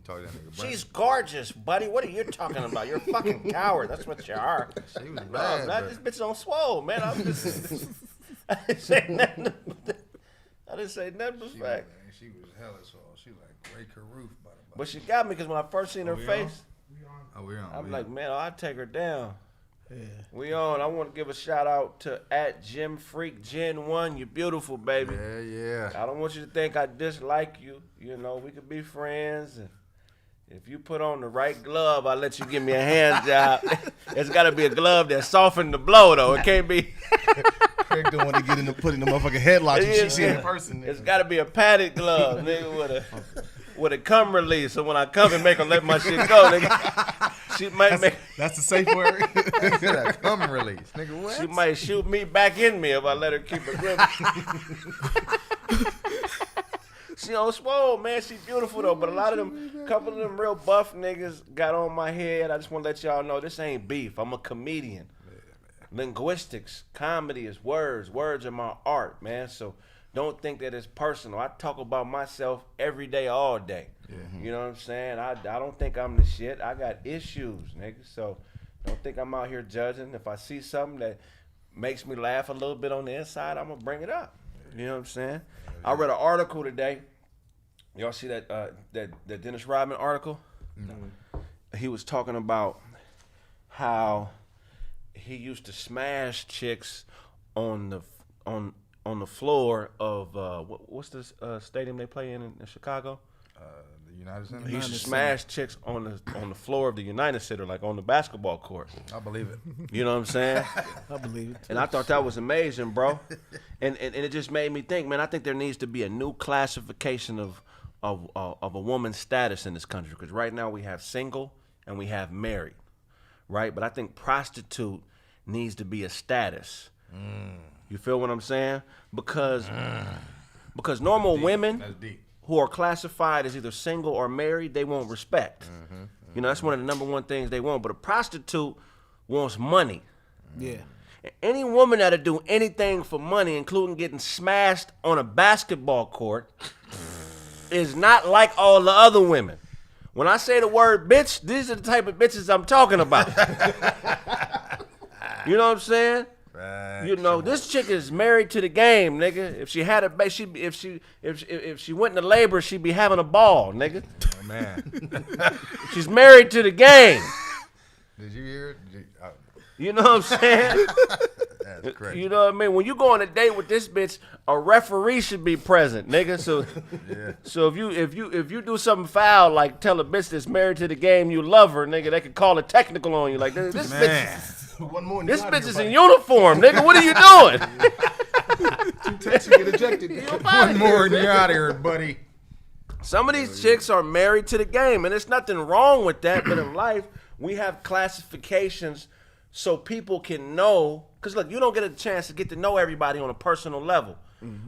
talk to that nigga Brandyn. She's gorgeous, buddy. What are you talking about? You're a fucking coward. That's what you are. She was bad, This bitch on swole, man. I didn't say nothing. I didn't say nothing but fact. She was hella swole. She like Ray Caruth. But she got me because when I first seen her face, we're on. I'm like, man, I'd take her down. Yeah. We on. I want to give a shout out to @GymFreakGen1. You're beautiful, baby. Yeah. I don't want you to think I dislike you. You know, we could be friends. And if you put on the right glove, I'll let you give me a hand job. It's got to be a glove that softened the blow, though. It can't be. Kraig don't want to get in the put in the motherfucking headlock when she see it in person. It's got to be a padded glove, nigga, with a cum release. So when I come and make her let my shit go, nigga, she might That's the safe word. That cum release, nigga. What? She might shoot me back in me if I let her keep her grip. She on swole, man. She beautiful though, but couple of them real buff niggas got on my head. I just want to let y'all know this ain't beef. I'm a comedian. Linguistics, comedy is words. Words are my art, man. So don't think that it's personal. I talk about myself every day, all day. Yeah. You know what I'm saying? I don't think I'm the shit. I got issues, nigga. So don't think I'm out here judging. If I see something that makes me laugh a little bit on the inside, I'm gonna bring it up. You know what I'm saying? I read an article today. Y'all see that that Dennis Rodman article? No. He was talking about how he used to smash chicks on the floor of what's this stadium they play in Chicago? The United Center. He used to smash chicks on the floor of the United Center, like on the basketball court. I believe it. You know what I'm saying? I believe it too. And I thought that was amazing, bro. And it just made me think, man. I think there needs to be a new classification of a woman's status in this country, because right now we have single and we have married, right? But I think prostitute needs to be a status. You feel what I'm saying? Because normal women who are classified as either single or married, they want respect. You know, that's one of the number one things they want. But a prostitute wants money. Yeah. Any woman that'll do anything for money, including getting smashed on a basketball court, is not like all the other women. When I say the word bitch, these are the type of bitches I'm talking about. You know what I'm saying? Right. You know, this chick is married to the game, nigga. If she had a baby, if she went into labor, she'd be having a ball, nigga. Oh, man. She's married to the game. Did you hear it? You know what I'm saying? That's crazy. You know what I mean? When you go on a date with this bitch, a referee should be present, nigga. So, Yeah. so if you do something foul, like tell a bitch that's married to the game you love her, nigga, they could call a technical on you. Like this bitch. One more. This bitch is in uniform, nigga. What are you doing? 2 tests, you get ejected. One more and you're out of here, buddy. Some of these chicks are married to the game, and there's nothing wrong with that. But in life, we have classifications so people can know. Because look, you don't get a chance to get to know everybody on a personal level.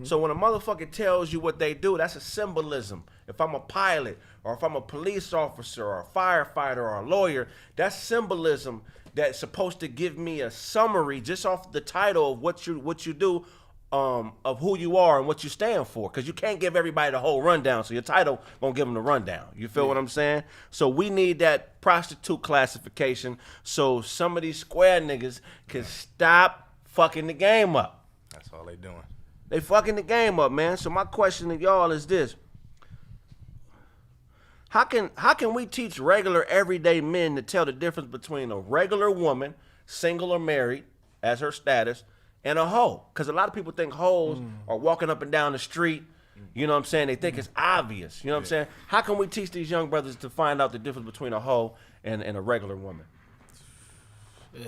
So when a motherfucker tells you what they do, that's a symbolism. If I'm a pilot, or if I'm a police officer, or a firefighter, or a lawyer, that's symbolism that's supposed to give me a summary just off the title of what you do, of who you are and what you stand for. Because you can't give everybody the whole rundown, so your title won't give them the rundown. You feel what I'm saying? So we need that prostitute classification so some of these square niggas can stop fucking the game up. That's all they doing. They fucking the game up, man. So my question to y'all is this. How can we teach regular everyday men to tell the difference between a regular woman, single or married, as her status, and a hoe? Because a lot of people think hoes are walking up and down the street. You know what I'm saying? They think it's obvious. You know what I'm saying? How can we teach these young brothers to find out the difference between a hoe and a regular woman? Yeah.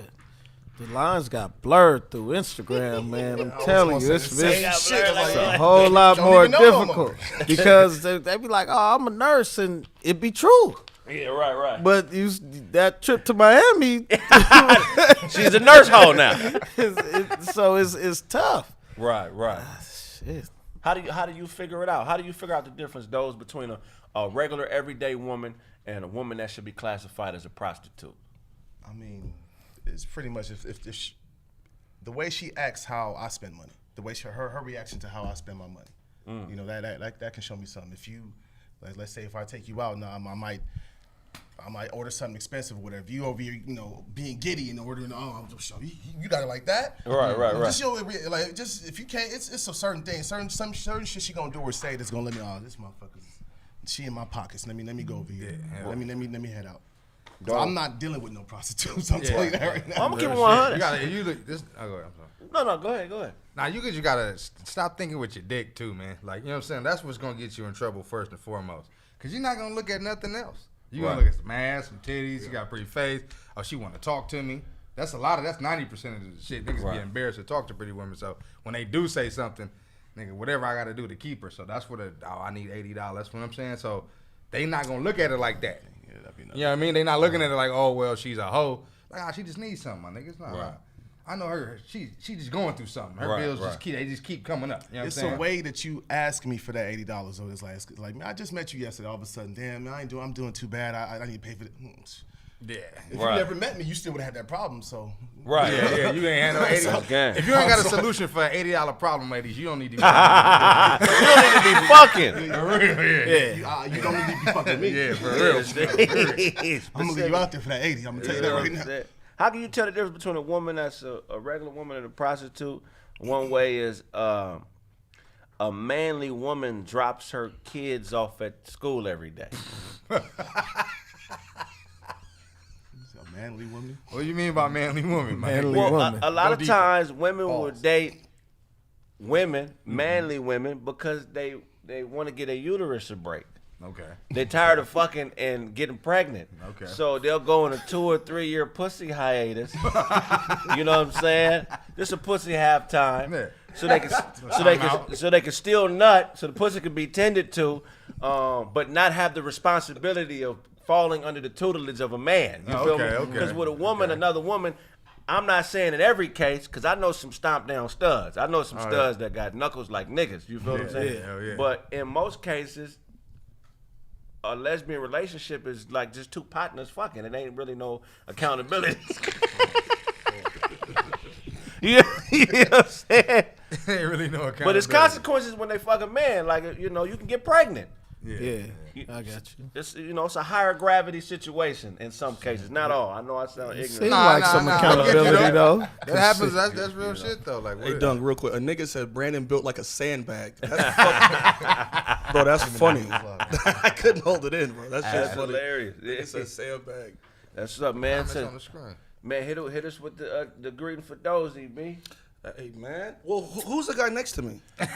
The lines got blurred through Instagram, man. I'm telling you, it's a whole lot more difficult because they be like, "Oh, I'm a nurse," and it be true. Yeah, right. But that trip to Miami, she's a nurse hoe now. So it's tough. Right. Shit. How do you figure it out? How do you figure out the difference, those between a regular everyday woman and a woman that should be classified as a prostitute? I mean, it's pretty much if she, the way she acts, how I spend money, the way her reaction to how I spend my money, you know, that can show me something. If you Like, let's say if I take you out, now I might order something expensive or whatever. You over here, being giddy and ordering. Oh, you got it like that? Right. Just just if you can't, it's a certain thing, certain shit she gonna do or say that's gonna let me. Oh, this motherfucker's she in my pockets. Let me go over here. Yeah. Let me head out. So I'm not dealing with no prostitutes. I'm telling you that right now. I'm gonna keep it 100. You gotta, you look, this, oh, go ahead, I'm sorry. No, go ahead. Now you gotta stop thinking with your dick too, man. Like, you know what I'm saying? That's what's gonna get you in trouble first and foremost. Cause you're not gonna look at nothing else. You're gonna look at some ass, some titties. You got a pretty face. Oh, she want to talk to me. That's 90% of the shit. Niggas be embarrassed to talk to pretty women. So when they do say something, nigga, whatever I gotta do to keep her. So that's what I need $80. That's what I'm saying. So they not gonna look at it like that. You know what I mean? They not looking at it like, oh well, she's a hoe. Like, she just needs something, my nigga. It's not right. I know her. She just going through something. Her bills just keep coming up. You know what I'm saying? It's a way that you ask me for that $80 over this last. Like, man, I just met you yesterday. All of a sudden, damn, man, I'm doing too bad. I need to pay for it. Yeah. If you never met me, you still would have had that problem. So Yeah, you ain't had no $80. Okay. If you ain't got a solution for an $80 problem, ladies, you don't need to be. You don't need to be fucking. For real, you don't need to be fucking me. Yeah, for real. I'm gonna leave you out there for that 80. I'm gonna tell you that right now. How can you tell the difference between a woman that's a regular woman and a prostitute? One way is a manly woman drops her kids off at school every day. A manly woman? What do you mean by manly woman, man? Manly woman. A lot of deeper. times women will date manly women, because they want to get a uterus a break. Okay. They're tired of fucking and getting pregnant. Okay. So they'll go on a 2 or 3 year pussy hiatus. You know what I'm saying? Just a pussy halftime. Yeah. So they can still nut, so the pussy can be tended to, but not have the responsibility of falling under the tutelage of a man. You feel me? Okay. Because with a woman, another woman, I'm not saying in every case, because I know some stomp down studs. I know some studs that got knuckles like niggas. You feel what I'm saying? Yeah. But in most cases, a lesbian relationship is like just two partners fucking. It ain't really no accountability. You know what I'm saying? Ain't really no accountability. But it's consequences when they fuck a man. Like, you can get pregnant. Yeah, I got you. It's it's a higher gravity situation in some cases. Not all. I know I sound ignorant. Seems like some accountability though. That happens. That's real shit though. Like, Hey, Dunk, real quick. A nigga said Brandon built like a sandbag. That's fucking, bro, that's funny. I couldn't hold it in, bro. That's just funny. hilarious. It's a sandbag. That's what's up, man. It's on the screen. Man, hit us with the greeting for Dozie, B. Hey, man. Well, who's the guy next to me? First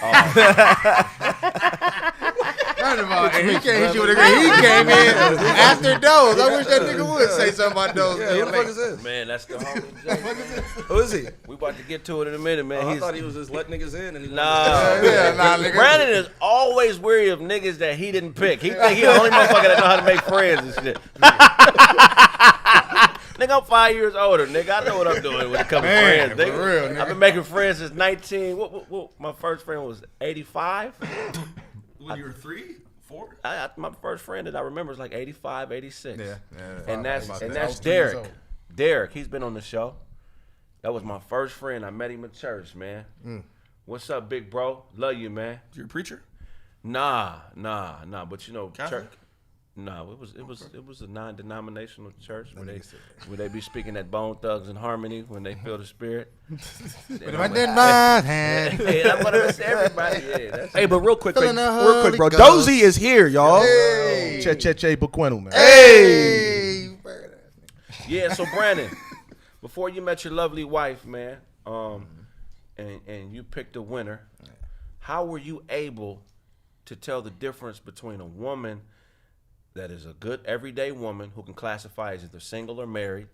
of all, he can't hit you with a greeting. He came in after Doze. I wish that nigga would say something about Doze. Yeah, who the fuck is this? Man, that's the homie Jay. Who is he? We about to get to it in a minute, man. I thought he was just letting niggas in. And he Nigga. Brandon is always weary of niggas that he didn't pick. He think he the only motherfucker that know how to make friends and shit. Nigga, I'm 5 years older, nigga. I know what I'm doing when it comes to friends, nigga. For real, nigga. I've been making friends since 19. What my first friend was 85. When you were 3, 4? My first friend that I remember is like 85, 86. Yeah. And that's I Derek. was 2 years old. Derek, he's been on the show. That was my first friend. I met him at church, man. What's up, big bro? Love you, man. You're a preacher? Nah. But church. Catholic? No, it was a non-denominational church where they be speaking that Bone Thugs and Harmony when they feel the spirit. If I did my hand. Hey, I'm gonna miss everybody. Yeah, that's Hey, but real quick, bro. Holy Ghost. Dozie is here, y'all. Hey. Che Buqueno, man. Hey. Yeah, so Brandon, before you met your lovely wife, man, and you picked a winner, how were you able to tell the difference between a woman that is a good everyday woman who can classify as either single or married,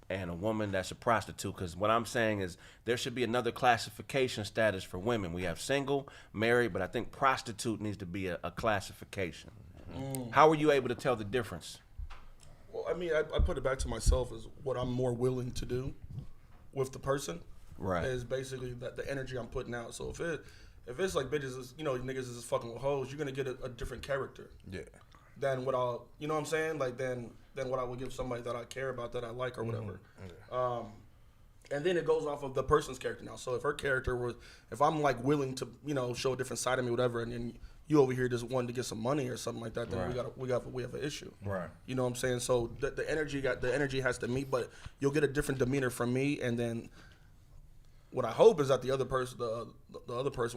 and a woman that's a prostitute? Because what I'm saying is there should be another classification status for women. We have single, married, but I think prostitute needs to be a classification. How were you able to tell the difference? Well, I mean, I put it back to myself as what I'm more willing to do with the person. Right. Is basically that the energy I'm putting out. So if it's like bitches, is, niggas is just fucking with hoes, you're gonna get a different character. Yeah. Than what I'll, you know what I'm saying? Like than what I would give somebody that I care about, that I like or whatever. And then it goes off of the person's character now. So if her character was, if I'm like willing to, show a different side of me, whatever, and then you over here just wanting to get some money or something like that, then we have an issue. Right. You know what I'm saying? So the energy has to meet, but you'll get a different demeanor from me, and then what I hope is that the other person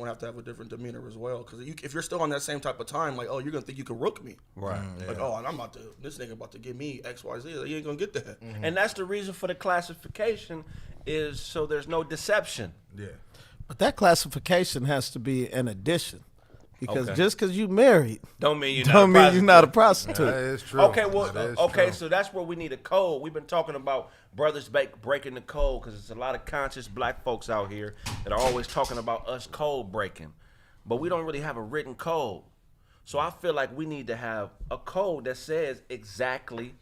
will have to have a different demeanor as well. Because if you're still on that same type of time, like, oh, you're gonna think you can rook me, right? Like, oh, this nigga about to give me X, Y, Z. Like, you ain't gonna get that. Mm-hmm. And that's the reason for the classification is so there's no deception. Yeah. But that classification has to be an addition. Because Okay. just because you married Don't mean you're not a prostitute. That is true. Okay, well, That is okay, true. so that's where we need a code. We've been talking about brothers breaking the code because there's a lot of conscious black folks out here that are always talking about us code breaking, but we don't really have a written code. So I feel like we need to have a code that says exactly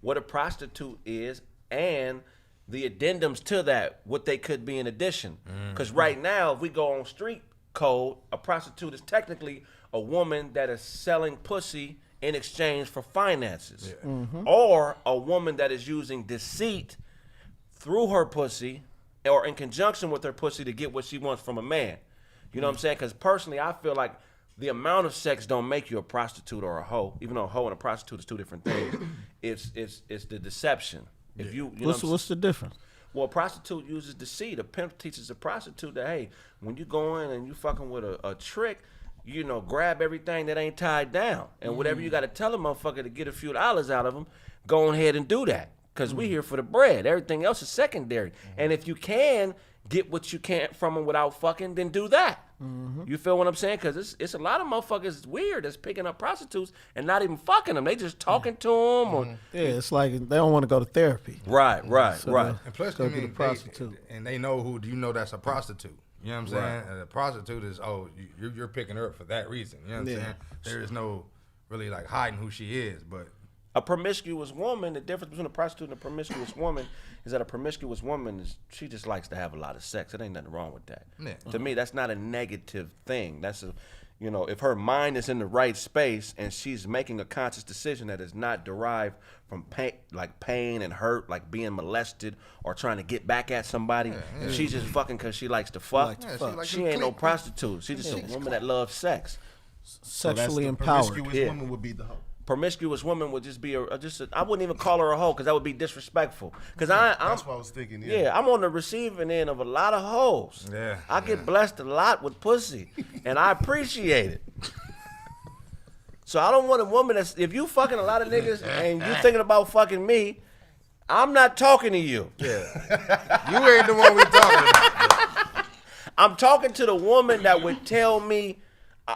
what a prostitute is and the addendums to that, what they could be in addition. Because right now, if we go on street code, a prostitute is technically a woman that is selling pussy in exchange for finances, or a woman that is using deceit through her pussy or in conjunction with her pussy to get what she wants from a man. You know what I'm saying? Because personally, I feel like the amount of sex don't make you a prostitute or a hoe, even though a hoe and a prostitute is two different things. It's the deception. If you know What's the difference? well, a prostitute uses deceit. A pimp teaches a prostitute that, hey, when you go in and you fucking with a trick, you know, grab everything that ain't tied down. And whatever you got to tell a motherfucker to get a few dollars out of them, go ahead and do that. Because we here for the bread. Everything else is secondary. And if you can get what you can from them without fucking, then do that. You feel what I'm saying? Because it's a lot of motherfuckers weird that's picking up prostitutes and not even fucking them. They just talking to them. Or, Yeah, it's like they don't want to go to therapy. right. And plus, Go I get a mean, prostitute. they know who you know that's a prostitute. You know what I'm saying? And a prostitute is, you're picking her up for that reason. You know what I'm saying? There is no really like hiding who she is, but a promiscuous woman, the difference between a prostitute and a promiscuous woman is that a promiscuous woman she just likes to have a lot of sex. It ain't nothing wrong with that. Yeah. To me, that's not a negative thing. That's if her mind is in the right space and she's making a conscious decision that is not derived from pain and hurt, like being molested or trying to get back at somebody. She's just fucking because she likes to fuck. She ain't no prostitute. She's just a woman that loves sex. Sexually empowered. Promiscuous woman would be the hoe. Promiscuous woman would just be I wouldn't even call her a hoe because that would be disrespectful. Because I'm That's what I was thinking. I'm on the receiving end of a lot of hoes. Yeah, I get blessed a lot with pussy, and I appreciate it. So I don't want a woman that's, if you fucking a lot of niggas and you thinking about fucking me, I'm not talking to you. yeah, you ain't the one we talking about. I'm talking to the woman that would tell me.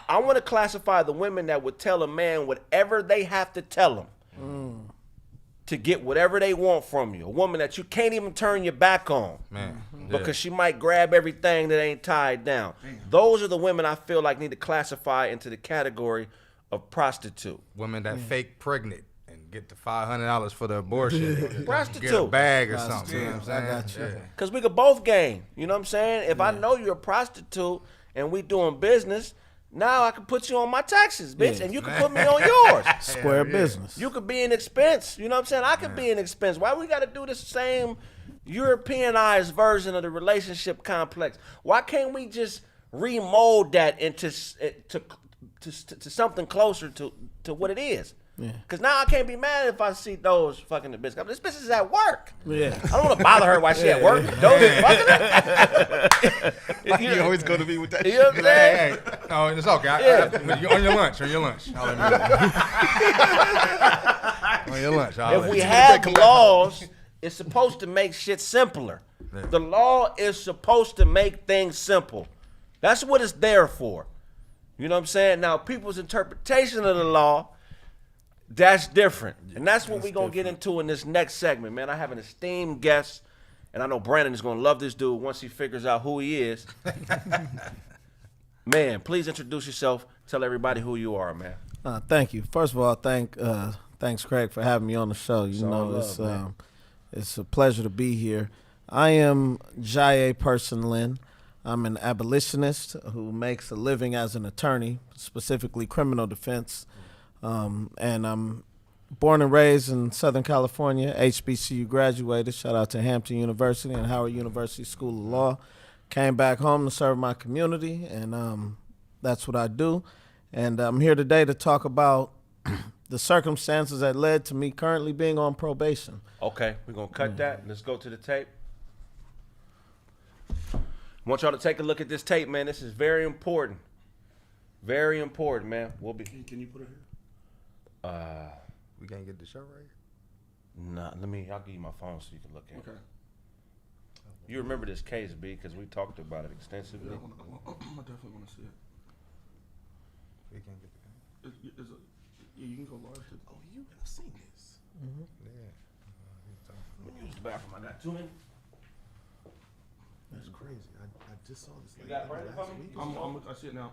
I want to classify the women that would tell a man whatever they have to tell him to get whatever they want from you. A woman that you can't even turn your back on, because she might grab everything that ain't tied down. Those are the women I feel like need to classify into the category of prostitute. Women that fake pregnant and get the $500 for the abortion. Prostitute. Get a bag or something. You know what I'm I got saying? you. Because we could both gain. You know what I'm saying? If I know you're a prostitute and we doing business, now I can put you on my taxes, bitch, and you can put me on yours. Square business. You could be an expense. You know what I'm saying? I could be an expense. Why we got to do the same Europeanized version of the relationship complex? Why can't we just remold that into to something closer to what it is? Because now I can't be mad if I see those fucking the bitch. This bitch is at work. Yeah. I don't want to bother her while she at work. Dozie fucking her. You always go to me with that You shit. know what I'm saying? Hey, oh, it's okay. You on your lunch. On your lunch. I'll let me know. On your lunch. I'll If let we you know. have laws, it's supposed to make shit simpler. The law is supposed to make things simple. That's what it's there for. You know what I'm saying? Now, people's interpretation of the law, that's different. And that's what we're going to get into in this next segment, man. I have an esteemed guest, and I know Brandon is going to love this dude once he figures out who he is. Man, please introduce yourself. Tell everybody who you are, man. Thank you. First of all, thanks, Kraig, for having me on the show. It's a pleasure to be here. I am Jaye Person Lynn. I'm an abolitionist who makes a living as an attorney, specifically criminal defense. And I'm born and raised in Southern California, HBCU graduated. Shout out to Hampton University and Howard University School of Law. Came back home to serve my community, and that's what I do. And I'm here today to talk about the circumstances that led to me currently being on probation. Okay, we're going to cut that. Let's go to the tape. I want y'all to take a look at this tape, man. This is very important. Very important, man. We'll be. Can you put it here? We can't get the show right. Nah, I'll give you my phone so you can look at it. Okay. You remember this case, B, because we talked about it extensively. Yeah, I definitely want to see it. We can't get the You can go live. Oh, you have seen this? Use the bathroom. I got 2 minutes. That's crazy. I just saw this. You got it right last for me? week. I see it now.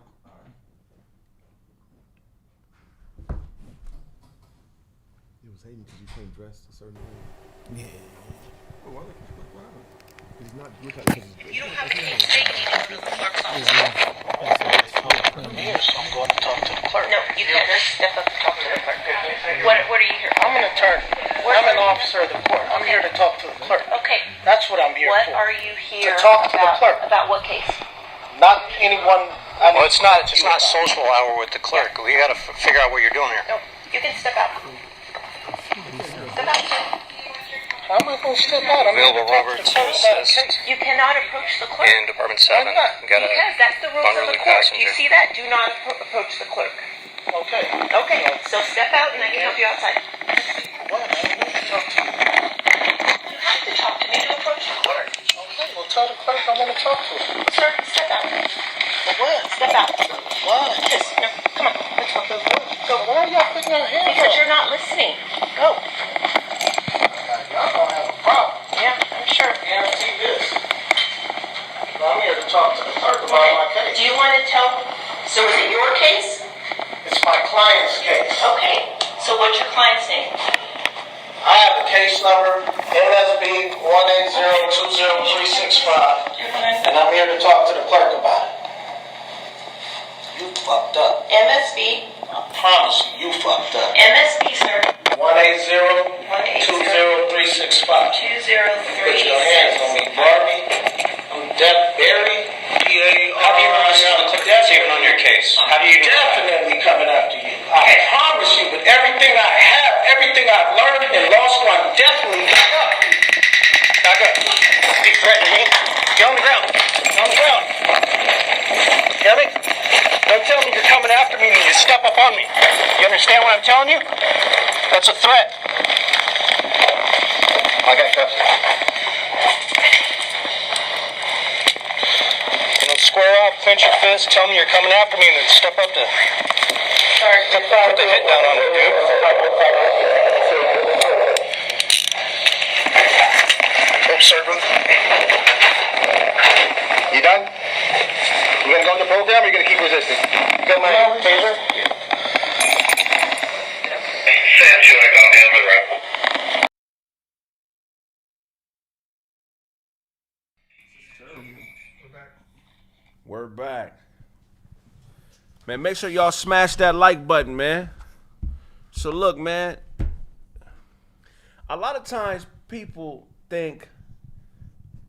He was hating because you came dressed a certain way. Yeah. Oh, what happened? He's not. You don't have to keep taking it to the clerk's office. I'm going to talk to the clerk. No, you can't just step up and talk to the clerk. What are you here for? I'm an attorney. I'm an officer of the court. I'm here to talk to the clerk. Okay. That's what I'm here What for. are you here To talk to the about? clerk. About what case? Not anyone. I mean, Well, it's not social hour with the clerk. We got to figure out what you're doing here. No, you can step out. Step out, sir. How am I going to step out? I'm here to Available talk to Roberts the clerk about a assist. case. You cannot approach the clerk. In Department 7, Why not? we got a Because that's the rules of the vulnerable court. passenger. You see that? Do not approach the clerk. Okay. Okay, so step out and I can help you outside. What? I don't need to talk to you. You have to talk to me to approach the clerk. Okay, well, tell the clerk I want to talk to her. Sir, step out. For what? Step out. Why? Yes, no, come on, let's go. So why are y'all putting your hands Because up? you're not listening. No. Y'all gonna have a problem. Yeah, I'm sure. Guarantee this. I'm here to talk to the clerk about my case. Do you want to tell? So is it your case? It's my client's case. Okay. So what's your client's name? I have the case number NSB 180-20365, and I'm here to talk to the clerk about it. You fucked up. MSB. I promise you, you fucked up. MSB, sir. 180-20365. 203. Put your hands on me, Barbie. I'm Deaf Barry. How do you know this is the clerk that's even on your case? How do you know that? Definitely coming after you. I promise you, with everything I have, everything I've learned in law school, I'm definitely coming after you. Back up. You threatening me? Get on the ground. Get on the ground. Hear me? Don't tell me you're coming after me and you step up on me. You understand what I'm telling you? That's a threat. I got cuffs. You know, square off, clench your fist, tell me you're coming after me, and then step up to put the hit down on me, dude. Oh, servant. You done? You gonna go in the program, or you gonna keep resisting? You got my taser? We're back. Man, make sure y'all smash that like button, man. So look, man, a lot of times people think,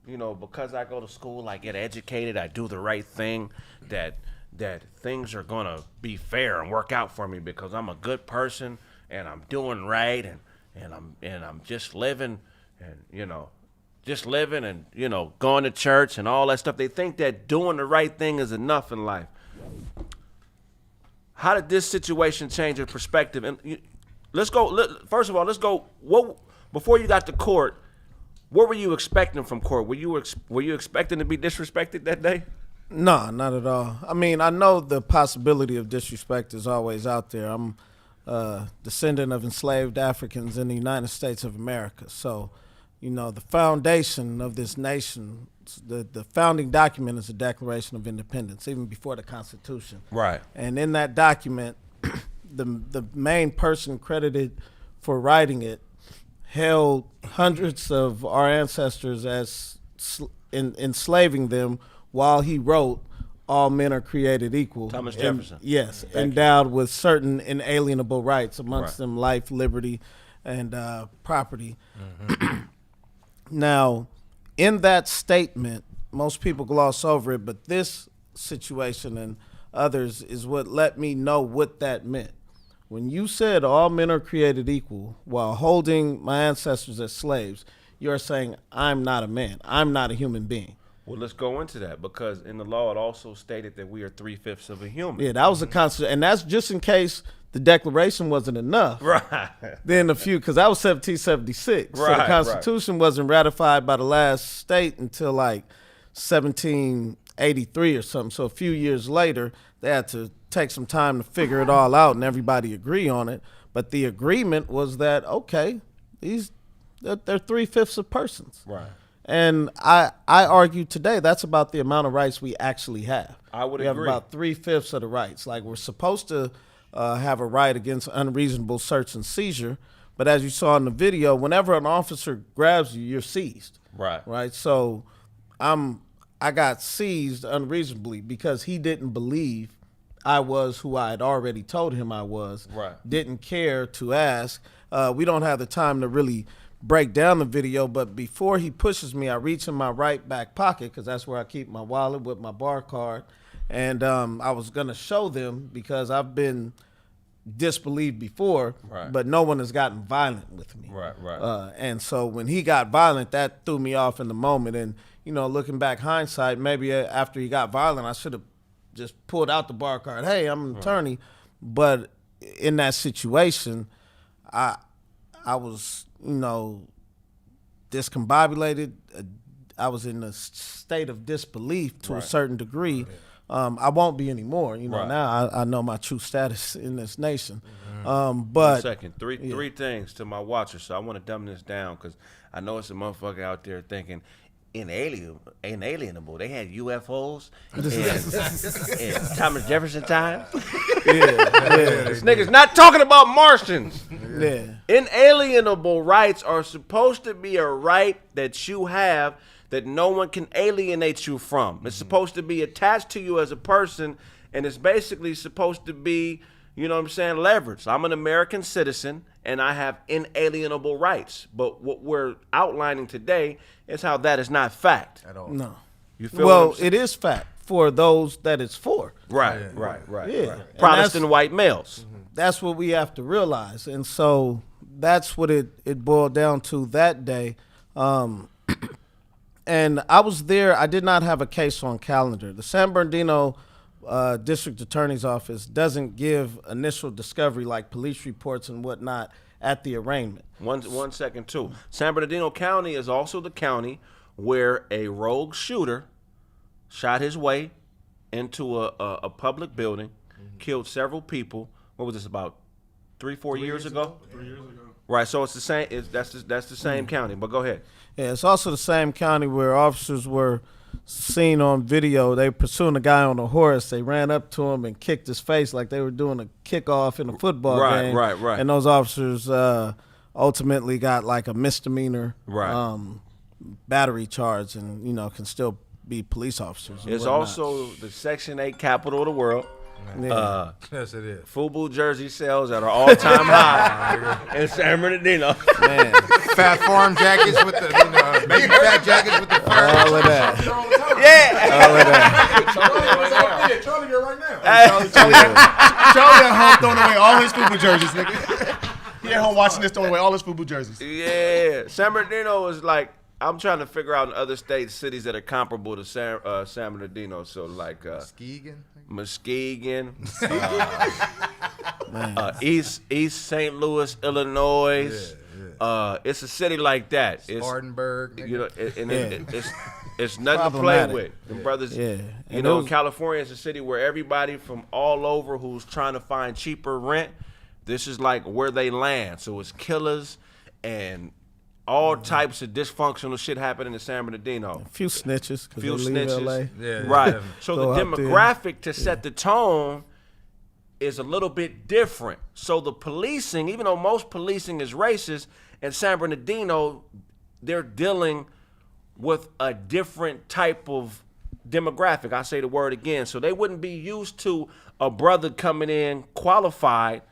you know, because I go to school, I get educated, I do the right thing, that things are gonna be fair and work out for me because I'm a good person and I'm doing right and I'm just living and going to church and all that stuff. They think that doing the right thing is enough in life. How did this situation change your perspective? And let's go. First of all, let's go. What before you got to court? What were you expecting from court? Were you expecting to be disrespected that day? No, not at all. I mean, I know the possibility of disrespect is always out there. I'm a descendant of enslaved Africans in the United States of America. So, you know, the foundation of this nation, the founding document is a Declaration of Independence, even before the Constitution. Right. And in that document, the main person credited for writing it held hundreds of our ancestors as enslaving them while he wrote, all men are created equal. Thomas Jefferson. Yes, endowed with certain inalienable rights, amongst Right. them life, liberty, and property. Now, in that statement, most people gloss over it, but this situation and others is what let me know what that meant. When you said all men are created equal while holding my ancestors as slaves, you're saying I'm not a man. I'm not a human being. Well, let's go into that, because in the law it also stated that we are 3/5 of a human. Yeah, that was a constitution, and that's just in case the Declaration wasn't enough. Right. Then because that was 1776. So the Constitution wasn't ratified by the last state until like 1783 or something. So a few years later, they had to take some time to figure it all out and everybody agree on it. But the agreement was that, okay, they're 3/5 of persons. Right. And I argue today that's about the amount of rights we actually have. I would agree. We have about 3/5 of the rights. Like, we're supposed to have a right against unreasonable search and seizure, but as you saw in the video, whenever an officer grabs you, you're seized. Right. Right. So I got seized unreasonably because he didn't believe I was who I had already told him I was. Right. Didn't care to ask. We don't have the time to really break down the video, but before he pushes me, I reach in my right back pocket, because that's where I keep my wallet with my bar card, and I was going to show them because I've been disbelieved before, right. but no one has gotten violent with me. Right. And so when he got violent, that threw me off in the moment. And, you know, looking back hindsight, maybe after he got violent, I should have just pulled out the bar card. Hey, I'm an attorney. But in that situation, I was, you know, discombobulated. I was in a state of disbelief to a certain degree. I won't be anymore. You know, now I know my true status in this nation. But 1 second, three things to my watchers. So I want to dumb this down, because I know it's a motherfucker out there thinking inalienable. They had UFOs in Thomas Jefferson time. This nigga's not talking about Martians. Inalienable rights are supposed to be a right that you have that no one can alienate you from. It's supposed to be attached to you as a person, and it's basically supposed to be, you know what I'm saying, leverage. I'm an American citizen, and I have inalienable rights. But what we're outlining today is how that is not fact. At all. No. You feel well, what I'm it is fact for those that it's for. Right. Yeah. Protestant white males. That's what we have to realize. And so that's what it boiled down to that day. And I was there. I did not have a case on calendar. The San Bernardino District Attorney's Office doesn't give initial discovery like police reports and whatnot at the arraignment. One second, too. San Bernardino County is also the county where a rogue shooter shot his way into a public building, killed several people. What was this, about 3-4 years ago? 3 years ago. Right, so it's the same. That's the same county. But go ahead. Yeah, it's also the same county where officers were seen on video. They were pursuing a guy on a horse. They ran up to him and kicked his face like they were doing a kickoff in a football game. Right. And those officers ultimately got like a misdemeanor battery charge, and, you know, can still be police officers. It's also the Section 8 capital of the world. Yes, it is. FUBU jersey sales at an all-time high in San Bernardino. Man, fat farm jackets with the baby fat jackets with the fur. all of that. Yeah. All of that. Charlie here right now. Charlie at home throwing away all his FUBU jerseys, nigga. He at home watching this throwing away all his FUBU jerseys. Yeah. San Bernardino is like, I'm trying to figure out in other states, cities that are comparable to San Bernardino. So like Muskegon, East St. Louis, Illinois. It's a city like that. Spartanburg. You know, it's nothing to play with. The brothers, you know, California is a city where everybody from all over who's trying to find cheaper rent, this is like where they land. So it's killers and all types of dysfunctional shit happening in San Bernardino. A few snitches. Few snitches. LA. Yeah, right. So the demographic to set the tone is a little bit different. So the policing, even though most policing is racist, in San Bernardino, they're dealing with a different type of demographic. I say the word again. So they wouldn't be used to a brother coming in qualified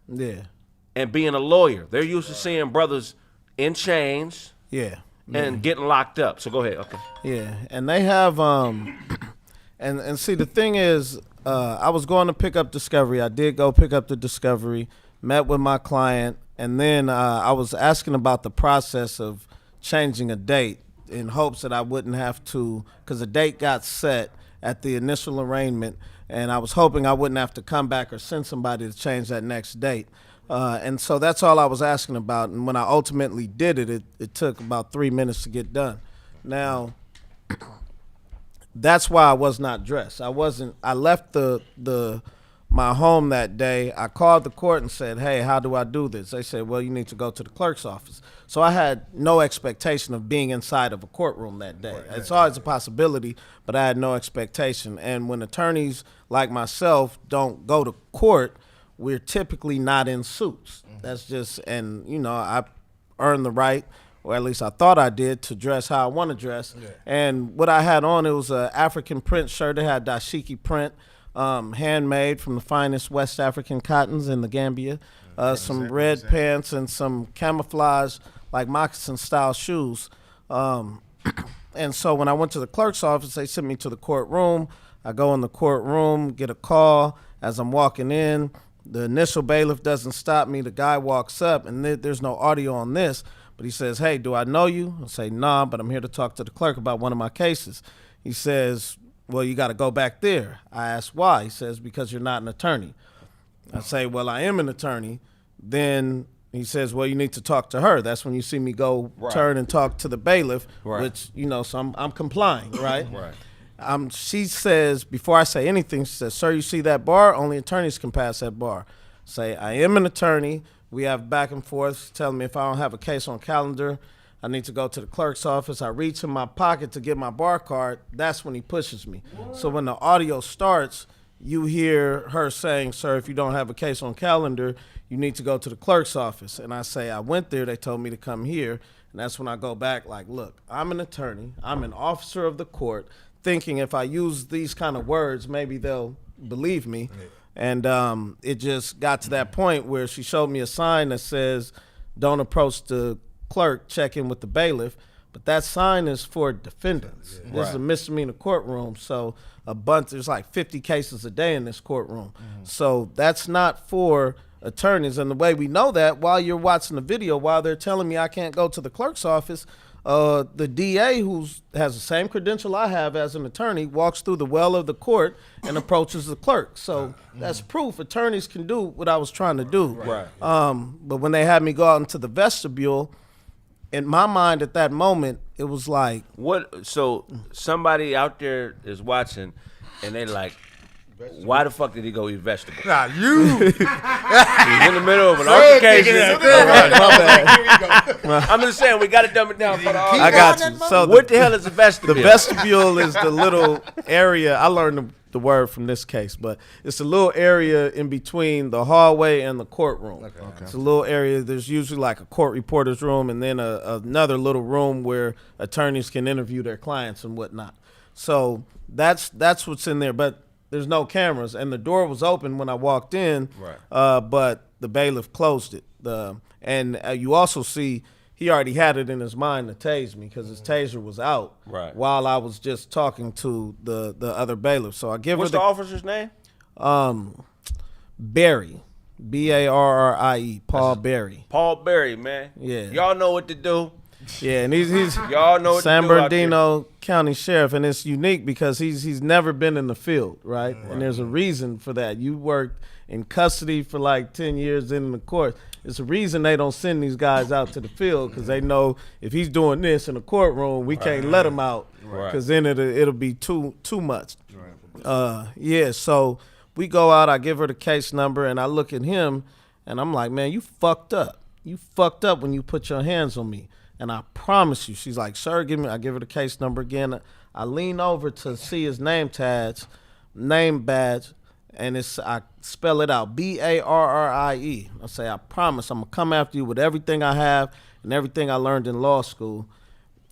and being a lawyer. They're used to seeing brothers in chains, and getting locked up. So go ahead. Okay. Yeah, and they have and see, the thing is, I was going to pick up discovery. I did go pick up the discovery, met with my client, and then I was asking about the process of changing a date in hopes that I wouldn't have to, because the date got set at the initial arraignment, and I was hoping I wouldn't have to come back or send somebody to change that next date. And so that's all I was asking about. And when I ultimately did it, it took about 3 minutes to get done. Now, that's why I was not dressed. I left my home that day. I called the court and said, hey, how do I do this? They said, well, you need to go to the clerk's office. So I had no expectation of being inside of a courtroom that day. Right. It's always a possibility, but I had no expectation. And when attorneys like myself don't go to court, we're typically not in suits. Mm-hmm. That's just, and I earned the right, or at least I thought I did, to dress how I want to dress. Yeah. And what I had on, it was an African print shirt. It had dashiki print. Handmade from the finest West African cottons in the Gambia, some red pants and some camouflage like moccasin style shoes. And so when I went to the clerk's office, they sent me to the courtroom. I go in the courtroom, get a call. As I'm walking in, the initial bailiff doesn't stop me. The guy walks up, and there's no audio on this, but he says, hey, do I know you? I say, nah, but I'm here to talk to the clerk about one of my cases. He says, well, you got to go back there. I asked why. He says, because you're not an attorney. I say, well, I am an attorney. Then he says, well, you need to talk to her. That's when you see me go turn and talk to the bailiff, which, so I'm complying, right? Right. She says, before I say anything, she says, sir, you see that bar? Only attorneys can pass that bar. Say, I am an attorney. We have back and forth. She's telling me if I don't have a case on calendar, I need to go to the clerk's office. I reach in my pocket to get my bar card. That's when he pushes me. What? So when the audio starts, you hear her saying, sir, if you don't have a case on calendar, you need to go to the clerk's office. And I say, I went there. They told me to come here. And that's when I go back like, look, I'm an attorney. I'm an officer of the court, thinking if I use these kind of words, maybe they'll believe me. Yeah. And it just got to that point where she showed me a sign that says, don't approach the clerk, check in with the bailiff, but that sign is for defendants. Yeah. This is a misdemeanor courtroom, so there's like 50 cases a day in this courtroom. Mm-hmm. So that's not for attorneys. And the way we know that, while you're watching the video, while they're telling me I can't go to the clerk's office, the DA, who has the same credential I have as an attorney, walks through the well of the court and approaches the clerk. So that's proof attorneys can do what I was trying to do. Right. But when they had me go out into the vestibule, in my mind at that moment, it was like... What? So somebody out there is watching, and they like, why the fuck did he go eat vegetables? Nah, you. He's in the middle of an altercation. I'm just saying, we got to dumb it down for the audience. I got you. So what the hell is a vestibule? The vestibule is the little area. I learned the word from this case, but it's a little area in between the hallway and the courtroom. Okay. It's a little area. There's usually like a court reporter's room and then another little room where attorneys can interview their clients and whatnot. So that's what's in there. But there's no cameras, and the door was open when I walked in, but the bailiff closed it. And you also see he already had it in his mind to tase me because his taser was out while I was just talking to the other bailiff. So I give What's her the officer's name? Barry, Barrie, Paul Barry. Paul Barry, man. Yeah. Y'all know what to do. Yeah, and he's y'all know what San to do Bernardino County Sheriff, and it's unique because he's never been in the field, right? And there's a reason for that. You worked in custody for like 10 years in the court. It's a reason they don't send these guys out to the field because they know if he's doing this in the courtroom, we can't let him out because then it'll be too much. So we go out. I give her the case number, and I look at him, and I'm like, man, you fucked up. You fucked up when you put your hands on me. And I promise you, she's like, sir, I give her the case number again. I lean over to see his name badge, and I spell it out, Barrie. I say, I promise I'm going to come after you with everything I have and everything I learned in law school.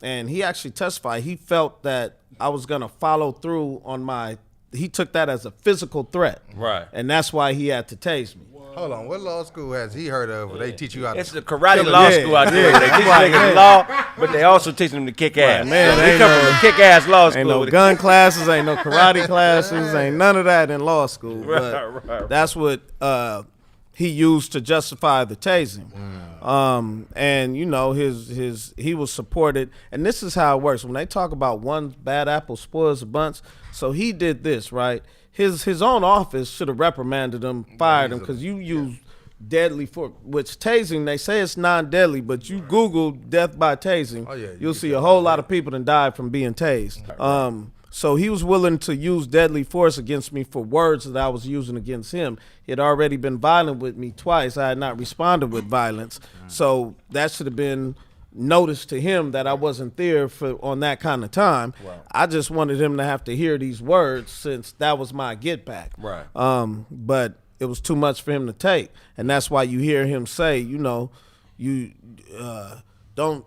And he actually testified. He felt that I was going to follow through on he took that as a physical threat. Right. And that's why he had to tase me. Hold on, what law school has he heard of where they teach you how to... It's the karate law school out there. They teach niggas law. But they also teach them to kick ass. Man, they ain't come from a kick-ass law school. Ain't no gun classes, ain't no karate classes, ain't none of that in law school. But that's what he used to justify the tasing. And you know, he was supported. And this is how it works. When they talk about one bad apple spoils a bunch, so he did this, right? His own office should have reprimanded him, fired him, because you use deadly force, which tasing, they say it's non-deadly, but you Google death by tasing, you'll see a whole lot of people that died from being tased. So he was willing to use deadly force against me for words that I was using against him. He had already been violent with me twice. I had not responded with violence. So that should have been notice to him that I wasn't there on that kind of time. Right. I just wanted him to have to hear these words since that was my get back. Right. But it was too much for him to take, and that's why you hear him say, you know, you don't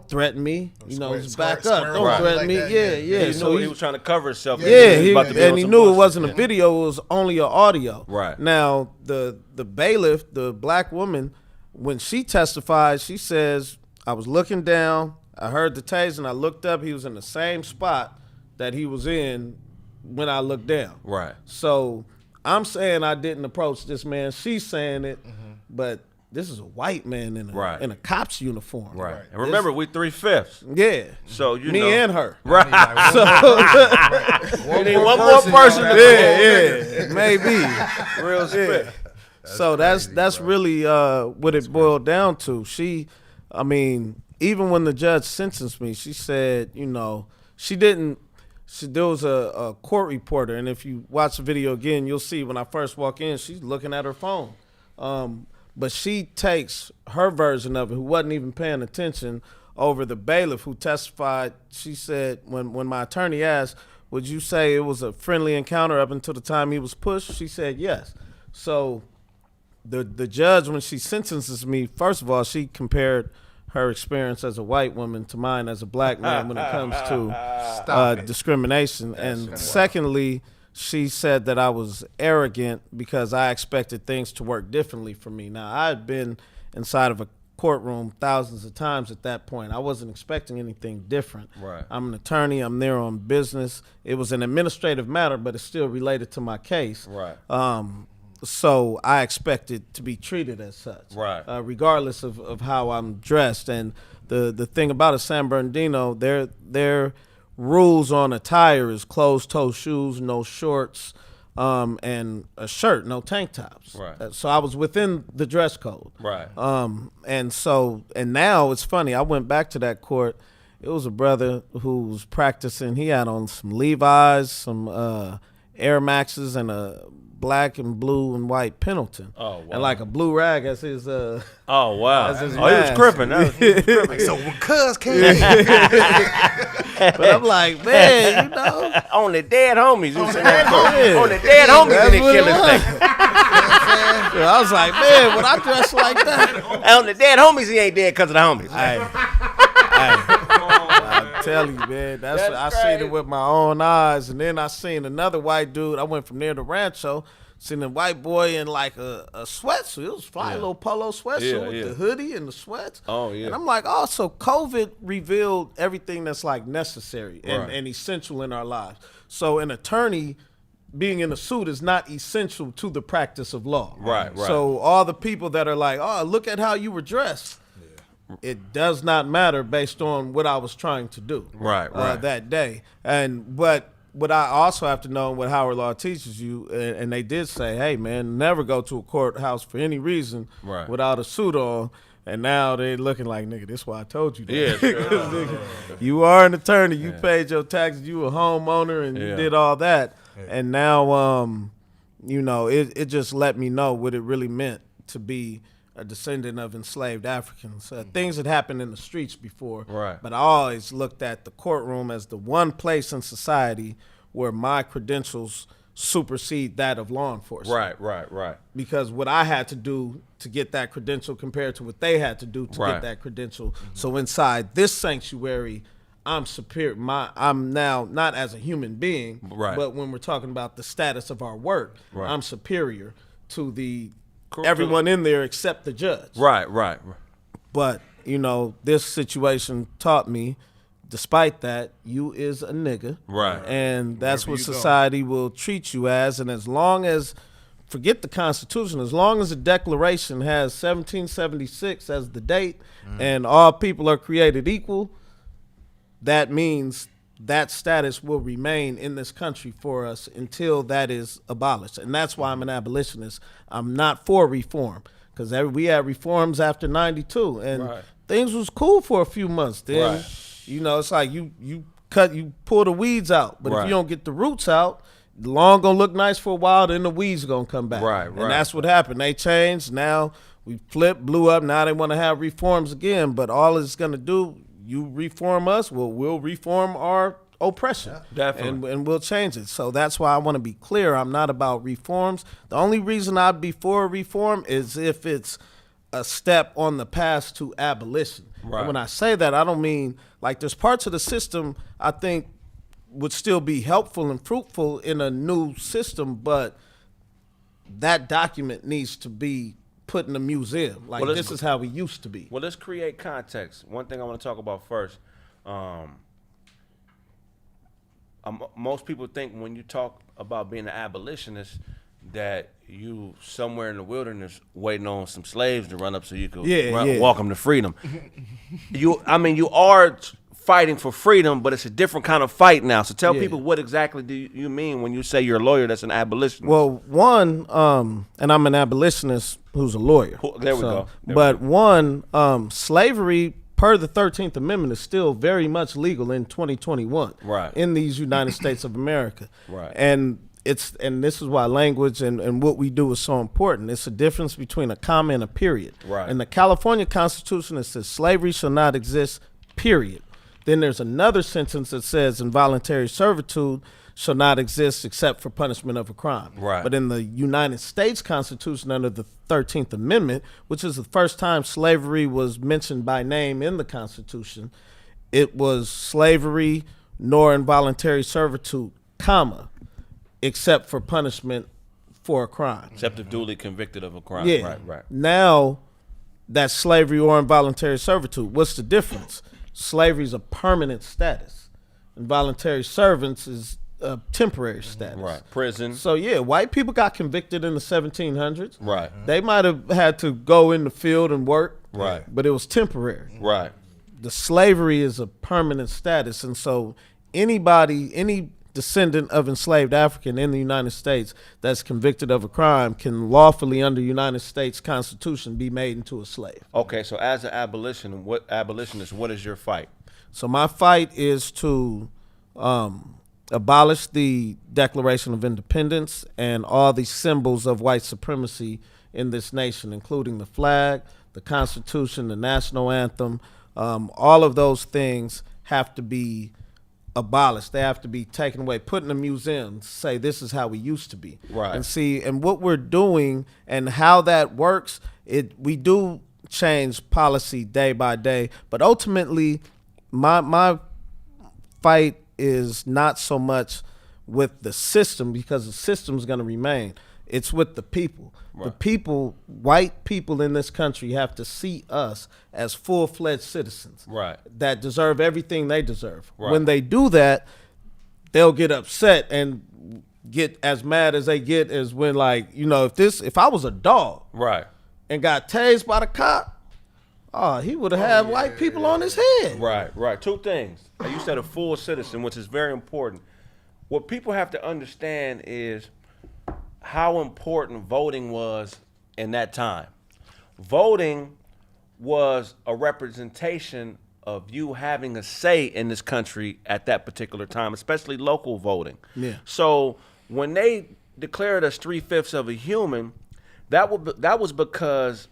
threaten me. You know, back up. Don't threaten me. Yeah. He knew he was trying to cover himself. He knew it wasn't a video; it was only an audio. Right. Now the bailiff, the black woman, when she testified, she says, I was looking down, I heard the tasing, I looked up, he was in the same spot that he was in when I looked down. Right. So I'm saying I didn't approach this man, she's saying it, but this is a white man in a cop's uniform. Right. And remember, we 3/5. Yeah. So you Me know. and her. Right. You need one more person. Yeah, maybe. Real spit. So that's really what it boiled down to. I mean, even when the judge sentenced me, she said, you know, there was a court reporter, and if you watch the video again, you'll see when I first walk in, she's looking at her phone. But she takes her version of it, who wasn't even paying attention, over the bailiff who testified. She said, when my attorney asked, would you say it was a friendly encounter up until the time he was pushed? She said yes. So the judge, when she sentences me, first of all, she compared her experience as a white woman to mine as a black man when it comes to discrimination. And secondly, she said that I was arrogant because I expected things to work differently for me. Now, I had been inside of a courtroom thousands of times at that point. I wasn't expecting anything different. Right. I'm an attorney. I'm there on business. It was an administrative matter, but it's still related to my case. Right. So I expected to be treated as such, right? Regardless of how I'm dressed. And the thing about it, San Bernardino, their rules on attire is closed-toe shoes, no shorts, and a shirt, no tank tops. Right. So I was within the dress code. Right. And now it's funny. I went back to that court. It was a brother who was practicing. He had on some Levi's, some Air Maxes, and a black and blue and white Pendleton. Oh, wow. And like a blue rag as his oh, wow. As his he was crippin'. Like, so when cuz came but I'm like, man, you know. On the dead homies. On the dead homies in the killing thing. I was like, man, when I dress like that. On the dead homies, he ain't dead because of the homies. I'm telling you, man. That's I seen it with my own eyes. And then I seen another white dude. I went from there to Rancho. Seen a white boy in like a sweatsuit. It was fine, little polo sweatsuit with the hoodie and the sweats. Oh, yeah. And I'm like, oh, so COVID revealed everything that's like necessary and essential in our lives. So an attorney being in a suit is not essential to the practice of law. Right. So all the people that are like, oh, look at how you were dressed. It does not matter based on what I was trying to do that day. But what I also have to know, what Howard Law teaches you, and they did say, hey, man, never go to a courthouse for any reason without a suit on. And now they're looking like, nigga, this is why I told you that. Yeah, nigga, you are an attorney. You paid your taxes. You a homeowner, and you did all that. Yeah. And now, you know, it just let me know what it really meant to be a descendant of enslaved Africans. Things had happened in the streets before, but I always looked at the courtroom as the one place in society where my credentials supersede that of law enforcement. Right. Because what I had to do to get that credential compared to what they had to do to get that credential. So inside this sanctuary, I'm superior. I'm now not as a human being, but when we're talking about the status of our work, I'm superior to everyone in there except the judge. Right. But you know, this situation taught me, despite that, you is a nigga. Right. And that's Wherever what you go. society will treat you as. And as long as, forget the Constitution, as long as the Declaration has 1776 as the date and all people are created equal, that means that status will remain in this country for us until that is abolished. And that's why I'm an abolitionist. I'm not for reform, because we had reforms after 92 and things was cool for a few months. Then, you know, it's like you pull the weeds out, but if you don't get the roots out, the lawn gonna look nice for a while, then the weeds gonna come back. And that's what happened. They changed. Now we flipped, blew up. Now they want to have reforms again, but all it's gonna do, you reform us, we'll reform our oppression. Definitely. And we'll change it. So that's why I want to be clear. I'm not about reforms. The only reason I'd be for reform is if it's a step on the path to abolition. And when I say that, I don't mean, like, there's parts of the system I think would still be helpful and fruitful in a new system, but that document needs to be put in a museum. Like, this is how we used to be. Well, let's create context. One thing I want to talk about first. Most people think when you talk about being an abolitionist that you somewhere in the wilderness waiting on some slaves to run up so you could walk them to freedom. You are fighting for freedom, but it's a different kind of fight now. So tell people, what exactly do you mean when you say you're a lawyer that's an abolitionist? Well, one, and I'm an abolitionist who's a lawyer. There we go. Slavery, per the 13th Amendment, is still very much legal in 2021 in these United States of America. And this is why language and what we do is so important. It's a difference between a comma and a period. In the California Constitution, it says slavery shall not exist, period. Then there's another sentence that says involuntary servitude shall not exist except for punishment of a crime. But in the United States Constitution, under the 13th Amendment, which is the first time slavery was mentioned by name in the Constitution, it was slavery nor involuntary servitude, comma, except for punishment for a crime. Except if duly convicted of a crime. Now, that's slavery or involuntary servitude. What's the difference? Slavery is a permanent status. Involuntary servants is a temporary status. Prison. So white people got convicted in the 1700s. They might have had to go in the field and work. But it was temporary. The slavery is a permanent status, and so any descendant of enslaved African in the United States that's convicted of a crime can lawfully, under United States Constitution, be made into a slave. Okay, so as an abolitionist, what is your fight? So my fight is to abolish the Declaration of Independence and all the symbols of white supremacy in this nation, including the flag, the Constitution, the national anthem. All of those things have to be abolished. They have to be taken away, put in a museum, say this is how we used to be. And see, and what we're doing and how that works, we do change policy day by day, but ultimately my fight is not so much with the system, because the system's going to remain. It's with the people. The people, white people in this country, have to see us as full-fledged citizens that deserve everything they deserve. When they do that, they'll get upset and get as mad as they get as when, like, you know, if I was a dog and got tased by the cop, he would have had white people on his head. Two things. You said a full citizen, which is very important. What people have to understand is how important voting was in that time. Voting was a representation of you having a say in this country at that particular time, especially local voting. So when they declared us 3/5 of a human, that was because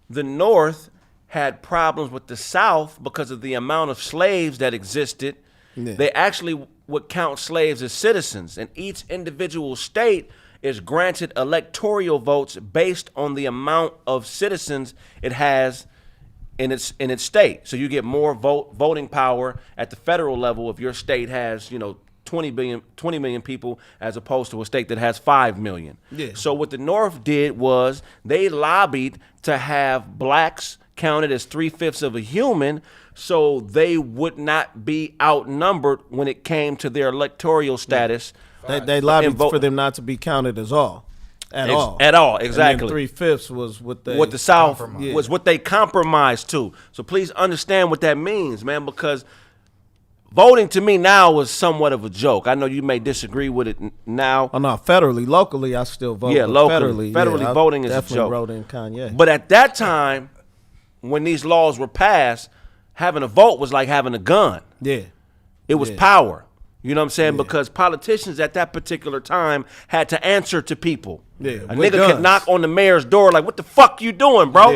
the North had problems with the South because of the amount of slaves that existed. They actually would count slaves as citizens, and each individual state is granted electoral votes based on the amount of citizens it has in its state. So you get more voting power at the federal level if your state has, 20 million people, as opposed to a state that has 5 million. So what the North did was they lobbied to have blacks counted as 3/5 of a human, so they would not be outnumbered when it came to their electoral status. They lobbied for them not to be counted as all. At all. At all, exactly. And then 3/5 was what the South was what they compromised to. So please understand what that means, man, because voting to me now was somewhat of a joke. I know you may disagree with it now. Oh, no, federally. Locally, I still vote. Yeah, locally. Federally voting is a joke. Definitely wrote in Kanye. But at that time, when these laws were passed, having a vote was like having a gun. Yeah. It was power. You know what I'm saying? Yeah. Because politicians at that particular time had to answer to people. Yeah, a nigga could knock on the mayor's door like, what the fuck you doing, bro?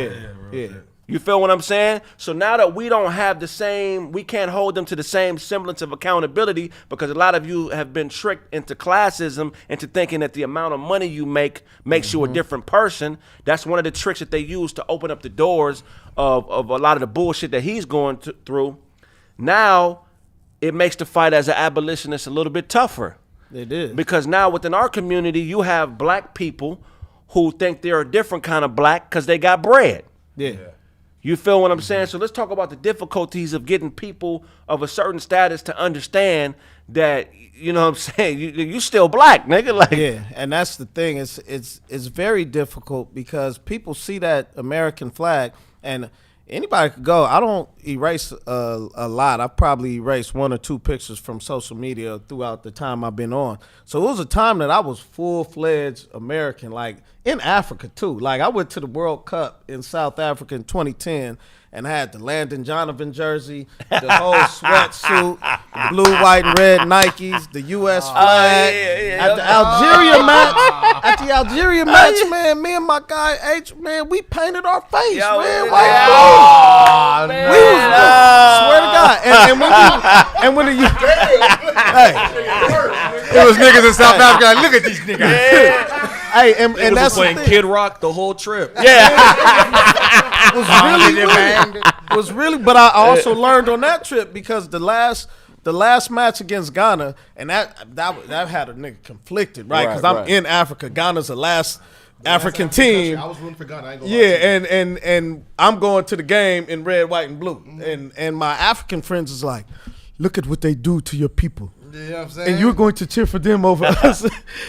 Yeah. You feel what I'm saying? So now that we don't have the same, we can't hold them to the same semblance of accountability, because a lot of you have been tricked into classism, into thinking that the amount of money you make makes you a different person. That's one of the tricks that they use to open up the doors of a lot of the bullshit that he's going through. Now, it makes the fight as an abolitionist a little bit tougher. It is. Because now within our community, you have black people who think they're a different kind of black because they got bread. Yeah. You feel what I'm saying? So let's talk about the difficulties of getting people of a certain status to understand that, you know what I'm saying, you still black, nigga. Like, yeah, and that's the thing. It's very difficult because people see that American flag, and anybody could go. I don't erase a lot. I've probably erased 1 or 2 pictures from social media throughout the time I've been on. So it was a time that I was full-fledged American, like in Africa too. Like I went to the World Cup in South Africa in 2010 and had the Landon Donovan jersey, the whole sweatsuit, the blue, white, and red Nikes, the U.S. flag. At the Algeria match, man, me and my guy H, man, we painted our face, man. We was swear to God. And when you it was niggas in South Africa like, look at these niggas. Hey, and that's playing Kid Rock the whole trip. It was really, but I also learned on that trip because the last match against Ghana, and that had a nigga conflicted, right? Because I'm in Africa. Ghana's the last African team. I was rooting for Ghana. I ain't gonna lie. And I'm going to the game in red, white, and blue. And my African friends is like, look at what they do to your people. You know what I'm saying? And you're going to cheer for them over us.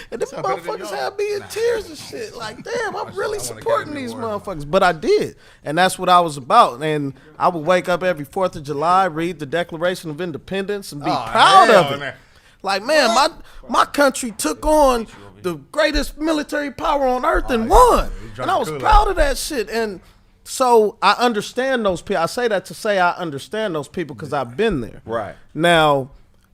And them motherfuckers had me in tears and shit. Like, damn, I'm really supporting these motherfuckers. But I did. And that's what I was about. And I would wake up every 4th of July, read the Declaration of Independence, and be proud of it. Like, man, my country took on the greatest military power on earth and won. And I was proud of that shit. And so I understand those people. I say that to say I understand those people because I've been there. Right. Now,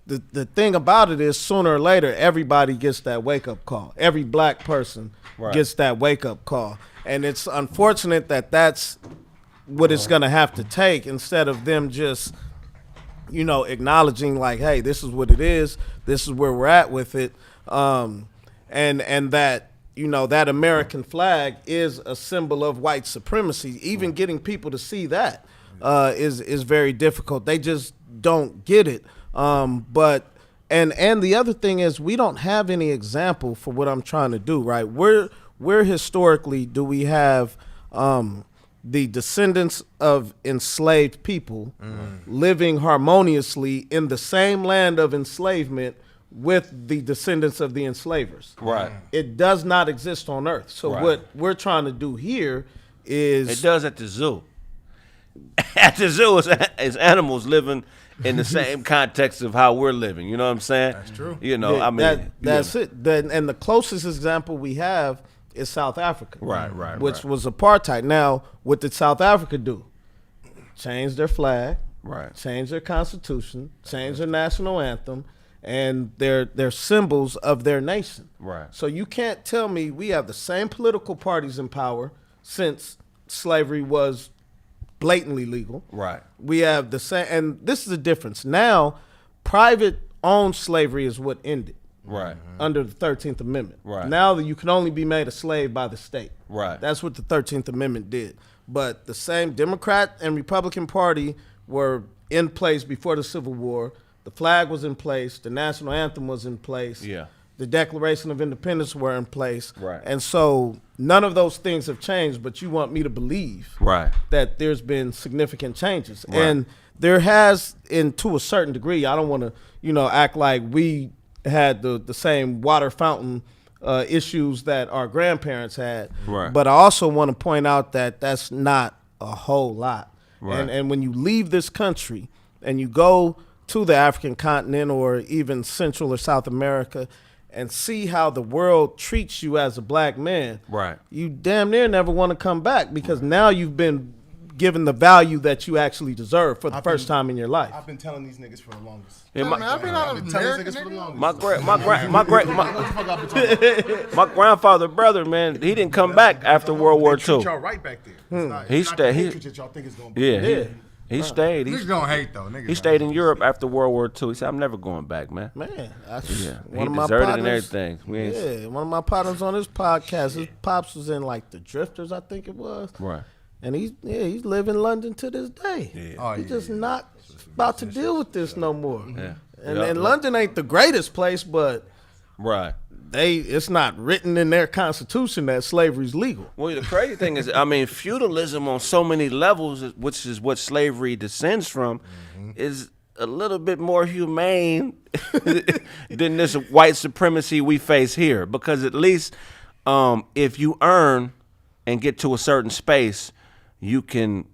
the thing about it is sooner or later, everybody gets that wake-up call. Every black person gets that wake-up call. And it's unfortunate that that's what it's going to have to take instead of them just, acknowledging like, hey, this is what it is. This is where we're at with it. And that, that American flag is a symbol of white supremacy. Even getting people to see that is very difficult. They just don't get it. But the other thing is we don't have any example for what I'm trying to do, right? Where historically do we have the descendants of enslaved people living harmoniously in the same land of enslavement with the descendants of the enslavers? Right. It does not exist on earth. So what we're trying to do here is... It does at the zoo. At the zoo is animals living in the same context of how we're living. You know what I'm saying? That's true. That's it. And the closest example we have is South Africa. Right. Which was apartheid. Now, what did South Africa do? Change their flag. Right. Change their constitution. Change their national anthem. And their symbols of their nation. Right. So you can't tell me we have the same political parties in power since slavery was blatantly legal. Right. We have the same, and this is the difference. Now, private-owned slavery is what ended. Right. Under the 13th Amendment. Right. Now that you can only be made a slave by the state. Right. That's what the 13th Amendment did. But the same Democrat and Republican Party were in place before the Civil War. The flag was in place. The national anthem was in place. Yeah. the Declaration of Independence were in place. Right. And so none of those things have changed, but you want me to believe Right. that there's been significant changes. Right. And there has, to a certain degree, I don't want to, act like we had the same water fountain issues that our grandparents had. Right. But I also want to point out that that's not a whole lot. Right. And when you leave this country and you go to the African continent or even Central or South America and see how the world treats you as a black man, Right. you damn near never want to come back because now you've been given the value that you actually deserve for the first time in your life. I've been telling these niggas for the longest. Yeah, I've been out of America, for the longest. my grandfather brother, man, he didn't come back after World War Treat II. y'all right back there. He stayed. That y'all think it's gonna be. Yeah, he stayed. Niggas gonna hate though. Niggas He stayed in Europe after World War II. He said, "I'm never going back, man." Man, that's Yeah, one he of my deserted and partners. everything. We ain't Yeah, one of my partners on this podcast, his pops was in like the Drifters, I think it was. right. And he's live in London to this day. Yeah. Oh, He's yeah, just yeah. not about to deal with this no more. Yeah. And, Yeah. and London ain't the greatest place, but Right. it's not written in their constitution that slavery's legal. Well, the crazy thing is, feudalism on so many levels, which is what slavery descends from, is a little bit more humane than this white supremacy we face here. Because at least if you earn and get to a certain space, you can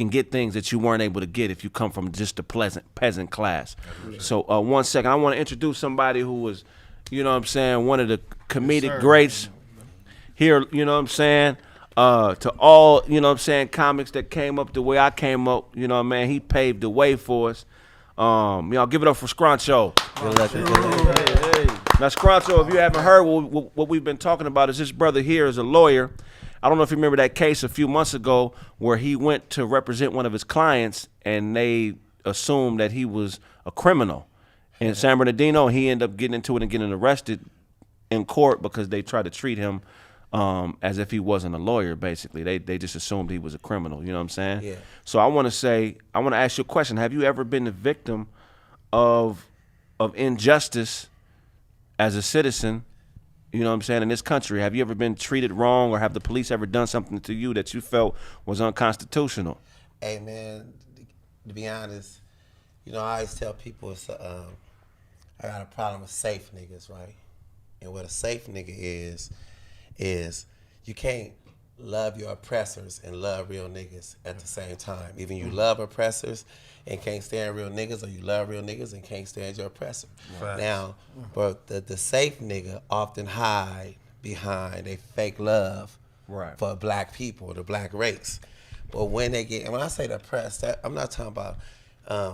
get things that you weren't able to get if you come from just a peasant class. So 1 second, I want to introduce somebody who was, one of the comedic greats here, to all, comics that came up the way I came up, he paved the way for us. Give it up for Scroncho. Now, Scroncho, if you haven't heard, what we've been talking about is this brother here is a lawyer. I don't know if you remember that case a few months ago where he went to represent one of his clients and they assumed that he was a criminal. In San Bernardino, he ended up getting into it and getting arrested in court because they tried to treat him as if he wasn't a lawyer, basically. They just assumed he was a criminal, you know what I'm saying? Yeah. So I want to ask you a question. Have you ever been the victim of injustice as a citizen, you know what I'm saying, in this country? Have you ever been treated wrong, or have the police ever done something to you that you felt was unconstitutional? Hey man, to be honest, I always tell people I got a problem with safe niggas, right? And what a safe nigga is you can't love your oppressors and love real niggas at the same time. Either you love oppressors and can't stand real niggas, or you love real niggas and can't stand your oppressor. Right. Now, but the safe nigga often hide behind a fake love Right. for black people, the black race. But when they get, and when I say the oppressed, I'm not talking about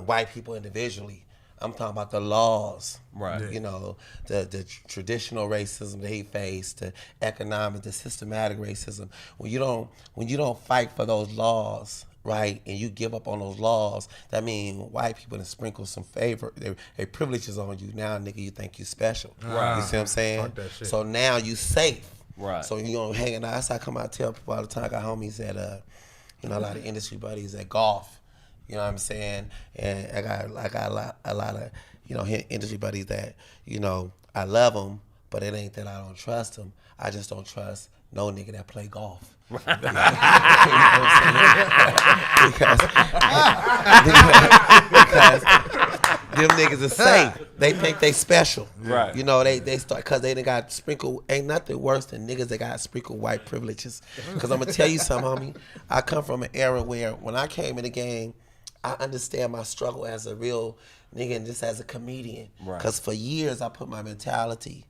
white people individually. I'm talking about the laws, Right. The traditional racism that he faced, the economic, the systematic racism. When you don't fight for those laws, right, and you give up on those laws, that means white people to sprinkle some favor, their privileges on you. Now, nigga, you think you special. Right. You see what I'm saying? Fuck that shit. So now you safe. Right. So hanging out. That's how I come out and tell people all the time. I got homies at a lot of industry buddies at golf. You know what I'm saying? And I got a lot of industry buddies that I love them, but it ain't that I don't trust them. I just don't trust no nigga that play golf. Because them niggas are safe. They think they special. Right. They start because they done got sprinkled. Ain't nothing worse than niggas that got sprinkled white privileges. Because I'm gonna tell you something, homie. I come from an era where when I came in the game, I understand my struggle as a real nigga and just as a comedian. Right. Because for years I put my mentality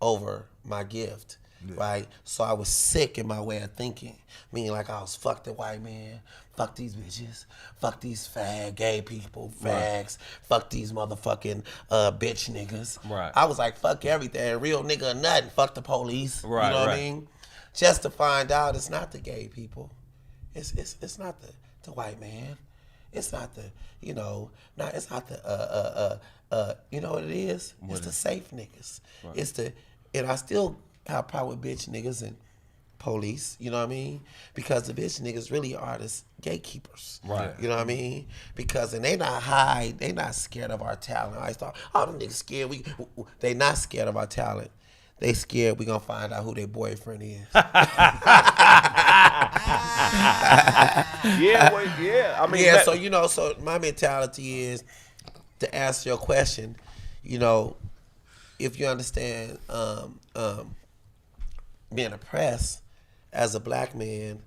over my gift. Yeah. Right? So I was sick in my way of thinking. Meaning like I was fuck the white man, fuck these bitches, fuck these gay people, fags, fuck these motherfucking bitch niggas. Right. I was like, fuck everything, real nigga or nothing, fuck the police. Right, you know what right. I mean? Just to find out it's not the gay people. It's not the white man. It's not the, it's not the, you know what it is? It's the safe niggas. Right. And I still have problem with bitch niggas and police, you know what I mean? Because the bitch niggas really are the gatekeepers. Right. You know what I mean? Because, and they not scared of our talent. I thought, oh, them niggas scared. They not scared of our talent. They scared we gonna find out who their boyfriend is. Yeah. I mean, so, you know, so my mentality is, to answer your question, you know, if you understand being oppressed, as a black man,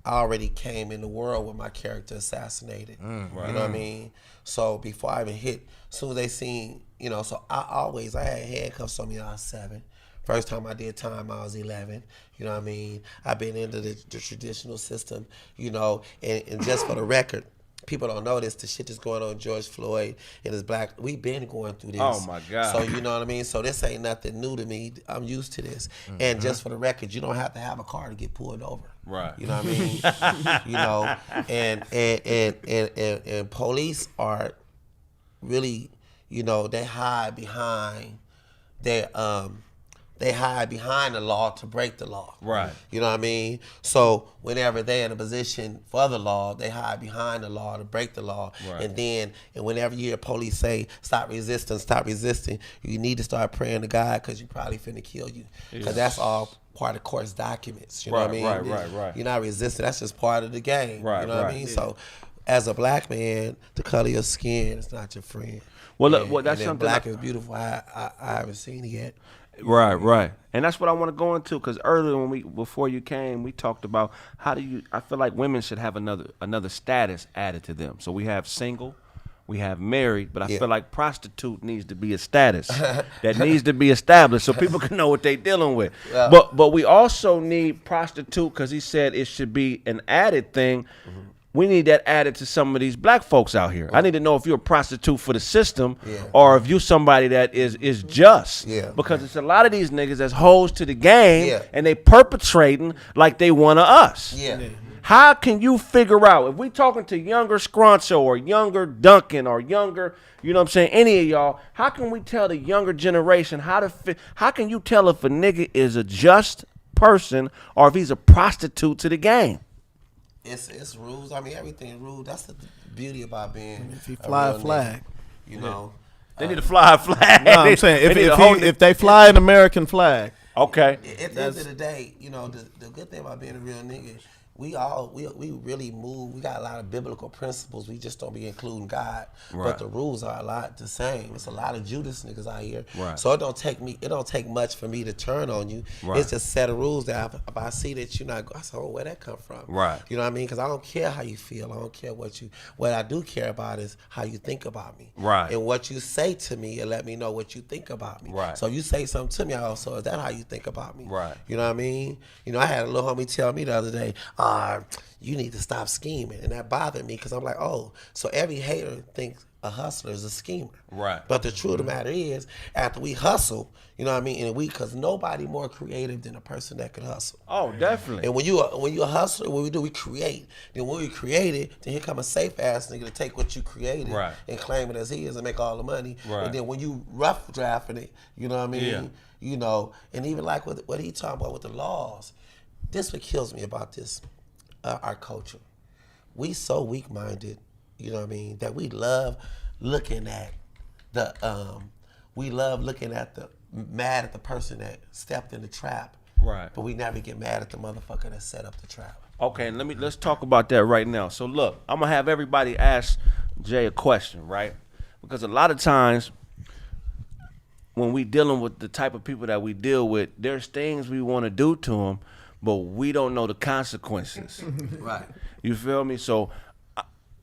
I already came in the world with my character assassinated. You know what I mean? So before I even hit, as soon as they seen, you know, so I had handcuffs on me when I was 7. First time I did time, I was 11. You know what I mean? I've been into the traditional system, you know, and just for the record, people don't know this, the shit that's going on George Floyd and his black, we've been going through this. Oh my God. So you know what I mean? So this ain't nothing new to me. I'm used to this. And just for the record, you don't have to have a car to get pulled over. Right. You know what I mean? You know, and police are really, you know, they hide behind the law to break the law. Right. You know what I mean? So whenever they're in a position for the law, they hide behind the law to break the law. Right. And whenever you hear police say, stop resisting, you need to start praying to God, because you probably finna kill you. Because that's all part of court's documents. You know what I mean? Right. You're not resisting. That's just part of the game. Right, You know what I mean? So as a black man, the color of your skin is not your friend. Well, look, that's and something. Black is beautiful. I haven't seen it yet. Right. And that's what I want to go into, because earlier before you came, we talked about I feel like women should have another status added to them. So we have single, we have married, but I feel like prostitute needs to be a status that needs to be established so people can know what they're dealing with. Yeah. But we also need prostitute, because he said it should be an added thing. We need that added to some of these black folks out here. I need to know if you're a prostitute for the system or if you're somebody that is just. Yeah. Because it's a lot of these niggas that's hoes to the game and they perpetrating like they one of us. Yeah. How can you figure out, if we talking to younger Scroncho or younger Duncan or younger, you know what I'm saying, any of y'all, how can we tell the younger generation how can you tell if a nigga is a just person or if he's a prostitute to the game? It's rules. I mean, everything rules. That's the beauty about being. If you fly a flag, you know, they need to fly a flag. No, I'm saying if they fly an American flag. Okay. At the end of the day, you know, the good thing about being a real nigga, we really move. We got a lot of biblical principles. We just don't be including God. Right. But the rules are a lot the same. It's a lot of Judas niggas out here. Right. So it don't take much for me to turn on you. Right. It's just a set of rules that if I see that you're not, I say, oh, where'd that come from? Right. You know what I mean? Because I don't care how you feel. I don't care what I do care about is how you think about me. Right. And what you say to me, and let me know what you think about me. Right. So if you say something to me, also, is that how you think about me? Right. You know what I mean? You know, I had a little homie tell me the other day, you need to stop scheming. And that bothered me, because I'm like, oh, so every hater thinks a hustler is a schemer. Right. But the truth of the matter is, after we hustle, you know what I mean, and because nobody more creative than a person that can hustle. Oh, definitely. And when you a hustler, what we do, we create. Then when we create it, then here come a safe ass nigga to take what you created and claim it as his and make all the money. Right. And then when you rough drafting it, you know what I mean? Yeah. You know, and even like what he talking about with the laws, this what kills me about this, our culture. We so weak-minded, you know what I mean, that we love looking at the mad at the person that stepped in the trap. Right. But we never get mad at the motherfucker that set up the trap. Okay, let's talk about that right now. So look, I'm gonna have everybody ask Jay a question, right? Because a lot of times when we dealing with the type of people that we deal with, there's things we want to do to them, but we don't know the consequences. Right. You feel me? So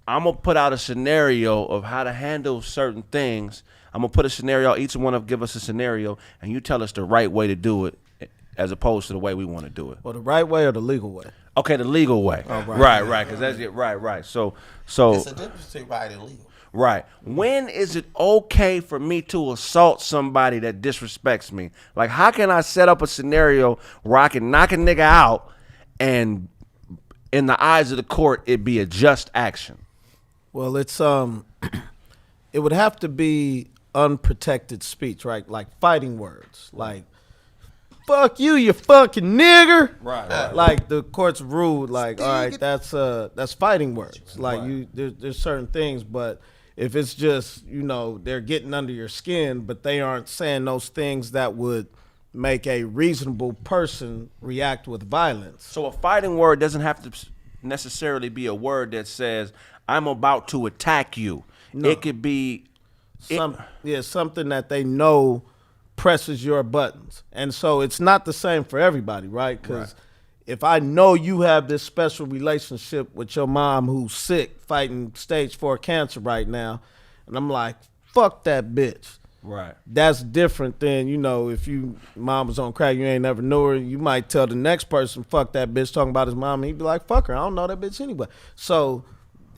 I'm going to put out a scenario of how to handle certain things. I'm going to put a scenario, each one of give us a scenario, and you tell us the right way to do it as opposed to the way we want to do it. Well, the right way or the legal way? Okay, the legal way. Oh, right, because that's it. Right. So it's a difference between right and legal. Right. When is it okay for me to assault somebody that disrespects me? Like, how can I set up a scenario where I can knock a nigga out and in the eyes of the court, it be a just action? Well, it's it would have to be unprotected speech, right? Like fighting words. Like fuck you fucking nigger. Right. Like the courts ruled, like, all right, that's fighting words. Like there's certain things, but if it's just, they're getting under your skin, but they aren't saying those things that would make a reasonable person react with violence. So a fighting word doesn't have to necessarily be a word that says, I'm about to attack you. No. It could be something that they know presses your buttons. And so it's not the same for everybody, right? Because if I know you have this special relationship with your mom who's sick, fighting stage 4 cancer right now, and I'm like, fuck that bitch. Right. That's different than, if mom was on crack, you ain't never knew her, you might tell the next person, fuck that bitch, talking about his mom, and he'd be like, fuck her, I don't know that bitch anyway. So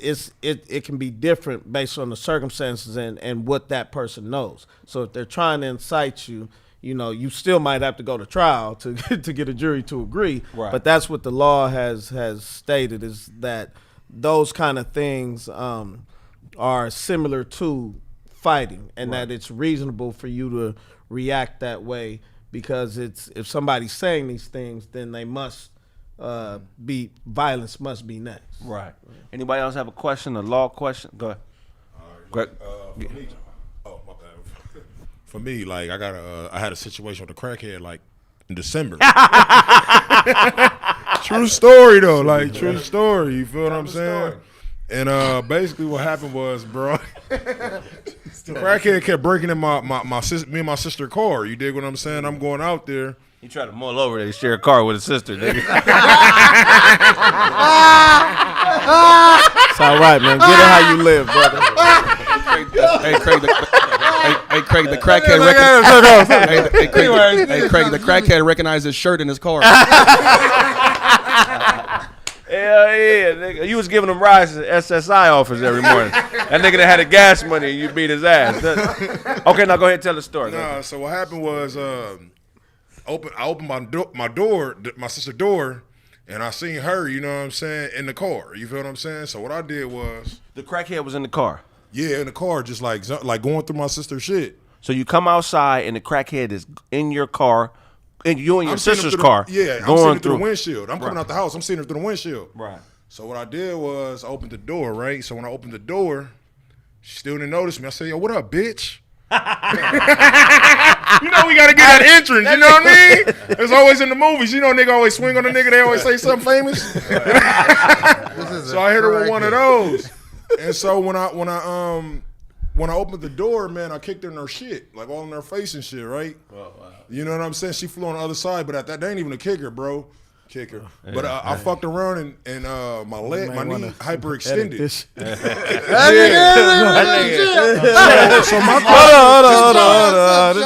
it can be different based on the circumstances and what that person knows. So if they're trying to incite you, you still might have to go to trial to get a jury to agree. Right. But that's what the law has stated, is that those kind of things are similar to fighting, and that it's reasonable for you to react that way, because if somebody's saying these things, then they must violence must be next. Right. Anybody else have a question, a law question? Go ahead. For me, my bad. For me, like I had a situation with a crackhead like in December. True story though, like true story. You feel what I'm saying? And basically what happened was, bro, the crackhead kept breaking in my sister, me and my sister car. You dig what I'm saying? I'm going out there. He tried to mull over there. He share a car with his sister, nigga. It's all right, man. Get it how you live, brother. Hey, Kraig, the crackhead Kraig, the crackhead recognized his shirt in his car. Hell yeah, nigga. You was giving him rides to SSI office every morning. That nigga that had the gas money and you beat his ass. Okay, now go ahead and tell the story. Nah, so what happened was I opened my sister's door, and I seen her, you know what I'm saying, in the car. You feel what I'm saying? So what I did was, the crackhead was in the car. Yeah, in the car, just like going through my sister's shit. So you come outside and the crackhead is in your car, and you in your sister's car. Yeah, I'm seeing it through the windshield. I'm coming out the house. I'm seeing it through the windshield. Right. So what I did was I opened the door, right? So when I opened the door, she still didn't notice me. I said, yo, what up, bitch? You know we gotta get that entrance, you know what I mean? It's always in the movies. You know nigga always swing on a nigga, they always say something famous. So I hit her with one of those. And so when I opened the door, man, I kicked her in her shit, like all in her face and shit, right? Oh, wow. You know what I'm saying? She flew on the other side, but at that, they ain't even a kicker, bro. Kicker. But I fucked around and my knee hyperextended. So my hold on.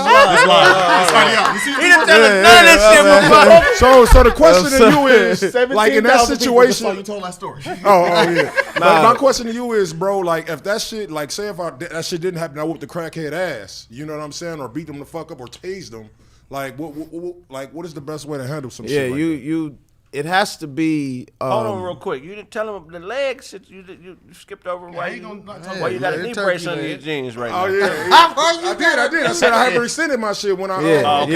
So the question to you is, like in that situation, you told that story. Oh yeah. My question to you is, bro, like if that shit, like say if that shit didn't happen, I whooped the crackhead ass. You know what I'm saying? Or beat them the fuck up or tased them. Like what is the best way to handle some shit? Yeah, you. It has to be. Hold on, real quick. You didn't tell him the leg shit. You skipped over why you got a knee brace under your jeans right now. Oh yeah, I did. I said I hyperextended my shit when I. My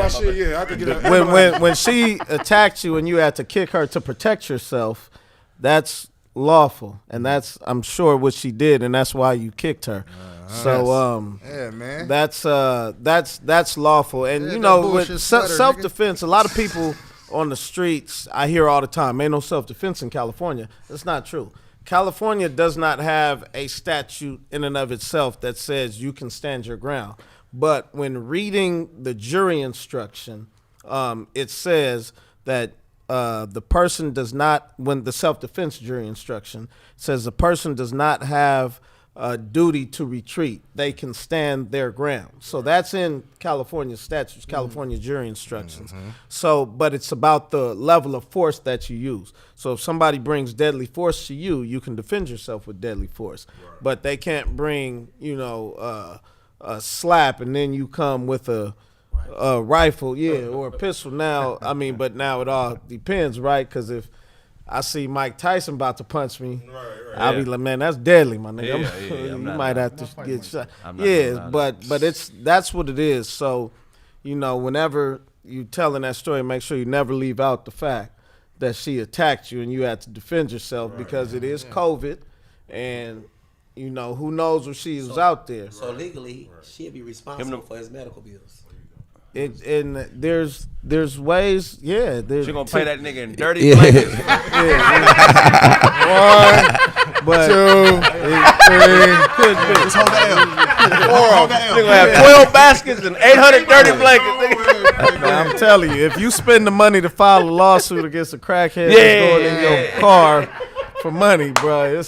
shit. Yeah, I could get it. When she attacked you and you had to kick her to protect yourself, that's lawful, and that's I'm sure what she did, and that's why you kicked her. So yeah, man. That's lawful, and you know with self-defense, a lot of people on the streets I hear all the time, ain't no self-defense in California. That's not true. California does not have a statute in and of itself that says you can stand your ground. But when reading the jury instruction, it says that the person does not, when the self-defense jury instruction says the person does not have a duty to retreat. They can stand their ground. So that's in California statutes, California jury instructions. So, but it's about the level of force that you use. So if somebody brings deadly force to you, you can defend yourself with deadly force. Right. But they can't bring, a slap and then you come with a rifle, or a pistol. Now, I mean, but now it all depends, right? Because if I see Mike Tyson about to punch me, I'll be like, man, that's deadly, my nigga. You might have to get shot. But that's what it is. So, whenever you telling that story, make sure you never leave out the fact that she attacked you and you had to defend yourself because it is COVID, and you know who knows if she was out there. So legally, she'd be responsible for his medical bills. And there's ways, yeah. She gonna pay that nigga in dirty blankets. One, but 2, 3, could be. Just hold that L. Nigga gonna have 12 baskets and 800 dirty blankets. Man, I'm telling you, if you spend the money to file a lawsuit against a crackhead that's going in your car for money, bro,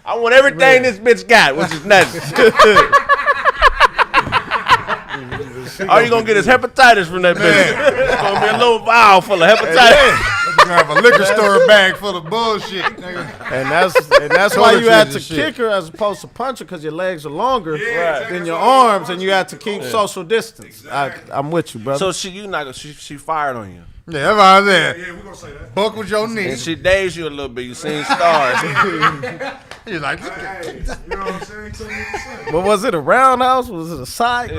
I want everything this bitch got, which is nothing. All you gonna get is hepatitis from that bitch. It's gonna be a little vial full of hepatitis. You have a liquor store bag full of bullshit, nigga. And that's why you had to kick her as opposed to punch her, because your legs are longer than your arms, and you had to keep social distance. I'm with you, brother. So she fired on you. Yeah, that's what I said. Yeah, we gonna say that. Buckled your knee. And she dazed you a little bit. You seen stars. He's like, Hey, you know what I'm saying? Tell me what to say. But was it a roundhouse? Was it a side? Man,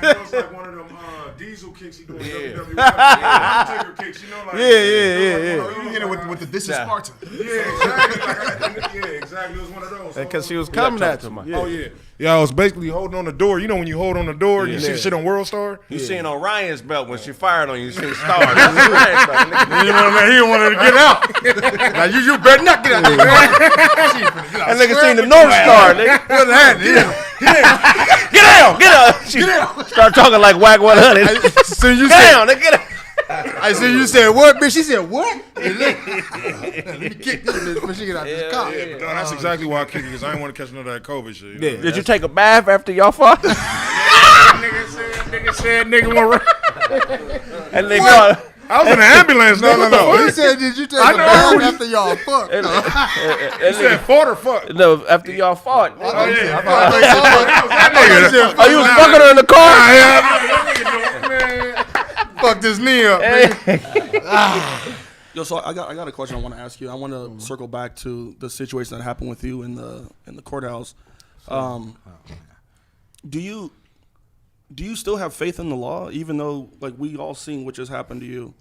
that was like one of them diesel kicks he doing WWE. Undertaker kicks, you know, like Yeah. You hit it with the "This is Sparta." Yeah, exactly. It was one of those. Because she was coming at you. Oh yeah. Yeah, I was basically holding on the door. You know when you hold on the door, you see the shit on World Star. You seen Oriion's belt when she fired on you. You seen stars. he didn't want her to get out. Now you better not get out. That nigga seen the North Star, nigga. Get out. She start talking like Whack 100. So you down, nigga, get out. I said, you said what, bitch? She said what? Let me kick this bitch before she get out this car. Yeah, but that's exactly why I kicked it, because I didn't want to catch none of that COVID shit. You know? Did you take a bath after y'all fought? Nigga said nigga went And they got. I was in an ambulance. No. He said, did you take a bath after y'all fucked? He said fought or fuck? No, after y'all fought. Oh, yeah. Oh, you was fucking her in the car? Fucked his knee up. Yo, so I got a question I want to ask you. I want to circle back to the situation that happened with you in the courthouse. Do you still have faith in the law, even though like we all seen what just happened to you?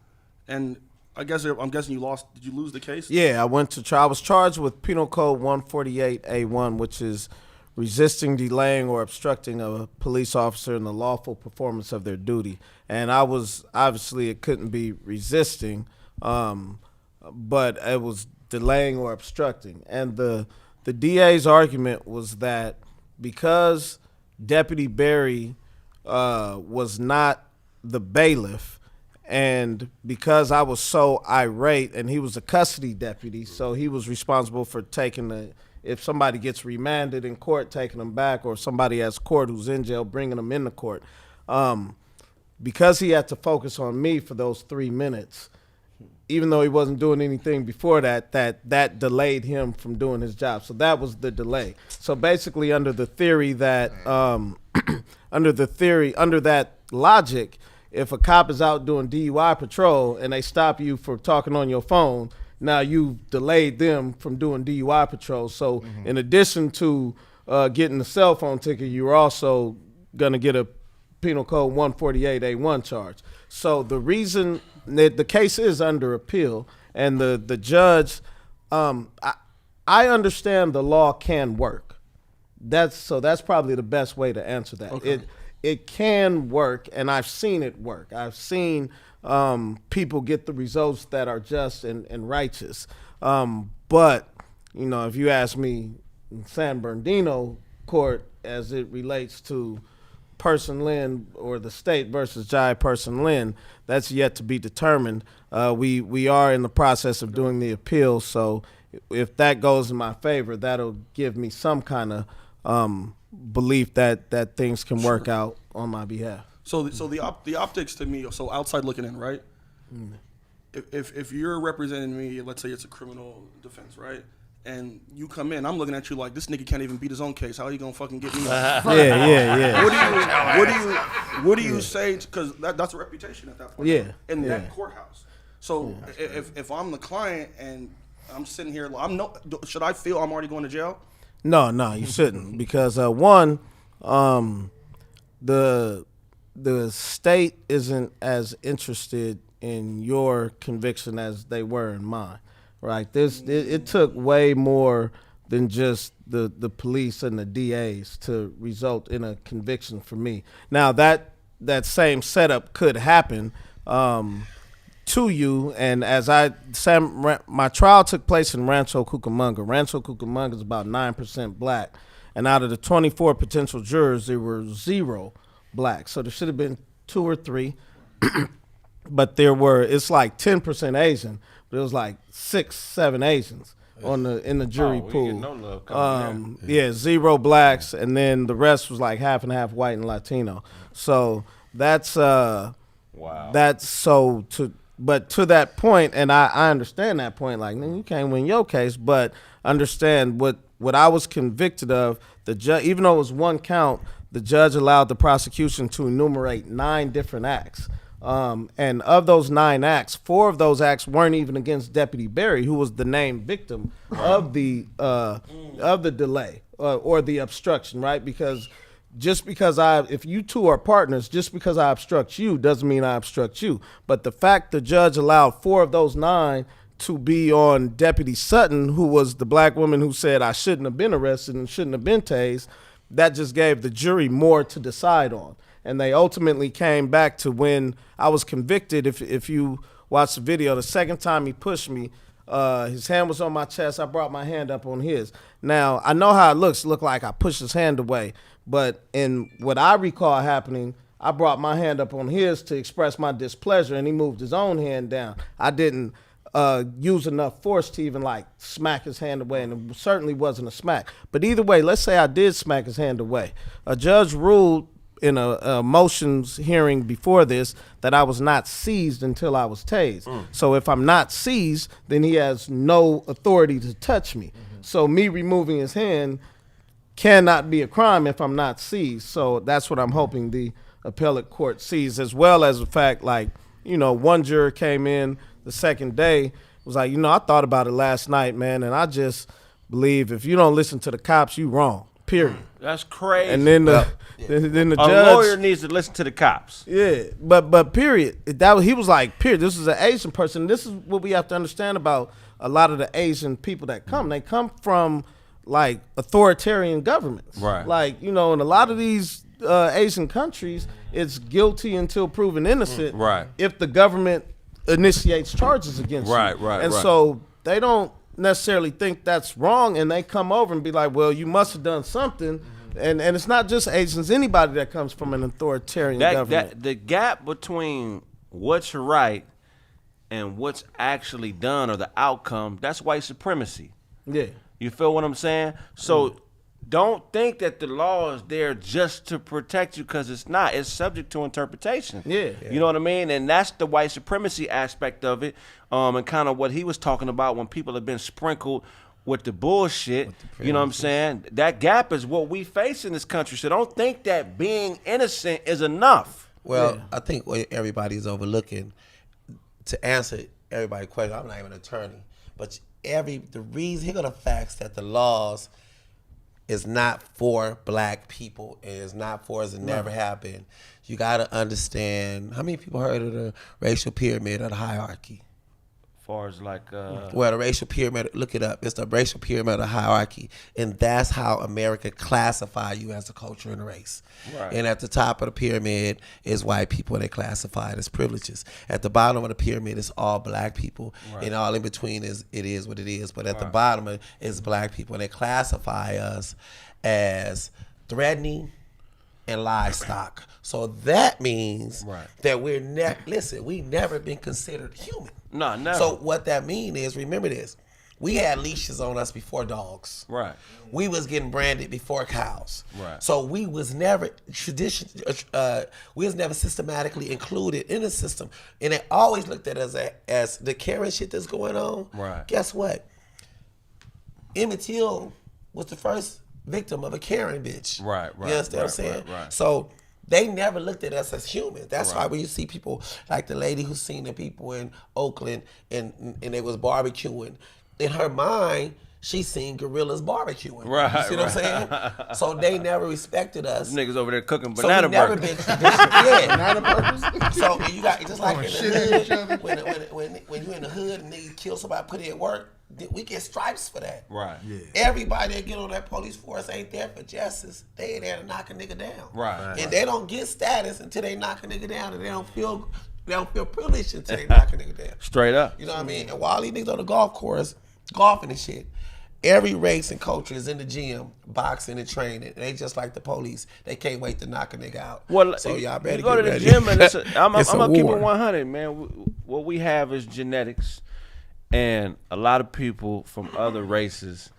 And I'm guessing you lost. Did you lose the case? Yeah, I went to trial. I was charged with Penal Code 148A1, which is resisting, delaying, or obstructing a police officer in the lawful performance of their duty. And I was, obviously, it couldn't be resisting, but it was delaying or obstructing. And the DA's argument was that because Deputy Berry was not the bailiff, and because I was so irate, and he was a custody deputy, so he was responsible for taking if somebody gets remanded in court, taking them back, or if somebody has court who's in jail, bringing them into court. Because he had to focus on me for those 3 minutes, even though he wasn't doing anything before that delayed him from doing his job. So that was the delay. So basically, under the theory that, under that logic, if a cop is out doing DUI patrol and they stop you for talking on your phone, now you've delayed them from doing DUI patrol. So in addition to getting the cell phone ticket, you're also going to get a Penal Code 148A1 charge. So the reason that the case is under appeal, and the judge, I understand the law can work. That's probably the best way to answer that. Okay. It can work, and I've seen it work. I've seen people get the results that are just and righteous. But, you know, if you ask me, San Bernardino court, as it relates to Person Lynn or the state versus Jai Person Lynn, that's yet to be determined. We are in the process of doing the appeal, so if that goes in my favor, that'll give me some kind of belief that things can work out on my behalf. So the optics to me, so outside looking in, right? If you're representing me, let's say it's a criminal defense, right? And you come in, I'm looking at you like, this nigga can't even beat his own case. How are you gonna fucking get me? Yeah. What do you say? Because that's a reputation at that point. Yeah. In that courthouse. So if I'm the client and I'm sitting here, should I feel I'm already going to jail? No, you shouldn't, because one, the the state isn't as interested in your conviction as they were in mine, right? It took way more than just the police and the DAs to result in a conviction for me. Now that same setup could happen to you, and my trial took place in Rancho Cucamonga. Rancho Cucamonga is about 9% black, and out of the 24 potential jurors, there were 0 black. So there should have been 2 or 3, but it's like 10% Asian, but it was like 6, 7 Asians in the jury pool. No love coming 0 blacks, and then the rest was like half and half white and Latino. So that's wow. That's so but to that point, and I understand that point. Like, you can't win your case, but understand what I was convicted of. The judge, even though it was 1 count, the judge allowed the prosecution to enumerate 9 different acts. And of those 9 acts, 4 of those acts weren't even against Deputy Berry, who was the named victim of the delay or the obstruction, right? Because if you two are partners, just because I obstruct you doesn't mean I obstruct you. But the fact the judge allowed 4 of those 9 to be on Deputy Sutton, who was the black woman who said I shouldn't have been arrested and shouldn't have been tased, that just gave the jury more to decide on. And they ultimately came back to when I was convicted. If you watch the video, the second time he pushed me, his hand was on my chest. I brought my hand up on his. Now, I know how it looks. It looked like I pushed his hand away. But in what I recall happening, I brought my hand up on his to express my displeasure, and he moved his own hand down. I didn't use enough force to even like smack his hand away, and it certainly wasn't a smack. But either way, let's say I did smack his hand away. A judge ruled in a motions hearing before this that I was not seized until I was tased. So if I'm not seized, then he has no authority to touch me. So me removing his hand cannot be a crime if I'm not seized. So that's what I'm hoping the appellate court sees, as well as the fact, like, one juror came in the second day, was like, I thought about it last night, man, and I just believe if you don't listen to the cops, you wrong, period. That's crazy. And then the judge, a lawyer needs to listen to the cops. Yeah, but period. He was like, period. This is an Asian person. This is what we have to understand about a lot of the Asian people that come. They come from like authoritarian governments. Right. Like, in a lot of these Asian countries, it's guilty until proven innocent. Right. If the government initiates charges against you. Right. And so they don't necessarily think that's wrong, and they come over and be like, well, you must have done something. And it's not just Asians, anybody that comes from an authoritarian government. The gap between what's right and what's actually done or the outcome, that's white supremacy. Yeah. You feel what I'm saying? So don't think that the law is there just to protect you, because it's not. It's subject to interpretation. Yeah. You know what I mean? And that's the white supremacy aspect of it, and kind of what he was talking about when people have been sprinkled with the bullshit. You know what I'm saying? That gap is what we face in this country. So don't think that being innocent is enough. Well, I think what everybody's overlooking, to answer everybody's question, I'm not even an attorney, but the reason, here are the facts that the laws is not for black people. It is not for us. It never have been. You got to understand, how many people heard of the racial pyramid or the hierarchy? Far as like well, the racial pyramid, look it up. It's the racial pyramid of hierarchy, and that's how America classify you as a culture and a race. Right. And at the top of the pyramid is white people, and they classified as privileges. At the bottom of the pyramid is all black people, and all in between is what it is. But at the bottom is black people, and they classify us as threatening and livestock. So that means that we've never been considered human. No, never. So what that means is, remember this, we had leashes on us before dogs. Right. We was getting branded before cows. Right. So we was never systematically included in the system. And they always looked at us as the Karen shit that's going on. Right. Guess what? Emmett Till was the first victim of a Karen bitch. Right. You understand what I'm saying? Right. So they never looked at us as humans. That's why when you see people like the lady who seen the people in Oakland and they was barbecuing, in her mind, she seen gorillas barbecuing. Right, You see what I'm saying? So they never respected us. Niggas over there cooking So banana we never burgers. been traditional. Yeah, banana burgers. So you got just like in the hood, when you in the hood and niggas kill somebody, put it at work, we get stripes for that. Right. Yeah. Everybody that get on that police force ain't there for justice. They ain't there to knock a nigga down. Right. And they don't get status until they knock a nigga down, and they don't feel privileged until they knock a nigga down. Straight up. You know what I mean? And while these niggas on the golf course, golfing and shit, every race and culture is in the gym, boxing and training. And they just like the police. They can't wait to knock a nigga out. Well, so y'all better you go get to the ready. gym and I'm gonna keep it war. 100, man. What we have is genetics, and a lot of people from other races,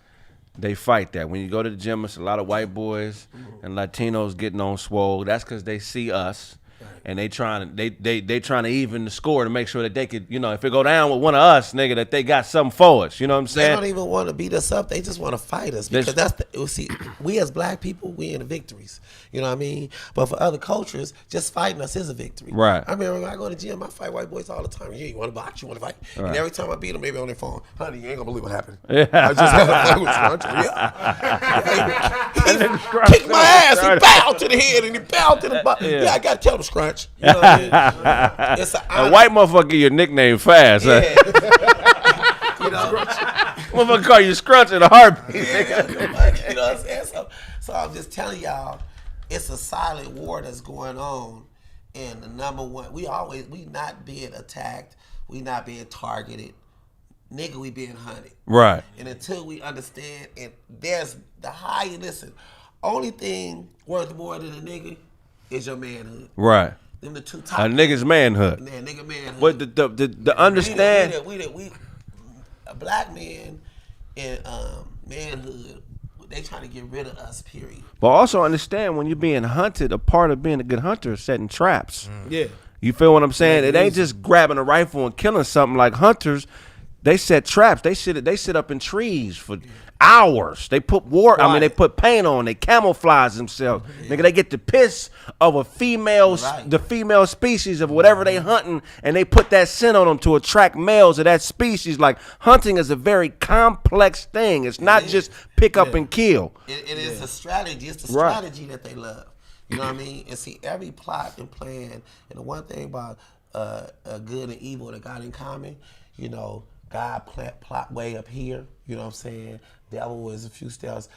they fight that. When you go to the gym, it's a lot of white boys and Latinos getting on swole. That's because they see us. And they trying to even the score to make sure that they could, if it go down with one of us, nigga, that they got something for us. You know what I'm saying? They don't even want to beat us up. They just want to fight us because see, we as black people, we in the victories. You know what I mean? But for other cultures, just fighting us is a victory. Right. I remember when I go to the gym, I fight white boys all the time. Yeah, you want to box? You want to fight? Right. And every time I beat them, they be on their phone. Honey, you ain't gonna believe what happened. Yeah. I just had a fight with Scrunch. Yeah. He kicked my ass. He bowed to the head and he bowed to the butt. Yeah, I gotta tell him Scrunch. You know what I mean? It's a white motherfucker give you a nickname fast. Yeah. Huh? Motherfucker call you Scrunch in a heartbeat. Yeah. You know what I'm saying? So I'm just telling y'all, it's a silent war that's going on. And the number one, we not being attacked, we not being targeted. Nigga, we being hunted. Right. And until we understand, and there's the higher, listen, only thing worth more than a nigga is your manhood. Right. Them the two top. A nigga's manhood. Yeah, nigga manhood. But the understand. We a black man and manhood, they trying to get rid of us, period. But also understand when you're being hunted, a part of being a good hunter is setting traps. Yeah. You feel what I'm saying? It ain't just grabbing a rifle and killing something. Like hunters, they set traps. They sit up in trees for hours. They put they put paint on. They camouflage themselves. Nigga, they get the piss of a female, the female species of whatever they hunting, and they put that scent on them to attract males of that species. Like hunting is a very complex thing. It's not just pick up and kill. It is a strategy. It's the strategy that they love. You know what I mean? And see, every plot and plan, and the one thing about good and evil that got in common, God plot way up here, you know what I'm saying? Devil was a few steps,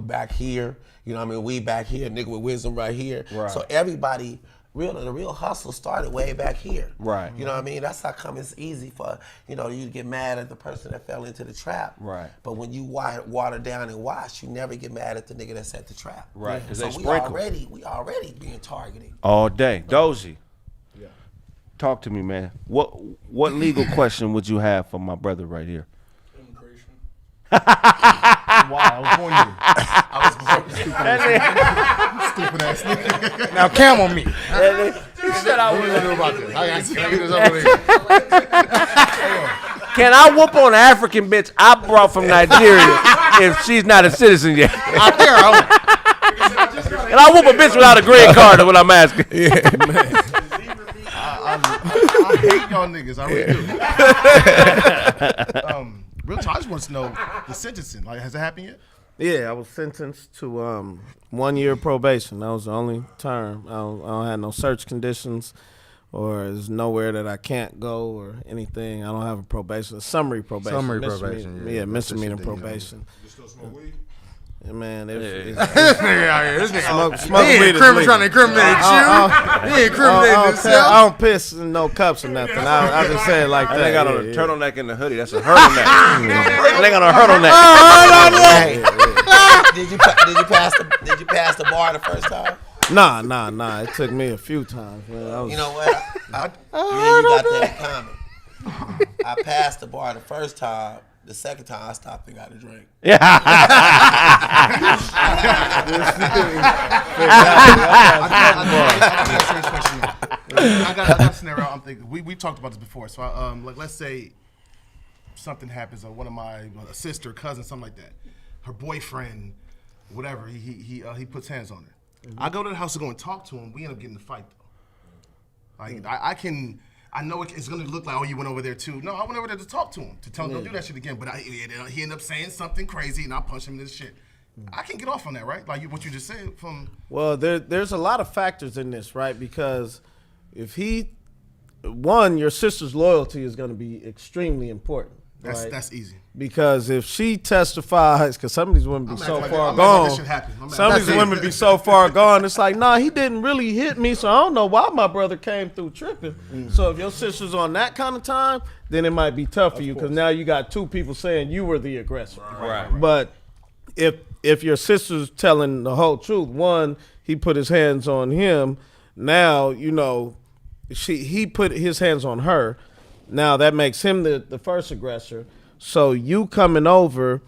back here, you know what I mean? We back here, nigga with wisdom right here. Right. So everybody, the real hustle started way back here. Right. You know what I mean? That's how come it's easy for, you to get mad at the person that fell into the trap. Right. But when you water down and wash, you never get mad at the nigga that set the trap. Right, because So they we sprinkle. already being targeted. All day. Dozie. Talk to me, man. What legal question would you have for my brother right here? Immigration. Wow, I was born here. Stupid ass nigga. Now camel me. He said I What do you do about this? I got this over here. Can I whoop on an African bitch I brought from Nigeria if she's not a citizen yet? Out there, And I whoop a bitch without a green card is what I'm asking. I hate y'all niggas. I really do. Real talk, I just want to know the sentencing. Like, has it happened yet? Yeah, I was sentenced to 1 year probation. That was the only term. I don't have no search conditions, or there's nowhere that I can't go or anything. I don't have a probation, a summary probation. Summary misdemeanor- probation, Yeah, yeah. misdemeanor That's what you probation. You still smoke weed? Yeah, man, This nigga out here. This nigga smoke he weed ain't is trying to legal. incriminate you. He incriminated I himself. don't piss in no cups or nothing. I just say it like that. They got on a Yeah, turtleneck and a hoodie. That's a turtleneck. They got on a turtleneck. Did you pass the bar the first time? Nah. It took me a few times, man. You know what? You got that in common. I passed the bar the first time. The second time I stopped and got a drink. I got a scenario. I'm thinking. We talked about this before. So, like, let's say something happens, or one of my a sister, cousin, something like that. Her boyfriend, whatever, he puts hands on her. I go to the house to go and talk to him. We end up getting in a fight though. Like, I know it's going to look like, oh, you went over there too. No, I went over there to talk to him, to tell him don't do that shit again. But he ended up saying something crazy, and I punched him in this shit. I can get off on that, right? Like what you just said. Well, there's a lot of factors in this, right? Because if your sister's loyalty is going to be extremely important. That's easy. Because if she testifies, because some of these women be so far gone, some of these women be so far gone, it's like, nah, he didn't really hit me, so I don't know why my brother came through tripping. So if your sister's on that kind of time, then it might be tough for you, because now you got two people saying you were the aggressor. Right. But if your sister's telling the whole truth, one, he put his hands on him, now, he put his hands on her. Now that makes him the first aggressor. So you coming over,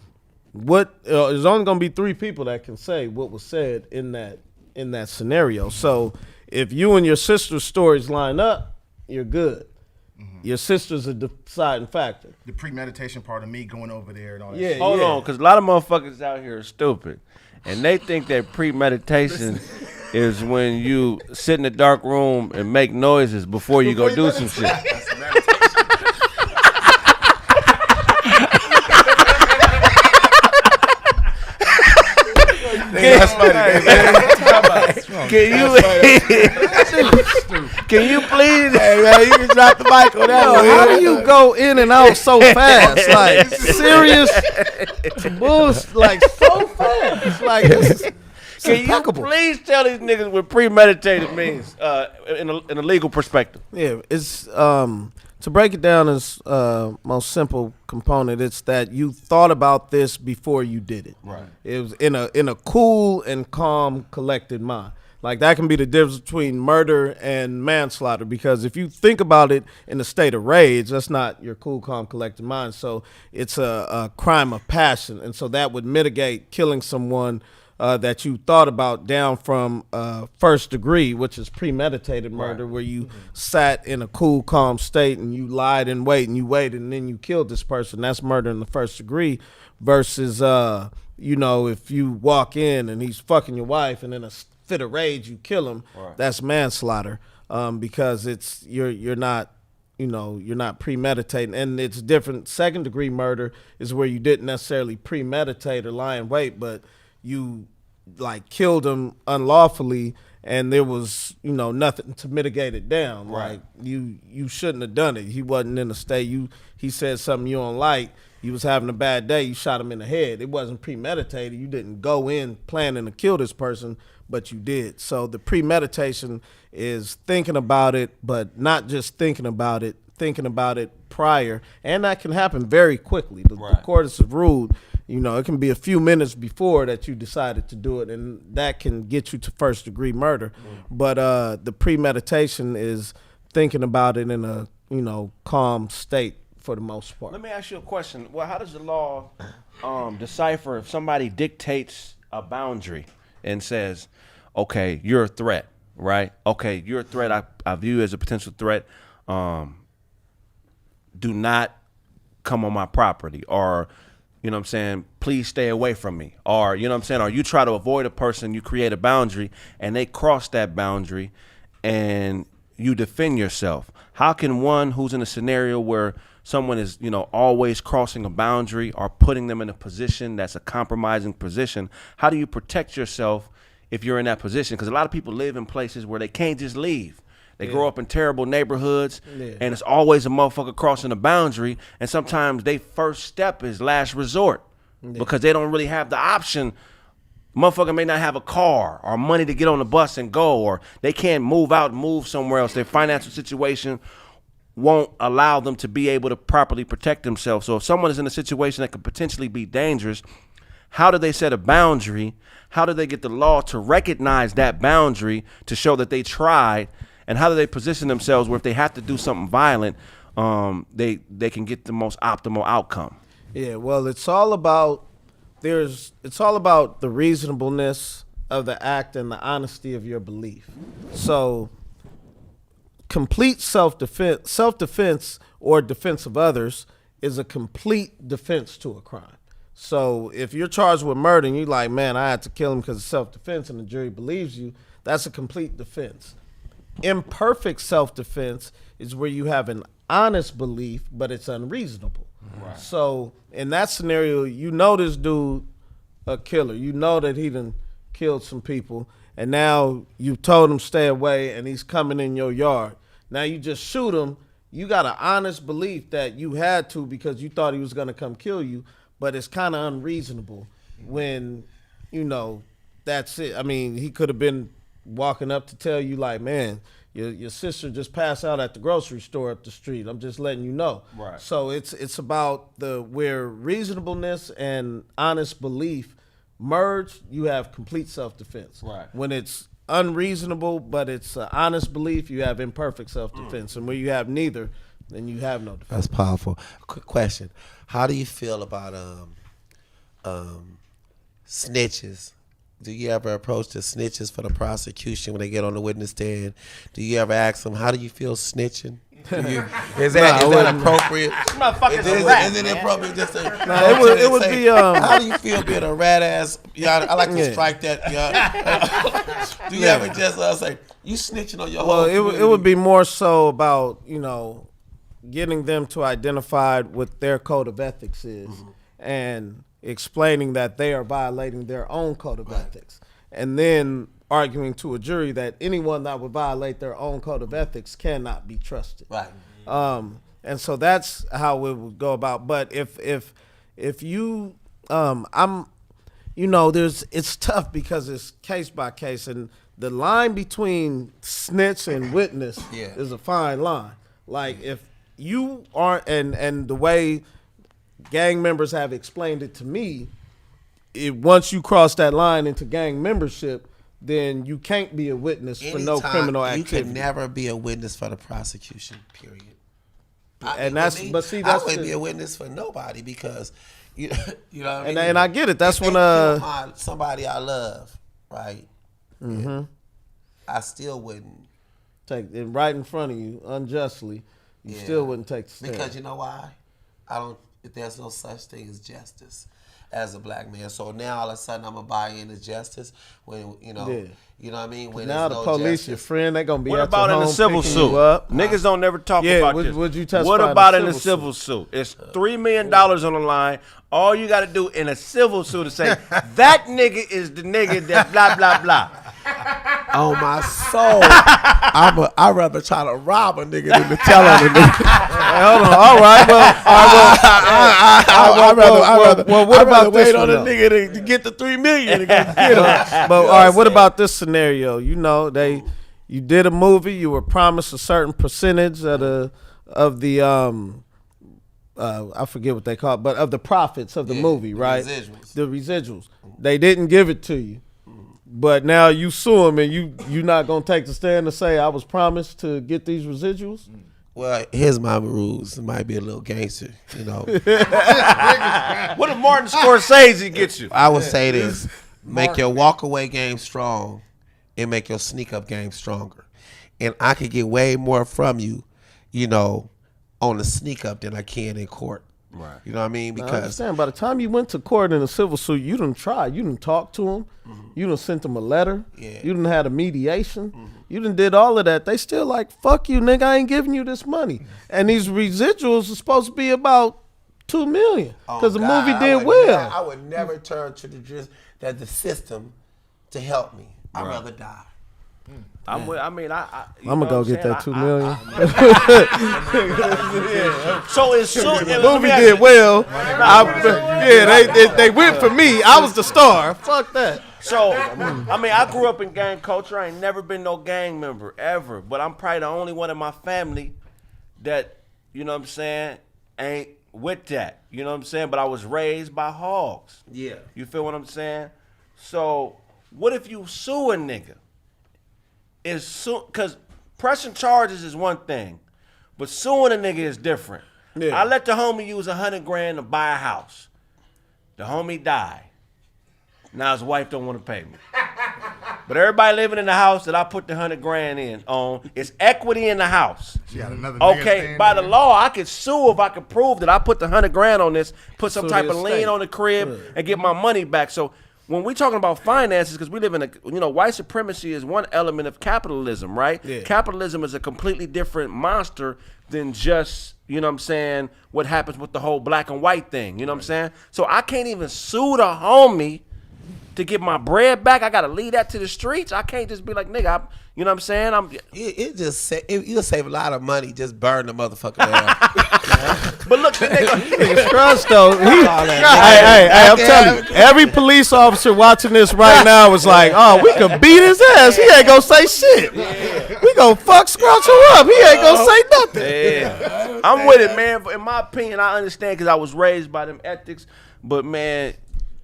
there's only gonna be 3 people that can say what was said in that scenario. So if you and your sister's stories line up, you're good. Your sister's a deciding factor. The premeditation part of me going over there and all that. Yeah, Hold on, because a lot of motherfuckers out here are stupid, and they think that premeditation is when you sit in a dark room and make noises before you go do some shit. Can you please? Hey man, you can drop the mic on that one. How do you go in and out so fast? Like serious bullshit, like so fast. Like it's Can impeccable. you please tell these niggas what premeditated means in a legal perspective? Yeah, it's to break it down as most simple component, it's that you thought about this before you did it. Right. It was in a cool and calm, collected mind. Like that can be the difference between murder and manslaughter, because if you think about it in a state of rage, that's not your cool, calm, collected mind. So it's a crime of passion, and so that would mitigate killing someone that you thought about down from first degree, which is premeditated murder, where you sat in a cool, calm state and you lied in wait and you waited and then you killed this person. That's murder in the first degree versus, if you walk in and he's fucking your wife and in a fit of rage you kill him, that's manslaughter because you're not premeditating, and it's different. Second degree murder is where you didn't necessarily premeditate or lie in wait, but you like killed him unlawfully and there was nothing to mitigate it down. Like you shouldn't have done it. He wasn't in a state. He said something you don't like. He was having a bad day. You shot him in the head. It wasn't premeditated. You didn't go in planning to kill this person, but you did. So the premeditation is thinking about it, but not just thinking about it prior, and that can happen very quickly. The courts have ruled, it can be a few minutes before that you decided to do it, and that can get you to first degree murder. But the premeditation is thinking about it in a calm state for the most part. Let me ask you a question. Well, how does the law decipher if somebody dictates a boundary and says, okay, you're a threat, right? Okay, you're a threat. I view you as a potential threat. Do not come on my property, or, please stay away from me, or, or you try to avoid a person, you create a boundary and they cross that boundary and you defend yourself. How can one who's in a scenario where someone is, always crossing a boundary or putting them in a position that's a compromising position, how do you protect yourself if you're in that position? Because a lot of people live in places where they can't just leave. They grow up in terrible neighborhoods, and it's always a motherfucker crossing a boundary, and sometimes their first step is last resort because they don't really have the option. Motherfucker may not have a car or money to get on the bus and go, or they can't move out and move somewhere else. Their financial situation won't allow them to be able to properly protect themselves. So if someone is in a situation that could potentially be dangerous, how do they set a boundary? How do they get the law to recognize that boundary to show that they tried? And how do they position themselves where if they have to do something violent, they can get the most optimal outcome? Yeah, well, it's all about the reasonableness of the act and the honesty of your belief. So complete self-defense or defense of others is a complete defense to a crime. So if you're charged with murder and you're like, man, I had to kill him because of self-defense, and the jury believes you, that's a complete defense. imperfect self-defense is where you have an honest belief, but it's unreasonable. Right. So in that scenario, you know this dude a killer. You know that he done killed some people, and now you told him stay away, and he's coming in your yard. Now you just shoot him. You got an honest belief that you had to because you thought he was going to come kill you, but it's kind of unreasonable when, you know, that's it. I mean, he could have been walking up to tell you, like, man, your sister just passed out at the grocery store up the street. I'm just letting you know. Right. So it's about where reasonableness and honest belief merge, you have complete self-defense. Right. When it's unreasonable, but it's an honest belief, you have imperfect self-defense. And where you have neither, then you have no defense. That's powerful. Quick question. How do you feel about snitches? Do you ever approach the snitches for the prosecution when they get on the witness stand? Do you ever ask them, how do you feel snitching? Is that appropriate? Is it appropriate just to it would be how do you feel being a rat ass? Yeah, I like to strike that. Yeah. Do you ever just say you snitching on your whole community? It would be more so about, you know, getting them to identify what their code of ethics is and explaining that they are violating their own code of ethics, and then arguing to a jury that anyone that would violate their own code of ethics cannot be trusted. Right. And so that's how it would go about. But if you, you know, it's tough because it's case by case, and the line between snitch and witness is a fine line. Like if you aren't, and the way gang members have explained it to me, once you cross that line into gang membership, then you can't be a witness for no criminal activity. You can never be a witness for the prosecution, period. I wouldn't be a witness for nobody because you know what I mean? And I get it. That's when somebody I love, right? Mm-hmm. I still wouldn't take it right in front of you unjustly. You still wouldn't take the stand. Because you know why? There's no such thing as justice as a black man. So now all of a sudden I'm gonna buy into justice when you know what I mean. When now the police, justice. Your friend, they gonna be. What at about your in home the civil suit? Niggas don't never talk about this. Would you testify what about in the civil suit? It's $3 million on the line. All you got to do in a civil suit is say that nigga is the nigga that blah blah blah. On my soul, I'd rather try to rob a nigga than to tell on a nigga. Hold on. All right. What about this wait on a nigga to get the $3 million to get him. But all right, what about this scenario? You know, you did a movie. You were promised a certain percentage of the I forget what they call it, but of the profits of the movie, right? The residuals. They didn't give it to you. But now you sue him, and you not gonna take the stand to say I was promised to get these residuals. Well, here's my rules. It might be a little gangster, you know. What if Martin Scorsese gets you? I would say this: make your walk-away game strong, and make your sneak-up game stronger. And I could get way more from you, you know, on the sneak-up than I can in court. Right. You know what I mean? Because I understand. By the time you went to court in a civil suit, you done tried. You done talked to them. You done sent them a letter. Yeah. You done had a mediation. You done did all of that. They still like, fuck you, nigga. I ain't giving you this money. And these residuals are supposed to be about $2 million because the movie did well. I would never turn to the system to help me. I'd rather die. I'm gonna go get that $2 million. So it's the movie did well. They went for me. I was the star. Fuck that. So I grew up in gang culture. I ain't never been no gang member ever, but I'm probably the only one in my family that, you know what I'm saying, ain't with that. You know what I'm saying? But I was raised by hogs. Yeah. You feel what I'm saying? So what if you sue a nigga? Because pressing charges is one thing, but suing a nigga is different. Yeah. I let the homie use $100,000 to buy a house. The homie died. Now his wife don't want to pay me. But everybody living in the house that I put the $100,000 in on, it's equity in the house. She got another okay, by the law, I could sue if I could prove that I put the $100,000 on this, put some type of lien on the crib, and get my money back. So when we talking about finances, because we live in white supremacy is one element of capitalism, right? Yeah. Capitalism is a completely different monster than just, you know what I'm saying, what happens with the whole black and white thing, you know what I'm saying? So I can't even sue the homie to get my bread back. I got to leave that to the streets. I can't just be like, nigga, you know what I'm saying? You'll save a lot of money. Just burn the motherfucker down. But look, the nigga trust though. Hey, I'm telling you, every police officer watching this right now was like, oh, we could beat his ass. He ain't gonna say shit. We gonna fuck Scrouch him up. He ain't gonna say nothing. Yeah. I'm with it, man. In my opinion, I understand because I was raised by them ethics. But, man,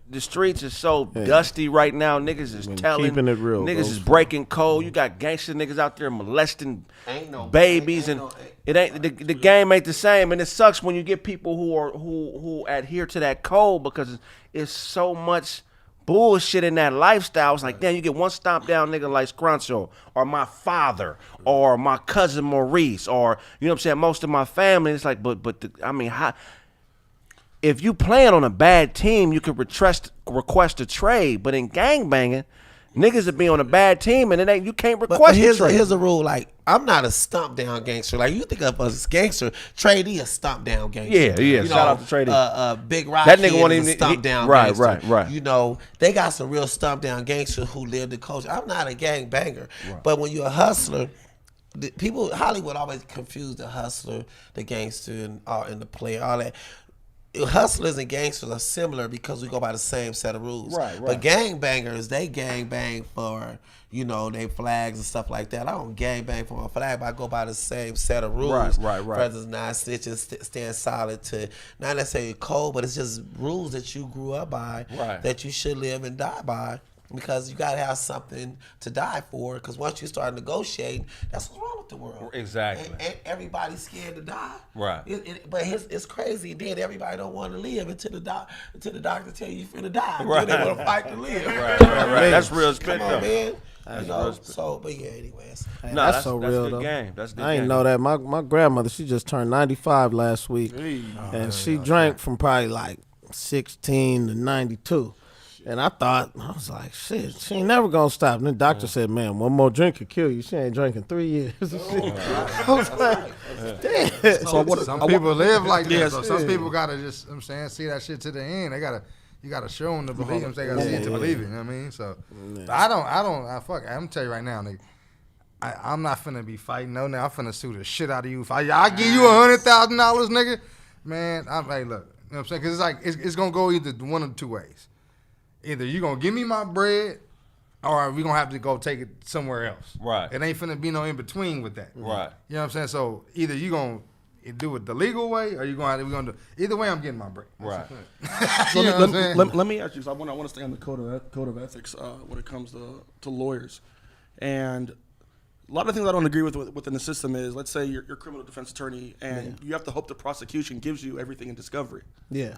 the streets are so dusty right now. Niggas is keeping it real. Niggas is breaking code. You got gangster niggas out there molesting babies, and it ain't the game ain't the same. And it sucks when you get people who adhere to that code because it's so much bullshit in that lifestyle. It's like, damn, you get one stomp down nigga like Scruncho or my father or my cousin Maurice or you know what I'm saying. Most of my family. It's like, how? If you playing on a bad team, you could request a trade. But in gangbanging, niggas will be on a bad team and you can't request a trade. Here's a rule, like, I'm not a stump down gangster. Like, you think of us as gangster, Trady a stump down gangster. Yeah. Shout out to Trady. Big Rock that nigga won't even a stump down gangster. Right. You know, they got some real stump down gangsters who live the culture. I'm not a gang banger. Right. But when you're a hustler, Hollywood always confuse the hustler, the gangster, and the player, all that. Hustlers and gangsters are similar because we go by the same set of rules. Right. But gangbangers, they gangbang for, they flags and stuff like that. I don't gangbang for my flag, but I go by the same set of rules. Right. Brothers, non-snitches, stand solid to, not necessarily code, but it's just rules that you grew up by that you should live and die by. Because you got to have something to die for. Because once you start negotiating, that's what's wrong with the world. Exactly. And everybody's scared to die. Right. But it's crazy. Then everybody don't want to live until the doctor tell you you're finna die. Right. Then they want to fight to live. Right. That's real spit, though. Man. But yeah, anyways. Hey, that's so real, good though. game. That's good I game. ain't know that. My grandmother, she just turned 95 last week. And she drank from probably like 16 to 92. And I was like, shit, she ain't never gonna stop. And the doctor said, man, one more drink could kill you. She ain't drinking 3 years. I was like, damn. Some people live like that. So some people gotta just, see that shit to the end. You gotta show them to believe them. They gotta see it to believe it. You know what I mean? So I'm gonna tell you right now, nigga. I'm not finna be fighting no now. I'm finna sue the shit out of you. If I give you $100,000, nigga, man, hey, look, you know what I'm saying? Cause it's like it's gonna go either one of two ways. Either you gonna give me my bread, or we gonna have to go take it somewhere else. Right. It ain't finna be no in between with that. Right. You know what I'm saying? So either you gonna do it the legal way, or we gonna do. Either way, I'm getting my bread. Right. You know what I'm saying? Let me ask you. So I want to stay on the code of ethics when it comes to lawyers, and a lot of things I don't agree with within the system is, let's say you're a criminal defense attorney, and you have to hope the prosecution gives you everything in discovery. Yeah.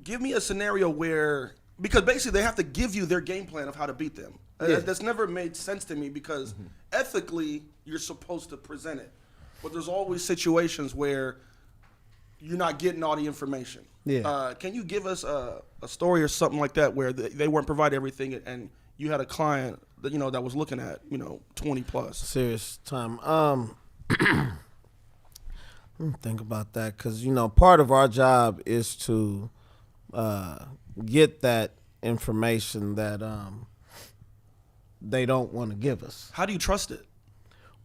Give me a scenario where, because basically they have to give you their game plan of how to beat them. That's never made sense to me because ethically you're supposed to present it. But there's always situations where you're not getting all the information. Yeah. Can you give us a story or something like that where they weren't providing everything and you had a client that, that was looking at, 20 plus? Serious time. Think about that because, part of our job is to get that information that they don't want to give us. How do you trust it?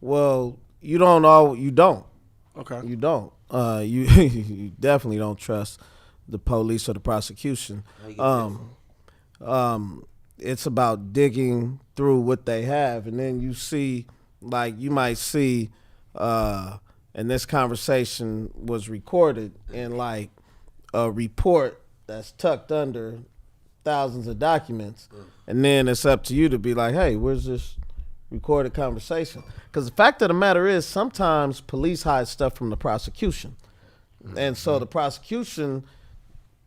Well, you don't. Okay. You don't. You definitely don't trust the police or the prosecution. It's about digging through what they have, and then you see, like, you might see, and this conversation was recorded in like a report that's tucked under thousands of documents, and then it's up to you to be like, hey, where's this recorded conversation? Because the fact of the matter is sometimes police hide stuff from the prosecution, and so the prosecution,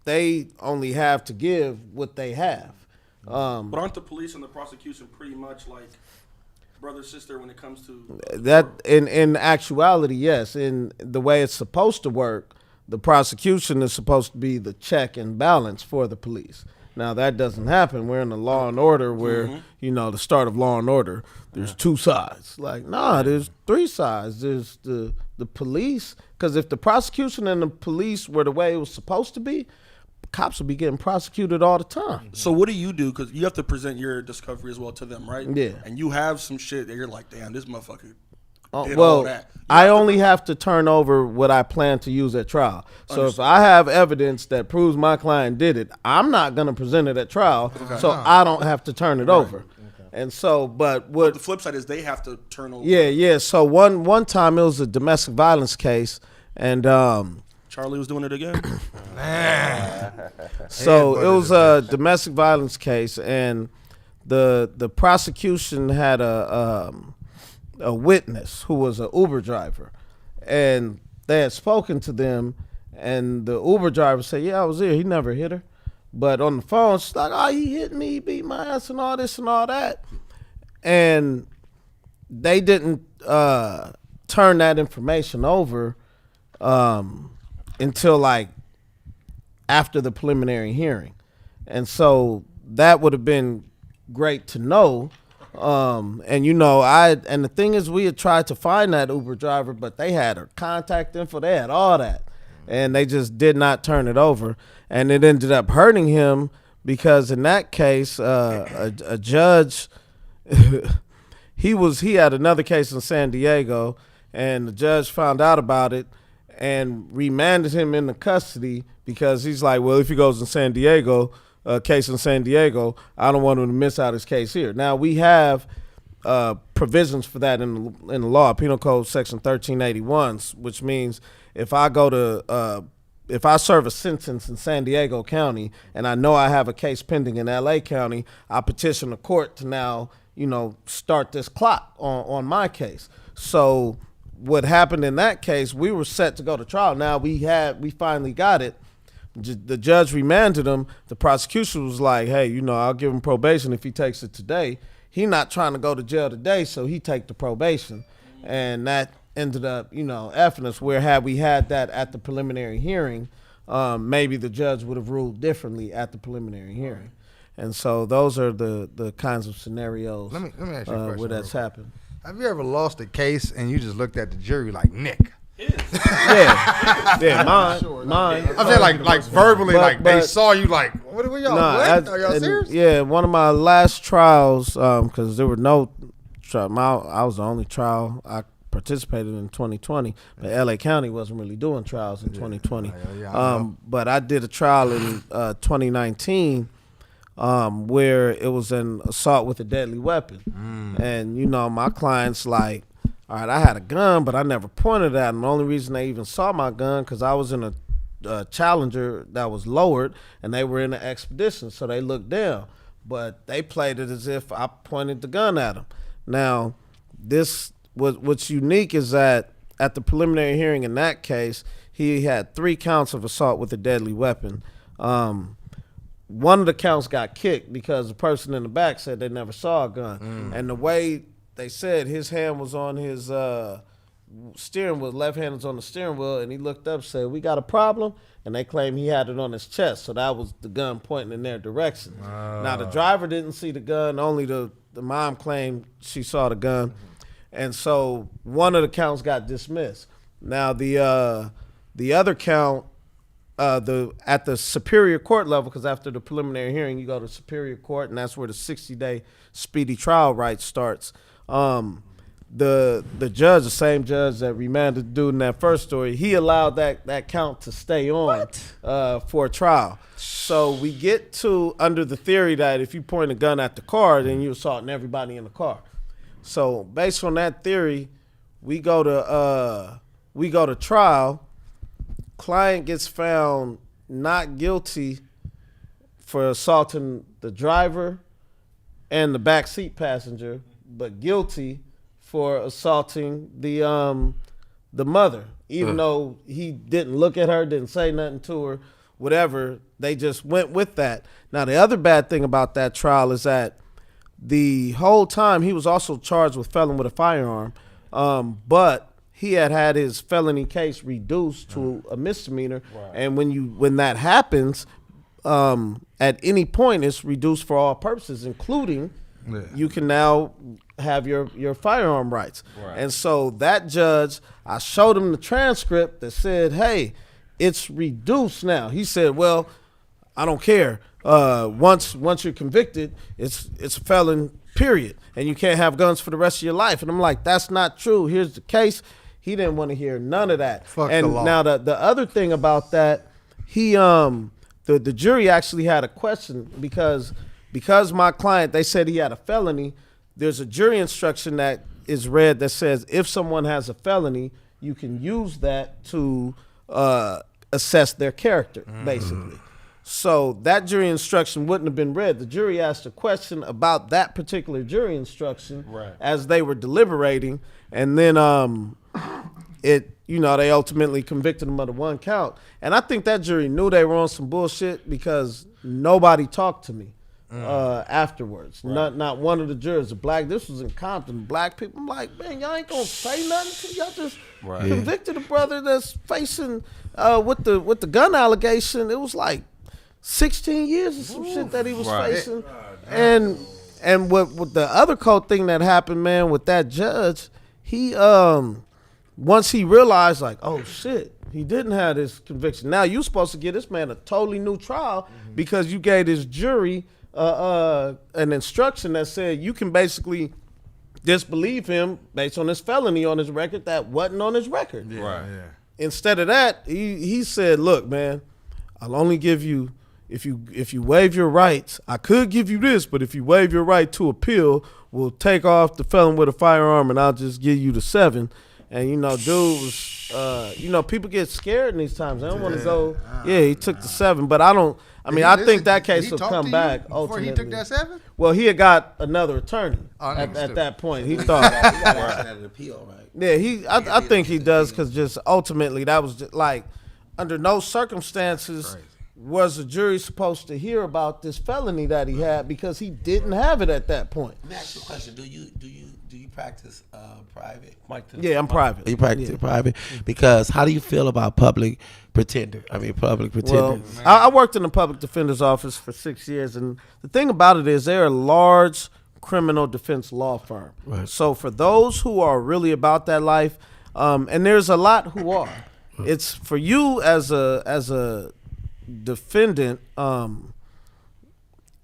they only have to give what they have. But aren't the police and the prosecution pretty much like brother, sister when it comes to that? In actuality, yes. In the way it's supposed to work, the prosecution is supposed to be the check and balance for the police. Now that doesn't happen. We're in a Law and Order where the start of Law and Order. There's two sides. Like, nah, there's three sides. There's the police, because if the prosecution and the police were the way it was supposed to be, cops would be getting prosecuted all the time. So what do you do? Because you have to present your discovery as well to them, right? Yeah. And you have some shit that you're like, damn, this motherfucker did all Well, that. I only have to turn over what I plan to use at trial. So if I have evidence that proves my client did it, I'm not going to present it at trial, so I don't have to turn it over. And so, but the flip side is they have to turn over. Yeah. So one time it was a domestic violence case, and Charlie was doing it again. So it was a domestic violence case, and the prosecution had a witness who was an Uber driver, and they had spoken to them, and the Uber driver said, "Yeah, I was there. He never hit her." But on the phone, she's like, "Oh, he hit me, he beat my ass, and all this and all that." And they didn't turn that information over until like after the preliminary hearing. And so that would have been great to know. And and the thing is, we had tried to find that Uber driver, but they had her contact info, they had all that, and they just did not turn it over. And it ended up hurting him because in that case, a judge, he had another case in San Diego, and the judge found out about it and remanded him into custody because he's like, well, if he goes in San Diego, case in San Diego, I don't want him to miss out his case here. Now, we have provisions for that in the law, Penal Code Section 1381, which means if I go to if I serve a sentence in San Diego County and I know I have a case pending in LA County, I petition the court to now, start this clock on my case. So what happened in that case, we were set to go to trial. Now we finally got it. The judge remanded him. The prosecution was like, hey, I'll give him probation if he takes it today. He not trying to go to jail today, so he take the probation. And that ended up, effing us, where had we had that at the preliminary hearing, maybe the judge would have ruled differently at the preliminary hearing. And so those are the kinds of scenarios let me ask you a question, where that's happened. Have you ever lost a case and you just looked at the jury like, Nick? Yeah, mine. I'm saying like verbally, but they saw you like, what are y'all? What? Are y'all serious? Yeah, one of my last trials, because there were no trial. I was the only trial I participated in 2020, but LA County wasn't really doing trials in 2020. But I did a trial in 2019 where it was an assault with a deadly weapon. And, my client's like, all right, I had a gun, but I never pointed at him. The only reason they even saw my gun because I was in a Challenger that was lowered, and they were in an Expedition, so they looked down. But they played it as if I pointed the gun at him. Now, what's unique is that at the preliminary hearing in that case, he had 3 counts of assault with a deadly weapon. One of the counts got kicked because the person in the back said they never saw a gun. And the way they said his hand was on his steering wheel, left hand was on the steering wheel, and he looked up and said, we got a problem? And they claim he had it on his chest, so that was the gun pointing in their direction. Now, the driver didn't see the gun, only the mom claimed she saw the gun. And so one of the counts got dismissed. Now, the other count, at the superior court level, because after the preliminary hearing, you go to superior court, and that's where the 60-day speedy trial right starts. The judge, the same judge that remanded the dude in that first story, he allowed that count to stay on for a trial. So we get to under the theory that if you point a gun at the car, then you're assaulting everybody in the car. So based on that theory, we go to trial. Client gets found not guilty for assaulting the driver and the backseat passenger, but guilty for assaulting the mother. Even though he didn't look at her, didn't say nothing to her, whatever, they just went with that. Now, the other bad thing about that trial is that the whole time he was also charged with felon with a firearm, but he had his felony case reduced to a misdemeanor. Right. And when that happens, at any point it's reduced for all purposes, including you can now have your firearm rights. Right. And so that judge, I showed him the transcript that said, hey, it's reduced now. He said, well, I don't care. Once you're convicted, it's a felon, period. And you can't have guns for the rest of your life. And I'm like, that's not true. Here's the case. He didn't want to hear none of that. Fuck and the law. Now the other thing about that, he the jury actually had a question because my client, they said he had a felony. There's a jury instruction that is read that says if someone has a felony, you can use that to assess their character, basically. So that jury instruction wouldn't have been read. The jury asked a question about that particular jury instruction as they were deliberating, and then they ultimately convicted him of the one count. And I think that jury knew they were on some bullshit because nobody talked to me afterwards. Not one of the jurors. This was in Compton. Black people. I'm like, man, y'all ain't gonna say nothing to y'all. Just convicted a brother that's facing with the gun allegation. It was like 16 years or some shit that he was facing. And what the other cold thing that happened, man, with that judge, he once he realized, like, oh shit, he didn't have this conviction. Now you supposed to give this man a totally new trial because you gave this jury an instruction that said you can basically disbelieve him based on his felony on his record that wasn't on his record. Instead of that, he said, look, man, I'll only give you, if you waive your rights, I could give you this, but if you waive your right to appeal, we'll take off the felon with a firearm and I'll just give you the 7. And, dude was, people get scared in these times. They don't want to go. Yeah, he took the 7, but I think that case will come back ultimately. Before he took that 7? Well, he had got another attorney at that point. He thought. He got an appeal, right? Yeah, I think he does because just ultimately that was just like under no circumstances was the jury supposed to hear about this felony that he had because he didn't have it at that point. Let me ask you a question. Do you practice private? Yeah, I'm private. You practice private? Because how do you feel about public pretender? Well, I worked in the public defender's office for 6 years, and the thing about it is they're a large criminal defense law firm. Right. So for those who are really about that life, and there's a lot who are, it's for you as a defendant,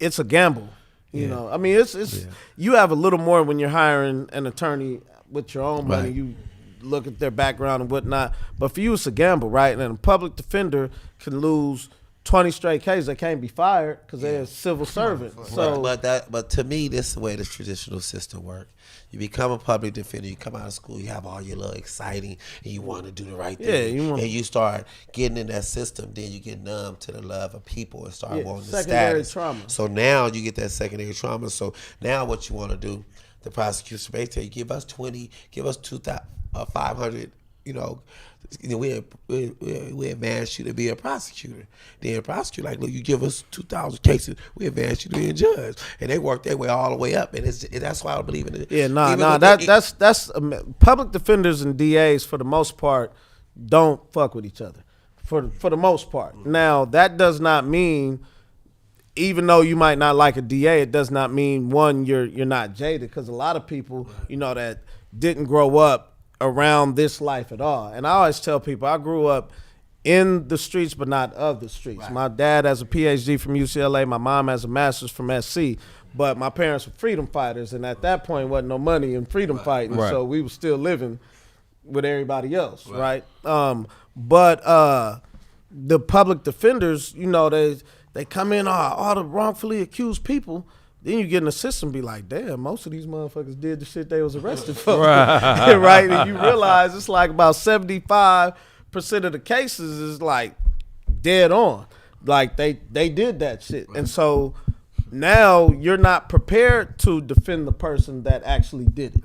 it's a gamble. You know, it's you have a little more when you're hiring an attorney with your own money. You look at their background and whatnot. But for you, it's a gamble, right? And a public defender can lose 20 straight cases. They can't be fired because they're a civil servant. So, but to me, this is the way the traditional system works. You become a public defender, you come out of school, you have all your little exciting, and you want to do the right thing. And you start getting in that system, then you get numb to the love of people and start wanting the status. Trauma. So now you get that secondary trauma. So now what you want to do, the prosecution may tell you, give us 20, give us 2,500, we advance you to be a prosecutor. Then a prosecutor, like, look, you give us 2,000 cases, we advance you to be a judge. And they work their way all the way up. And that's why I don't believe in it. Yeah, that's public defenders and DAs for the most part don't fuck with each other. For the most part. Now, that does not mean, even though you might not like a DA, it does not mean, one, you're not jaded. Because a lot of people, that didn't grow up around this life at all. And I always tell people I grew up in the streets but not of the streets. Right. My dad has a PhD from UCLA, my mom has a master's from SC, but my parents were freedom fighters, and at that point wasn't no money in freedom fighting, so we were still living with everybody else, right? But the public defenders, they come in all the wrongfully accused people. Then you get in the system, be like, damn, most of these motherfuckers did the shit they was arrested for. Right? And you realize it's like about 75% of the cases is like dead on. Like they did that shit. And so now you're not prepared to defend the person that actually did it.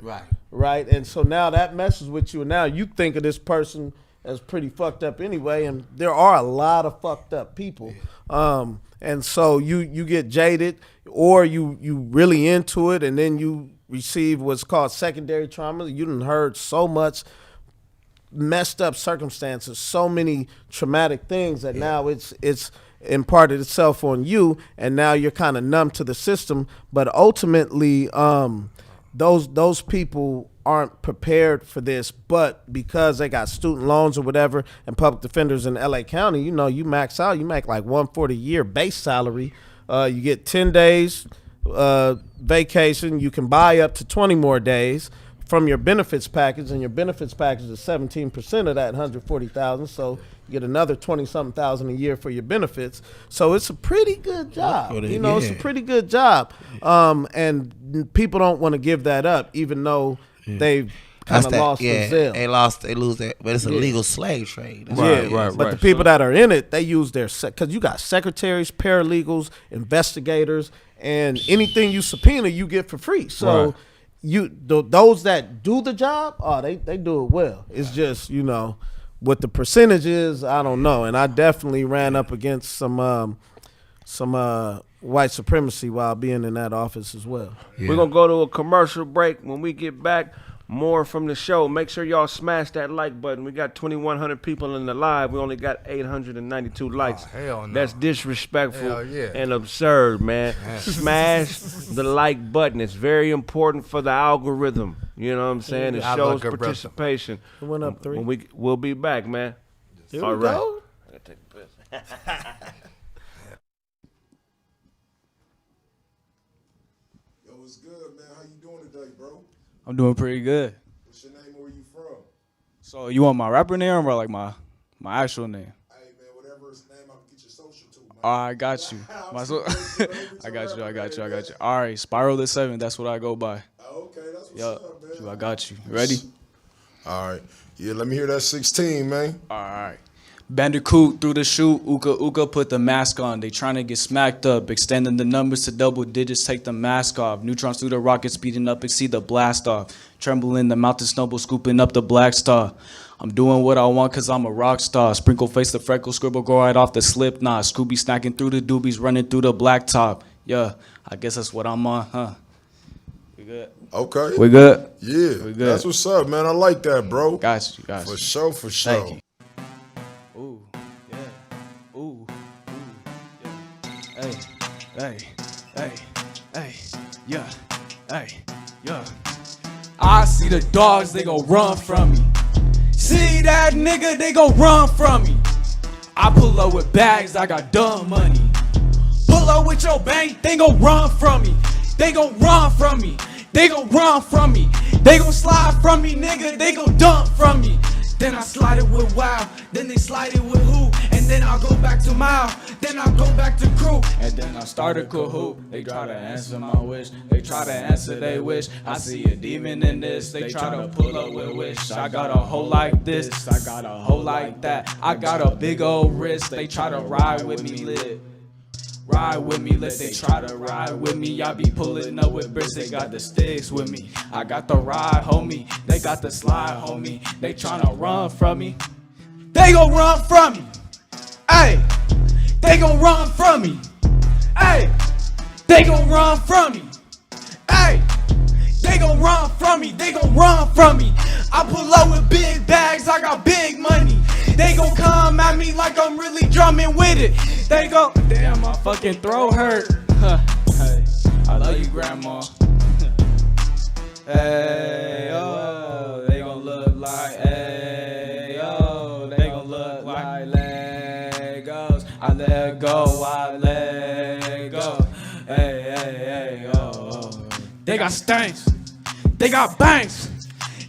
Right? And so now that messes with you. And now you think of this person as pretty fucked up anyway. And there are a lot of fucked up people. And so you get jaded, or you really into it, and then you receive what's called secondary trauma. You done heard so much messed up circumstances, so many traumatic things that now it's imparted itself on you, and now you're kind of numb to the system. But ultimately, those people aren't prepared for this, but because they got student loans or whatever, and public defenders in LA County, you know, you max out, you make like $140 a year base salary. You get 10 days vacation. You can buy up to 20 more days from your benefits package, and your benefits package is 17% of that $140,000. So you get another 20-something thousand a year for your benefits. So it's a pretty good job. You know, it's a pretty good job. And people don't want to give that up, even though they've kind of lost the zeal. They lose that, but it's a legal slave trade. Right. But the people that are in it, they use their, because you got secretaries, paralegals, investigators, and anything you subpoena, you get for free. So those that do the job, they do it well. It's just, you know, what the percentages, I don't know. And I definitely ran up against some white supremacy while being in that office as well. We're going to go to a commercial break. When we get back, more from the show. Make sure y'all smash that like button. We got 2,100 people in the live. We only got 892 likes. Oh, hell no. That's disrespectful and absurd, man. Smash the like button. It's very important for the algorithm. You know what I'm saying? It shows participation. It went up 3. We'll be back, man. Here we go. Yo, what's good, man? How you doing today, bro? I'm doing pretty good. What's your name and where you from? So you want my rapper name or like my actual name? Hey, man, whatever his name, I can get your social too, man. I got you. I got you. All right, Spiral the 7, that's what I go by. Okay, that's what's up, man. I got you. Ready? All right. Yeah, let me hear that 16, man. All right. Bandicoot through the shoot, Uka put the mask on. They trying to get smacked up, extending the numbers to double digits, take the mask off. Neutrons through the rocket, speeding up, exceed the blast off. Trembling the mountain snowball, scooping up the black star. I'm doing what I want cause I'm a rock star. Sprinkle face the freckle, scribble go right off the slip knot. Scooby snacking through the doobies, running through the blacktop. Yeah, I guess that's what I'm on, huh? We good? Okay. We good? Yeah, we good. That's what's up, man. I like that, bro. Got you. For sure. Thank you. Yeah. I see the dogs, they gon' run from me. See that nigga, they gon' run from me. I pull up with bags, I got dumb money. Pull up with your bank, they gon' run from me. They gon' run from me. They gon' run from me. They gon' slide from me, nigga. They gon' dump from me. Then I slide it with Wow. Then they slide it with Who. And then I'll go back to Mile. Then I'll go back to Crew. And then I start a Kahoot. They try to answer my wish. They try to answer they wish. I see a demon in this. They try to pull up with Wish. I got a hole like this. I got a hole like that. I got a big old wrist. They try to ride with me lit. Ride with me, let they try to ride with me. I be pulling up with bricks, they got the sticks with me. I got the ride, homie. They got the slide, homie. They tryna run from me. They gon' run from me. Hey, they gon' run from me. Hey, they gon' run from me. Hey, they gon' run from me. They gon' run from me. I pull up with big bags, I got big money. They gon' come at me like I'm really drumming with it. They go, damn, my fucking throat hurt. Hey, I love you, grandma. Hey, oh, they gon' look like, hey, oh, they gon' look like Legos. I let go, I let go. Hey, oh. They got stanks, they got bangs,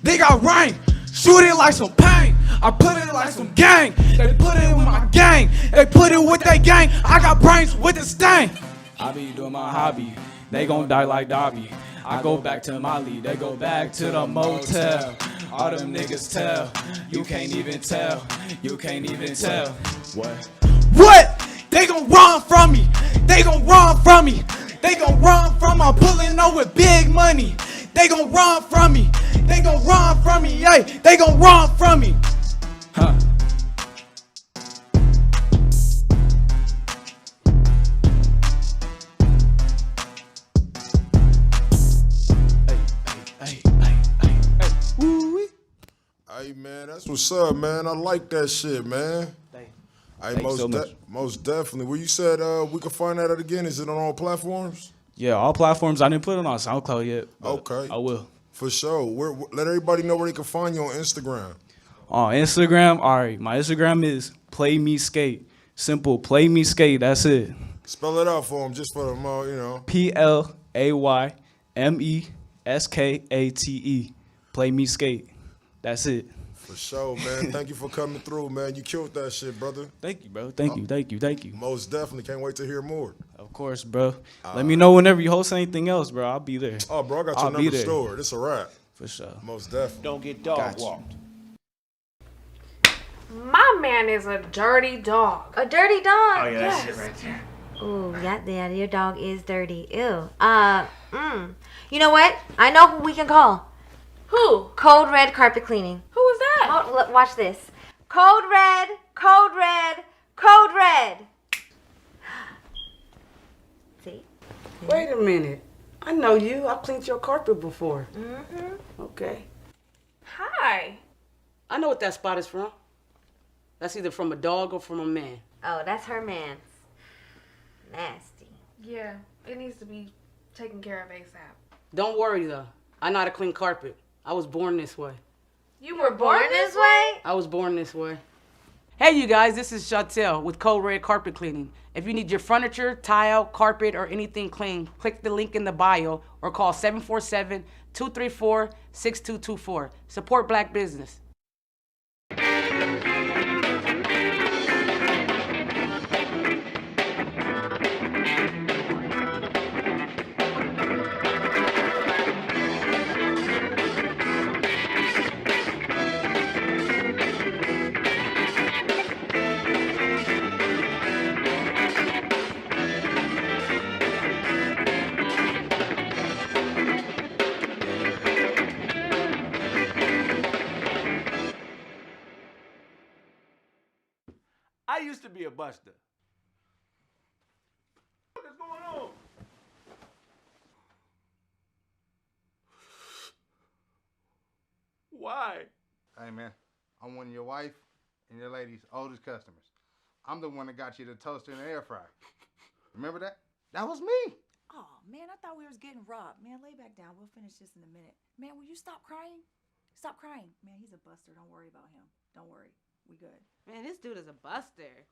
they got rank. Shoot it like some pain. I put it like some gang. They put it with my gang. They put it with their gang. I got brains with the stain. I be doing my hobby. They gon' die like Dobby. I go back to Molly. They go back to the motel. All them niggas tell. You can't even tell. You can't even tell. What? They gon' run from me. They gon' run from me. They gon' run from me. I'm pulling up with big money. They gon' run from me. They gon' run from me. Hey, they gon' run from me. Huh. Hey, man, that's what's up, man. I like that shit, man. Hey, Thank you so much. Most definitely. Well, you said we can find that out again. Is it on all platforms? Yeah, all platforms. I didn't put it on SoundCloud yet. Okay. I will. For sure. Let everybody know where they can find you on Instagram. On Instagram, all right. My Instagram is Play Me Skate. Simple, Play Me Skate. That's it. Spell it out for them, just for them, PLAYMESKATE. Play Me Skate. That's it. For sure, man. Thank you for coming through, man. You killed that shit, brother. Thank you, bro. Thank you. Most definitely. Can't wait to hear more. Of course, bro. Let me know whenever you host anything else, bro. I'll be there. Oh, bro, I got your number stored. It's a wrap. For sure. Most definitely. Don't get dog walked. My man is a dirty dog. A dirty dog? Oh, yeah, that's it right there. Ooh, yeah, your dog is dirty. Ew. You know what? I know who we can call. Who? Code Red Carpet Cleaning. Who is that? Oh, look, watch this. Code Red, Code Red, Code Red. See? Wait a minute. I know you. I've cleaned your carpet before. Mm-hmm. Okay. Hi. I know what that spot is from. That's either from a dog or from a man. Oh, that's her man's. Nasty. Yeah, it needs to be taken care of ASAP. Don't worry, though. I know how to clean carpet. I was born this way. You were born this way? I was born this way. Hey, you guys, this is Chantel with Code Red Carpet Cleaning. If you need your furniture, tile, carpet, or anything clean, click the link in the bio or call 747-234-6224. Support black business. I used to be a buster. What is going on? Why? Hey, man, I'm one of your wife and your lady's oldest customers. I'm the one that got you the toaster and the air fryer. Remember that? That was me. Oh, man, I thought we was getting robbed. Man, lay back down. We'll finish this in a minute. Man, will you stop crying? Stop crying. Man, he's a buster. Don't worry about him. Don't worry. We good. Man, this dude is a buster.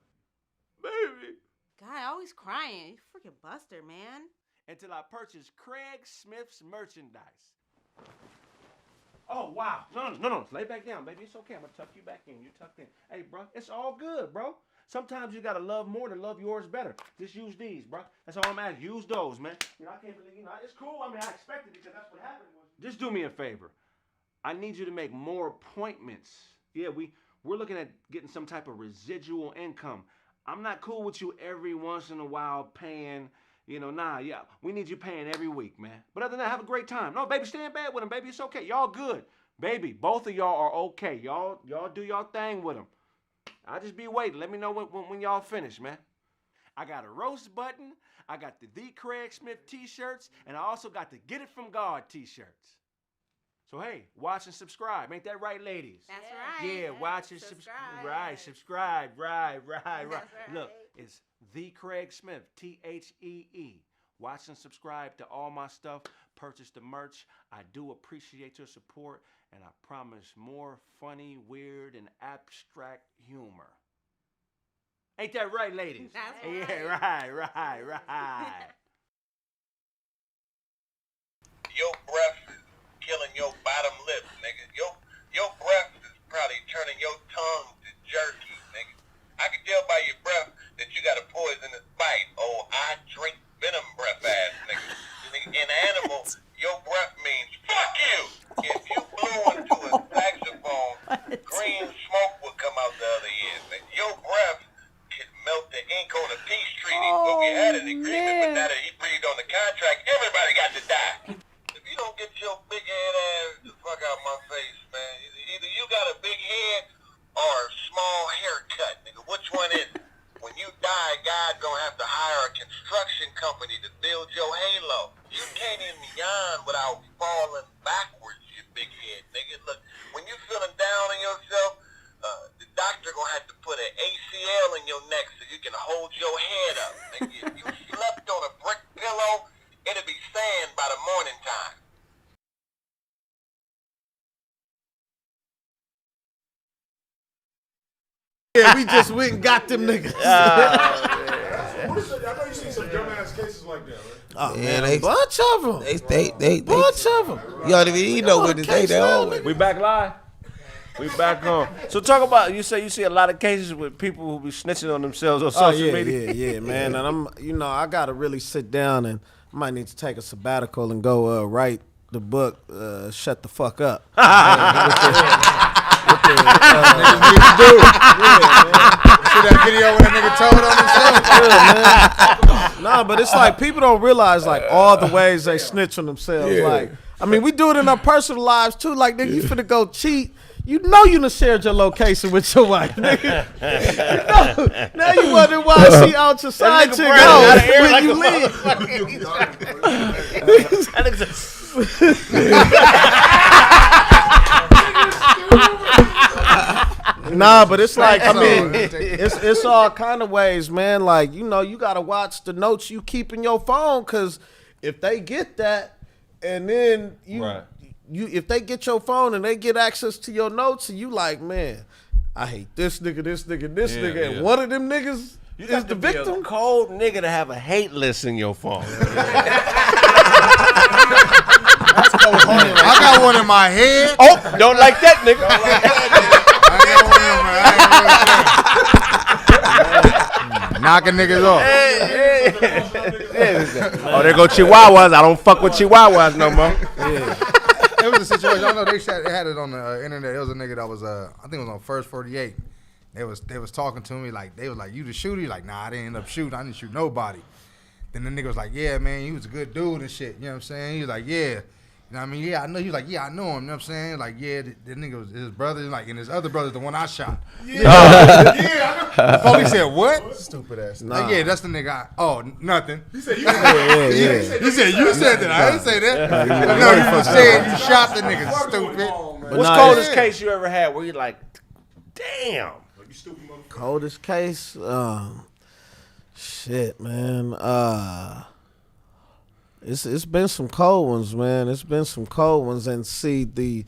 Baby. God, always crying. You freaking buster, man. Until I purchased Kraig Smith's merchandise. Oh, wow. No. Lay back down, baby. It's okay. I'm going to tuck you back in. You tucked in. Hey, bro, it's all good, bro. Sometimes you got to love more to love yours better. Just use these, bro. That's all I'm asking. Use those, man. I can't believe, it's cool. I mean, I expected it because that's what happened. Just do me a favor. I need you to make more appointments. Yeah, we're looking at getting some type of residual income. I'm not cool with you every once in a while paying, we need you paying every week, man. But other than that, have a great time. No, baby, stay in bed with him, baby. It's okay. Y'all good. Baby, both of y'all are okay. Y'all do y'all thing with him. I'll just be waiting. Let me know when y'all finish, man. I got a roast button. I got the TheeKraigSmith t-shirts. And I also got the Get It From God t-shirts. So, hey, watch and subscribe. Ain't that right, ladies? That's right. Yeah, watch and subscribe. Right, subscribe. Right. Look, it's TheeKraigSmith, T-H-E-E. Watch and subscribe to all my stuff. Purchase the merch. I do appreciate your support. And I promise more funny, weird, and abstract humor. Ain't that right, ladies? That's right. Yeah, right. Your breath is killing your bottom lip, nigga. Your breath is probably turning your tongue to jerky, nigga. I can tell by your breath that you got a poisonous bite. Oh, I drink venom breath ass, nigga. In animals, your breath means fuck you. If you blew into a saxophone, green smoke would come out the other end. Your breath could melt the ink on a peace treaty, but we had an agreement, but now that he breathed on the contract, everybody got to die. If you don't get your big head ass the fuck out my face, man, either you got a big head or a small haircut, nigga. Which one is it? When you die, God gonna have to hire a construction company to build your halo. You can't even yawn without falling backwards, you big head, nigga. Look, when you feeling down on yourself, the doctor gonna have to put an ACL in in your neck so you can hold your head up. Nigga, if you slept on a brick pillow, it'll be sand by the morning time. Yeah, we just went and got them niggas. I know you seen some dumbass cases like that, right? Oh Yeah, man, they- a bunch of them. They bunch of them. You don't even know what they always. We back live. We back on. So talk about, you say you see a lot of cases with people who be snitching on themselves on social media. Yeah, man. And I gotta really sit down and I might need to take a sabbatical and go write the book. Shut the fuck up. See that video when a nigga told on himself? Nah, but it's like people don't realize like all the ways they snitch on themselves. Yeah. Like, I mean, we do it in our personal lives too. Like, nigga, you finna go cheat. You know you done shared your location with your wife, nigga. You know, now you wonder why she out your side chick when you leave. Nah, but it's like, I mean, it's all kind of ways, man. Like, you know, you gotta watch the notes you keep in your phone, cause if they get that, and then if they get your phone and they get access to your notes, and you like, man, I hate this nigga, and one of them niggas is the victim. A cold nigga to have a hate list in your phone. I got one in my head. Oh, don't like that nigga. Knocking niggas off. Oh, there go Chihuahuas. I don't fuck with Chihuahuas no more. It was a situation. I know they had it on the internet. It was a nigga that was I think it was on First 48. They was talking to me like, they was like, you the shooter? Like, nah, I didn't end up shooting. I didn't shoot nobody. Then the nigga was like, yeah, man, he was a good dude and shit. You know what I'm saying? He was like, yeah. You know what I mean? Yeah, I know. He was like, yeah, I know him. You know what I'm saying? Like, yeah, the nigga was his brother, like, and his other brother's the one I shot. Yeah. The police said, what? Stupid ass. Nah. Like, yeah, that's the nigga. Nothing. He said, He said, you said that. I didn't say that. No, you said you shot the nigga, stupid. What's the coldest case you ever had where you like, damn? Coldest case? Shit, man. It's been some cold ones, man. It's been some cold ones. And see, the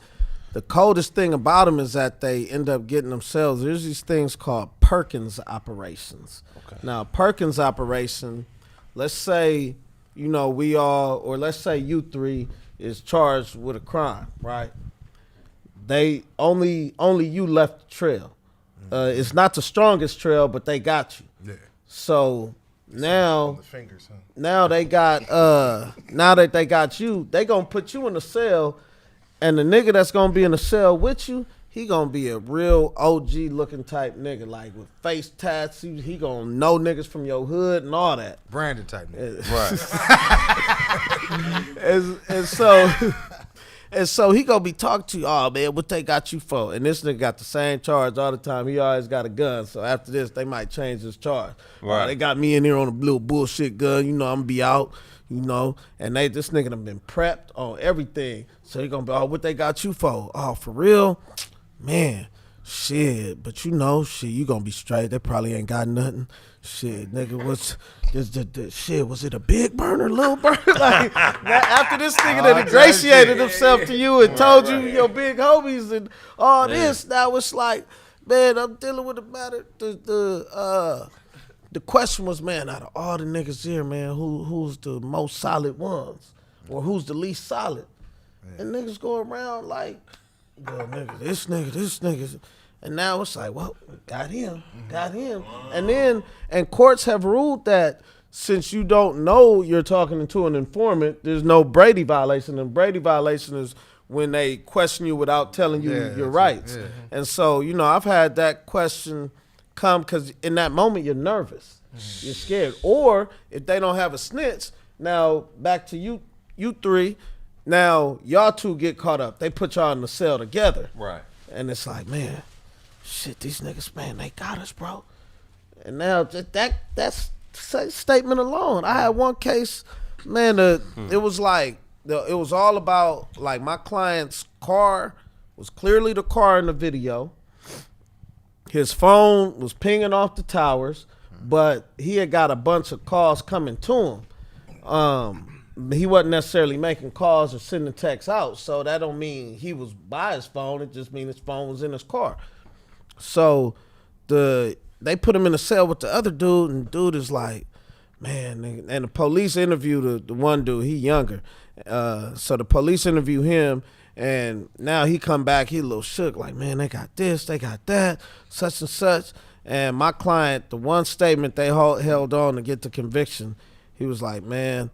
coldest thing about them is that they end up getting themselves. There's these things called Perkins operations. Okay. Now, Perkins operation, let's say, you know, or let's say you three is charged with a crime, right? They only you left the trail. It's not the strongest trail, but they got you. Yeah. So now, now they got now that they got you, they gonna put you in a cell, and the nigga that's gonna be in the cell with you, he gonna be a real OG looking type nigga, like with face tattoos. He gonna know niggas from your hood and all that. Brandon type nigga. Right. and so he gonna be talking to you, oh man, what they got you for? And this nigga got the same charge all the time. He always got a gun. So after this, they might change his charge. Right. They got me in here on a little bullshit gun. You know, I'm gonna be out. You know, and this nigga done been prepped on everything. So he gonna be, oh, what they got you for? Oh, for real? Man, shit. But you know, shit, you gonna be straight. They probably ain't got nothing. Shit, nigga, what's shit? Was it a big burner, little burner? Like, after this nigga that ingratiated himself to you and told you your big homies and all this, now it's like, man, I'm dealing with the matter. The question was, man, out of all the niggas here, man, who's the most solid ones, or who's the least solid? And niggas go around like, well, nigga, this nigga. And now it's like, well, got him. And courts have ruled that since you don't know you're talking to an informant, there's no Brady violation. And Brady violation is when they question you without telling you your rights. Yeah. And so, you know, I've had that question come because in that moment you're nervous. You're scared. Or if they don't have a snitch, now back to you three, now y'all two get caught up. They put y'all in the cell together. Right. And it's like, man, shit, these niggas, man, they got us, bro. And now that's statement alone. I had one case, man, it was like, it was all about, like, my client's car was clearly the car in the video. his phone was pinging off the towers, but he had got a bunch of calls coming to him. He wasn't necessarily making calls or sending texts out, so that don't mean he was by his phone. It just means his phone was in his car. So they put him in a cell with the other dude, and dude is like, man, and the police interviewed the one dude. He younger, so the police interview him, and now he come back. He a little shook, like, man, they got this, they got that, such and such. And my client, the one statement they held on to get the conviction, he was like, man,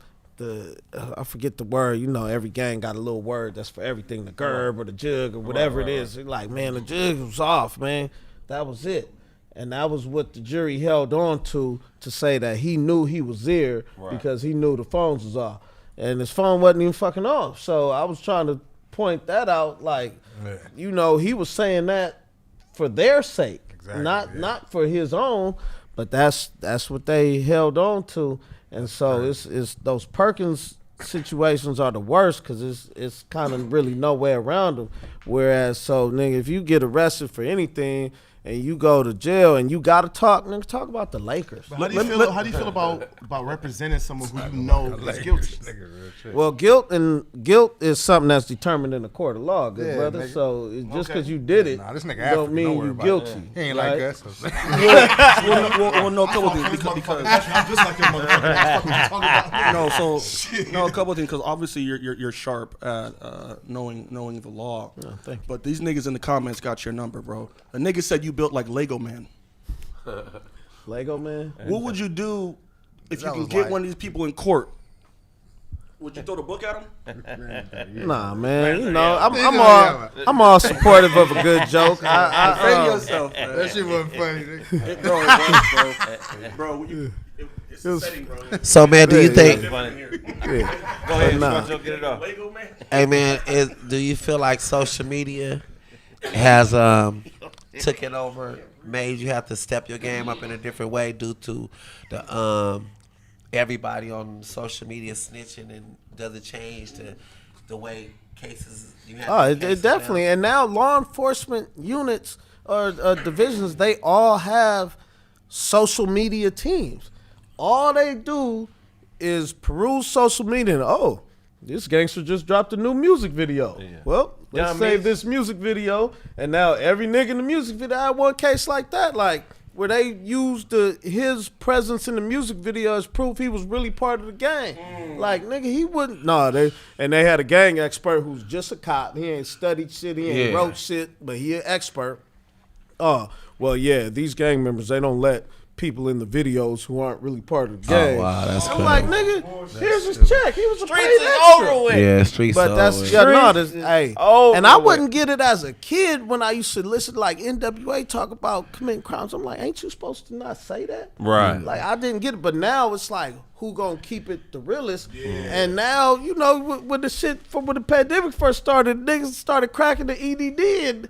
I forget the word. You know, every gang got a little word that's for everything, the gerb or the jug or whatever it is. He's like, man, the jug was off, man. That was it. And that was what the jury held on to say that he knew he was there because he knew the phones was off. And his phone wasn't even fucking off. So I was trying to point that out, like, you know, he was saying that for their sake, not for his own, but that's what they held on to. And so it's those Perkins situations are the worst because it's kind of really no way around them. Whereas, so nigga, if you get arrested for anything and you go to jail and you gotta talk, nigga, talk about the Lakers. How do you feel about representing someone who you know is guilty? Well, guilt is something that's determined in the court of law, good brother. Nigga. So just because you did it, this nigga don't mean you guilty. He ain't like us. well, no, a couple things because I'm just like your motherfucker. No, a couple things because obviously you're sharp at knowing the law. Oh, thank you. But these niggas in the comments got your number, bro. A nigga said you built like Lego Man. Lego Man? What would you do if you can get one of these people in court? Would you throw the book at him? Nah, man. You know, I'm all supportive of a good joke. Defend yourself, man. That shit wasn't funny, nigga. Bro, it was, bro. It's a setting, bro. So, man, do you think? Go ahead, get it off. Lego Man. Hey, man, do you feel like social media has took it over, made you have to step your game up in a different way due to the everybody on social media snitching, and does it change the way cases you have? It definitely. And now law enforcement units or divisions, they all have social media teams. All they do is peruse social media and, this gangster just dropped a new music video. Yeah. Well, let's save this music video. And now every nigga in the music video had one case like that, like where they used his presence in the music video as proof he was really part of the gang. Like, nigga, he wouldn't. No, they had a gang expert who's just a cop. He ain't studied shit. He ain't wrote shit, but he an expert. Well, yeah, these gang members, they don't let people in the videos who aren't really part of the gang. Oh, wow, that's I'm cool. like, nigga, here's his check. He was a paid Streets is extra. over with. Yeah, streets But are that's over. hey. over And I with. wouldn't get it as a kid when I used to listen to like NWA talk about committing crimes. I'm like, ain't you supposed to not say that? Right. Like, I didn't get it, but now it's like, who gonna keep it the realest? Yeah. And now, you know, when the shit when the pandemic first started, niggas started cracking the EDD, and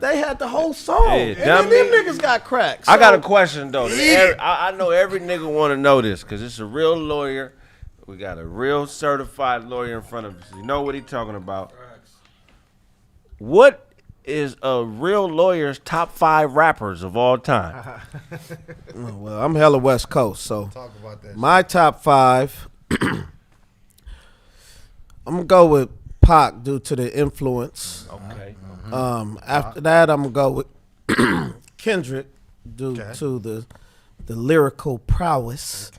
they had the whole song. And then them niggas got cracked. So, I got a question though. I know every nigga want to know this because it's a real lawyer. We got a real certified lawyer in front of us. You know what he talking about. What is a real lawyer's top 5 rappers of all time? Well, I'm hella West Coast, so Talk about that my top 5. I'm gonna go with Pac due to the influence. Okay. After that, I'm gonna go with Kendrick due to the lyrical prowess.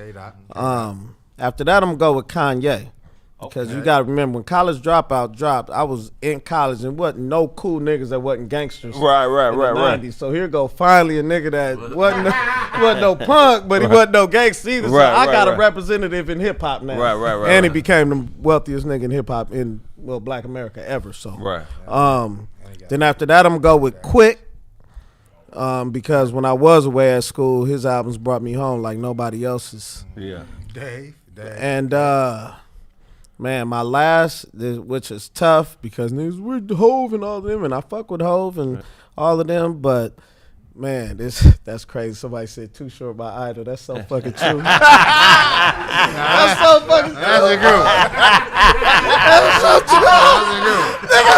After that, I'm gonna go with Kanye. Because you gotta remember, when College Dropout dropped, I was in college and wasn't no cool niggas that wasn't gangsters. Right. In the 90s. So here go finally a nigga that wasn't no punk, but he wasn't no gangster either. So I got a representative in hip hop now. Right. And he became the wealthiest nigga in hip hop in Black America ever. So then after that, I'm gonna go with Quick. Because when I was away at school, his albums brought me home like nobody else's. Yeah. Dave. And man, my last, which is tough because niggas, we're Hove and all of them, and I fuck with Hove and all of them, but man, that's crazy. Somebody said Too Short by Idol. That's so fucking true. That's so fucking true. That's a good one. That's so true. That's a good one. Nigga,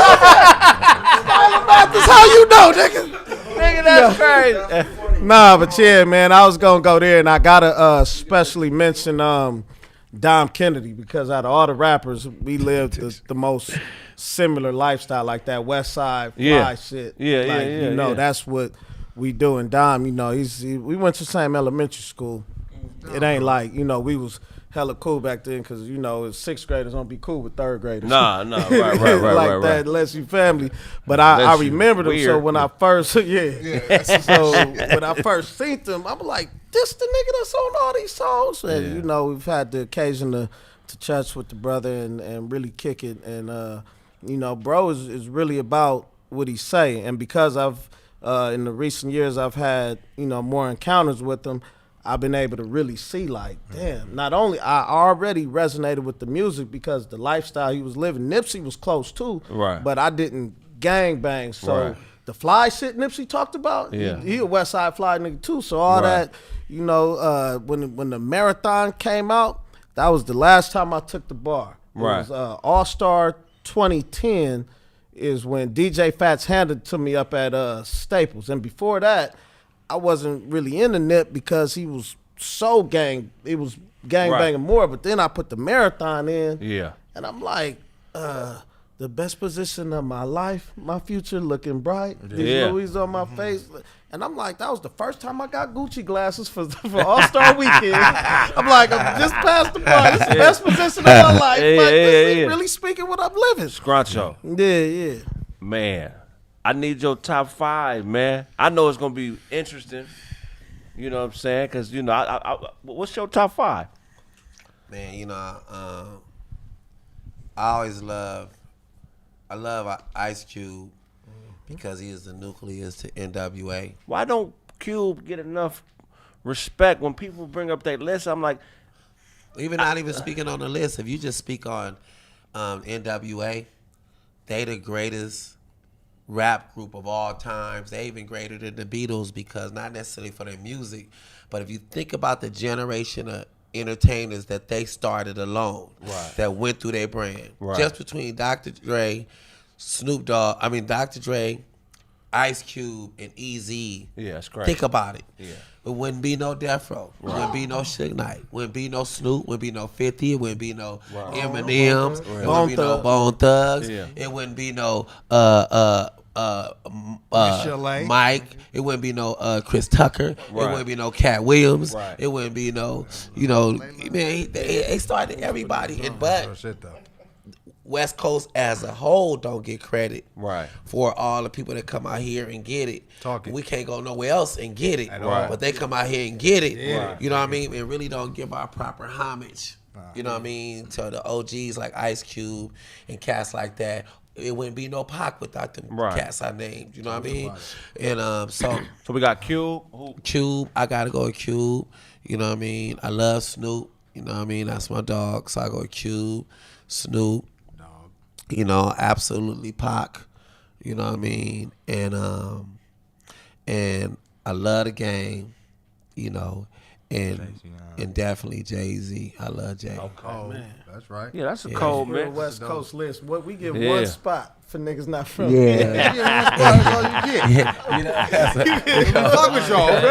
all about this. How you know, nigga? Nigga, That's crazy. Nah, but yeah, man, I was gonna go there, and I gotta especially mention Dom Kennedy, because out of all the rappers, we lived the most similar lifestyle, like that West Side fly shit. Yeah, that's what we do. And Dom, we went to the same elementary school. It ain't like, we was hella cool back then, because, sixth graders don't be cool with third graders. Nah, right. Like right. that, unless you family. But I remember them, so when I first, so when I first seen them, I'm like, this the nigga that's on all these songs. And, we've had the occasion to church with the brother and really kick it. And, bro is really about what he say. And because I've, in the recent years, I've had, more encounters with him, I've been able to really see, like, damn, not only I already resonated with the music because the lifestyle he was living, Nipsey was close too, right? But I didn't gang bang. So the fly shit Nipsey talked about, he a West Side fly nigga too. So all that, when the marathon came out, that was the last time I took the bar. It was All-Star 2010 is when DJ Fats handed it to me up at Staples. And before that, I wasn't really in the Nip because he was so gang banging more. But then I put the marathon in. Yeah. And I'm like, the best position of my life, my future looking bright. These Louis on my face. And I'm like, that was the first time I got Gucci glasses for All-Star Weekend. I'm like, I'm just past the bar. This is the best position of my life. This is really speaking what I'm living. Scruncho. Yeah. Man, I need your top 5, man. I know it's going to be interesting. You know what I'm saying? Because, what's your top 5? Man, I always love Ice Cube because he is the nucleus to NWA. Why don't Cube get enough respect when people bring up their list? I'm like, not even speaking on the list. If you just speak on NWA, they the greatest rap group of all times. They even greater than the Beatles, because not necessarily for their music, but if you think about the generation of entertainers that they started alone, that went through their brand, just between Dr. Dre, Dr. Dre, Ice Cube, and Eazy. Yeah, that's great. Think about it. Yeah. It wouldn't be no Death Row. It wouldn't be no Suge Knight. Wouldn't be no Snoop. Wouldn't be no 50. It wouldn't be no Eminems. It wouldn't be no Bone Thugs. Yeah. It wouldn't be no Mike. It wouldn't be no Chris Tucker. It wouldn't be no Cat Williams. It wouldn't be no, man, they started everybody. But West Coast as a whole don't get credit for all the people that come out here and get it. We can't go nowhere else and get it. But they come out here and get it. You know what I mean? And really don't give our proper homage. You know what I mean? To the OGs like Ice Cube and cats like that. It wouldn't be no Pac without them cats I named. You know what I mean? And so we got Cube. Cube, I gotta go with Cube. You know what I mean? I love Snoop. You know what I mean? That's my dog. So I go with Cube, Snoop. Absolutely Pac. You know what I mean? And I love the game. And definitely Jay-Z. I love Jay. Man. That's right. Yeah, that's a cold man. West Coast list. What we give one spot for niggas not from here. Fuck with y'all.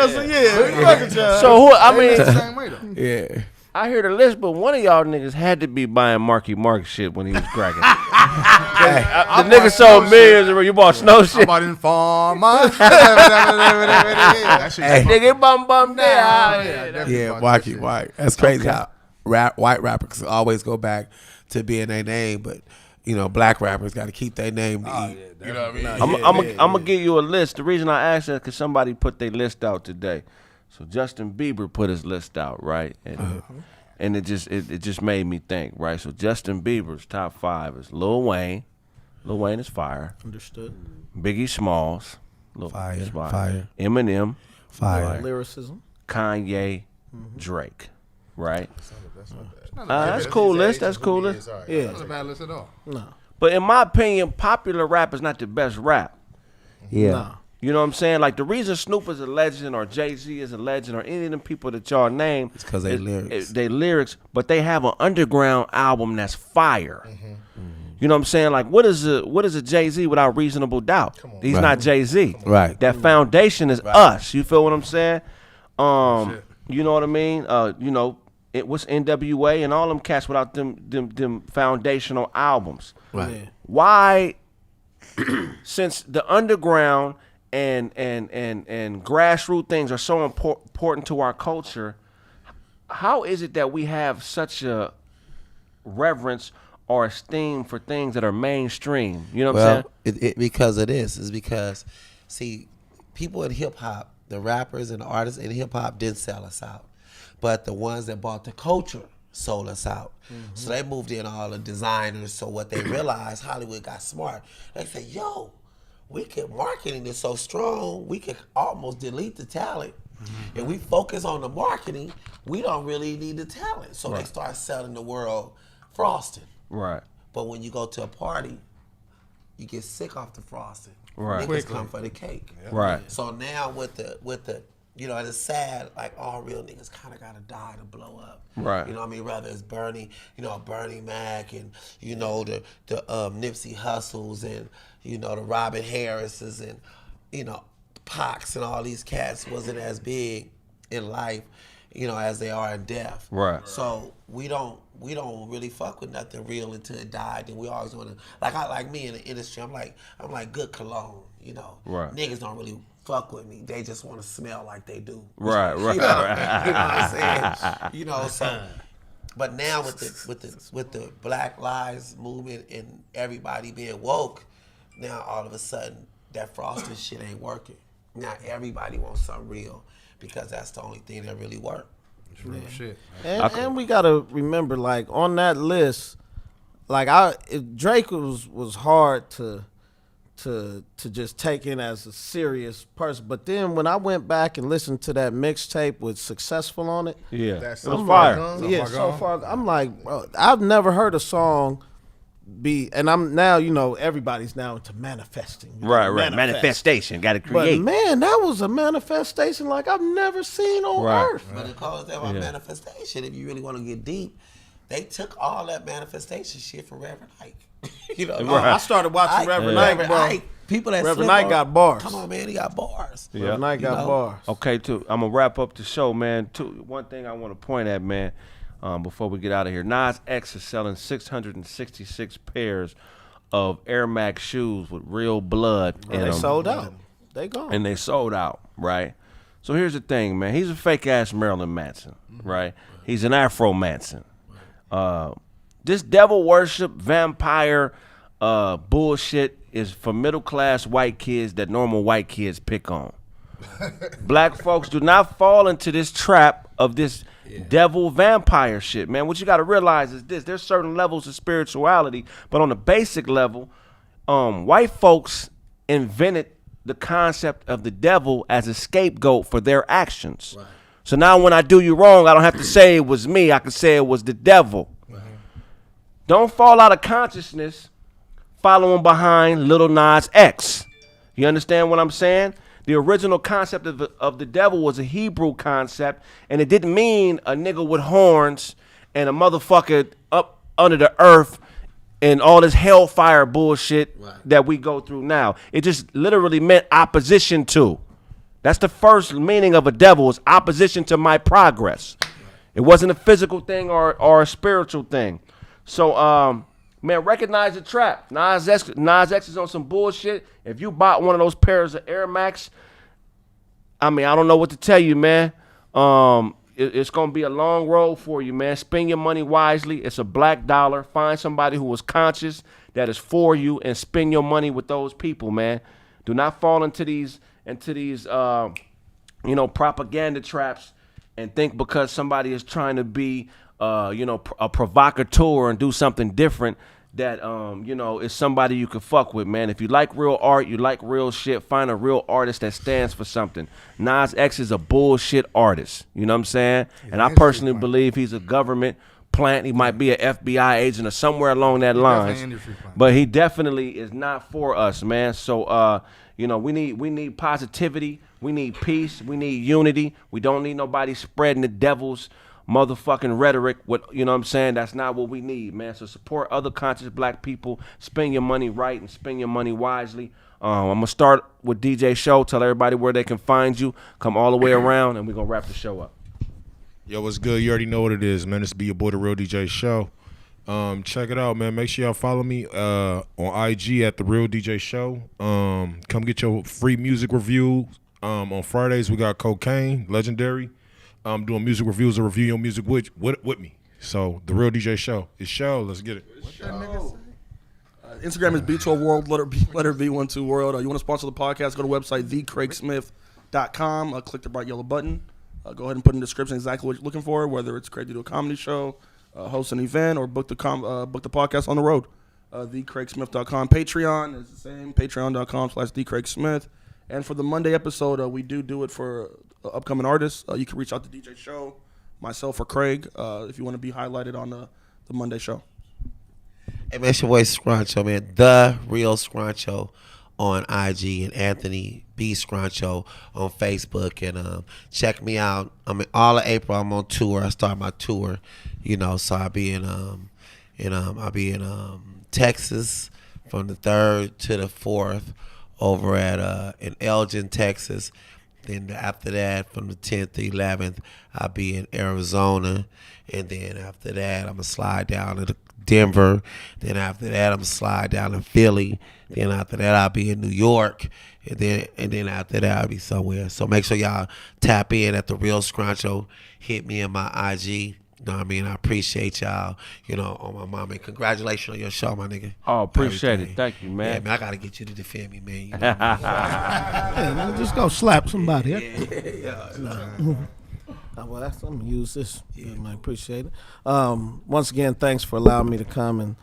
So who? I mean, I hear the list, but one of y'all niggas had to be buying Marky Mark shit when he was cracking. The nigga sold millions. You bought Snow shit. I bought in farm. Nigga bum there. Yeah, Marky Mark. That's crazy how white rappers always go back to being their name, but black rappers got to keep their name to eat. You know what I mean? I'm gonna give you a list. The reason I asked that is because somebody put their list out today. So Justin Bieber put his list out, right? And it just made me think, right? So Justin Bieber's top 5 is Lil Wayne. Lil Wayne is fire. Understood. Biggie Smalls. Fire. Eminem. Fire. Lyricism. Kanye. Drake. Right? That's cool list. That's cool list. Yeah. That's not a bad list at all. No. But in my opinion, popular rap is not the best rap. Yeah. No. You know what I'm saying? Like, the reason Snoop is a legend or Jay-Z is a legend or any of them people that y'all name, it's because they lyrics. They lyrics, but they have an underground album that's fire. You know what I'm saying? Like, what is a Jay-Z without reasonable doubt? He's Right. not Jay-Z. Right. That foundation is us. You feel what I'm saying? You know what I mean? You know, it was NWA and all them cats without them foundational albums. Right. Yeah. Why, since the underground and grassroots things are so important to our culture, how is it that we have such a reverence or esteem for things that are mainstream? You know what I'm saying? Because it is. It's because, see, people in hip hop, the rappers and the artists in hip hop didn't sell us out, but the ones that bought the culture sold us out. So they moved in all the designers. So what they realized, Hollywood got smart. They said, yo, marketing is so strong, we can almost delete the talent. If we focus on the marketing, we don't really need the talent. So they start selling the world frosting. Right. But when you go to a party, you get sick off the frosting. Right. Niggas come for the cake. Right. So now with the you know, and it's sad, like all real niggas kind of gotta die to blow up. Right. You know what I mean? Whether it's Bernie Mac and, you know, the Nipsey Hussles and, you know, the Robin Harrises and, you know, Pox and all these cats wasn't as big in life, you know, as they are in death. Right. So we don't really fuck with nothing real until it died. And we always want to, like me in the industry, I'm like good cologne, you know. Right. Niggas don't really fuck with me. They just want to smell like they do. Right. You know, you know what I'm saying? You know, so. But now with the Black Lives movement and everybody being woke, now all of a sudden that frosted shit ain't working. Now everybody wants something real because that's the only thing that really works. It's real shit. And we gotta remember, like on that list, like Drake was hard to just take in as a serious person. But then when I went back and listened to that mixtape with Successful on it, it was fire. So far. I'm like, bro, I've never heard a song and I'm now, you know, everybody's now into manifesting. Right. Manifestation. Got to create. But man, that was a manifestation like I've never seen on earth. But it calls that about manifestation. If you really want to get deep, they took all that manifestation shit from Reverend Ike. You know, I started watching Reverend Ike, bro. Ike, people that Reverend Ike got bars. Come on, man, he got bars. Yeah. Reverend Ike got bars. Okay, too. I'm gonna wrap up the show, man. One thing I want to point at, man, before we get out of here, Nas X is selling 666 pairs of Air Max shoes with real blood in them. They sold out. They gone. And they sold out, right? So here's the thing, man. He's a fake ass Marilyn Manson, right? He's an Afro Manson. This devil worship, vampire bullshit is for middle class white kids that normal white kids pick on. Black folks do not fall into this trap of this devil vampire shit, man. What you got to realize is this: there's certain levels of spirituality, but on the basic level, white folks invented the concept of the devil as a scapegoat for their actions. Right. So now when I do you wrong, I don't have to say it was me. I can say it was the devil. Right. Don't fall out of consciousness following behind Lil Nas X. You understand what I'm saying? The original concept of the devil was a Hebrew concept, and it didn't mean a nigga with horns and a motherfucker up under the earth and all this hellfire bullshit that we go through now. It just literally meant opposition to. That's the first meaning of a devil, is opposition to my progress. It wasn't a physical thing or a spiritual thing. So, man, recognize the trap. Nas X is on some bullshit. If you bought one of those pairs of Air Max, I mean, I don't know what to tell you, man. It's going to be a long road for you, man. Spend your money wisely. It's a black dollar. Find somebody who is conscious, that is for you, and spend your money with those people, man. Do not fall into these propaganda traps and think because somebody is trying to be, a provocateur and do something different that, is somebody you can fuck with, man. If you like real art, you like real shit, find a real artist that stands for something. Nas X is a bullshit artist. You know what I'm saying? And I personally believe he's a government plant. He might be an FBI agent or somewhere along that line. But he definitely is not for us, man. So, we need positivity. We need peace. We need unity. We don't need nobody spreading the devil's motherfucking rhetoric. You know what I'm saying? That's not what we need, man. So support other conscious black people. Spend your money right and spend your money wisely. I'm going to start with DJ Show. Tell everybody where they can find you. Come all the way around, and we're going to wrap the show up. Yo, what's good? You already know what it is, man. This be your boy, The Real DJ Show. Check it out, man. Make sure y'all follow me on IG at The Real DJ Show. Come get your free music review. On Fridays, we got Cocaine, Legendary. Doing music reviews or review your music with me. So, The Real DJ Show. It's show. Let's get it. What that nigga say? Instagram is B12World, letter B12 World. You want to sponsor the podcast, go to the website, TheeKraigSmith.com. Click the bright yellow button. Go ahead and put in the description exactly what you're looking for, whether it's Kraig to do a comedy show, host an event, or book the podcast on the road. TheeKraigSmith.com. Patreon is the same, patreon.com/TheeKraigSmith. And for the Monday episode, we do it for upcoming artists. You can reach out to DJ Show, myself, or Kraig if you want to be highlighted on the Monday show. Hey, man, it's your boy Scruncho, man. The Real Scruncho on IG and Anthony B. Scruncho on Facebook. And check me out. I'm in all of April. I'm on tour. I start my tour, so I'll be in Texas from the 3rd to the 4th over at in Elgin, Texas. Then after that, from the 10th to 11th, I'll be in Arizona. And then after that, I'm going to slide down to Denver. Then after that, I'm going to slide down to Philly. Then after that, I'll be in New York. And then after that, I'll be somewhere. So make sure y'all tap in at The Real Scruncho. Hit me in my IG. You know what I mean? I appreciate y'all, on my mama. And congratulations on your show, my nigga. Oh, appreciate it. Thank you, man. Yeah, man, I got to get you to defend me, man. Yeah, just go slap somebody. Yeah. Well, I'm going to use this. Yeah, I appreciate it. Once again, thanks for allowing me to come and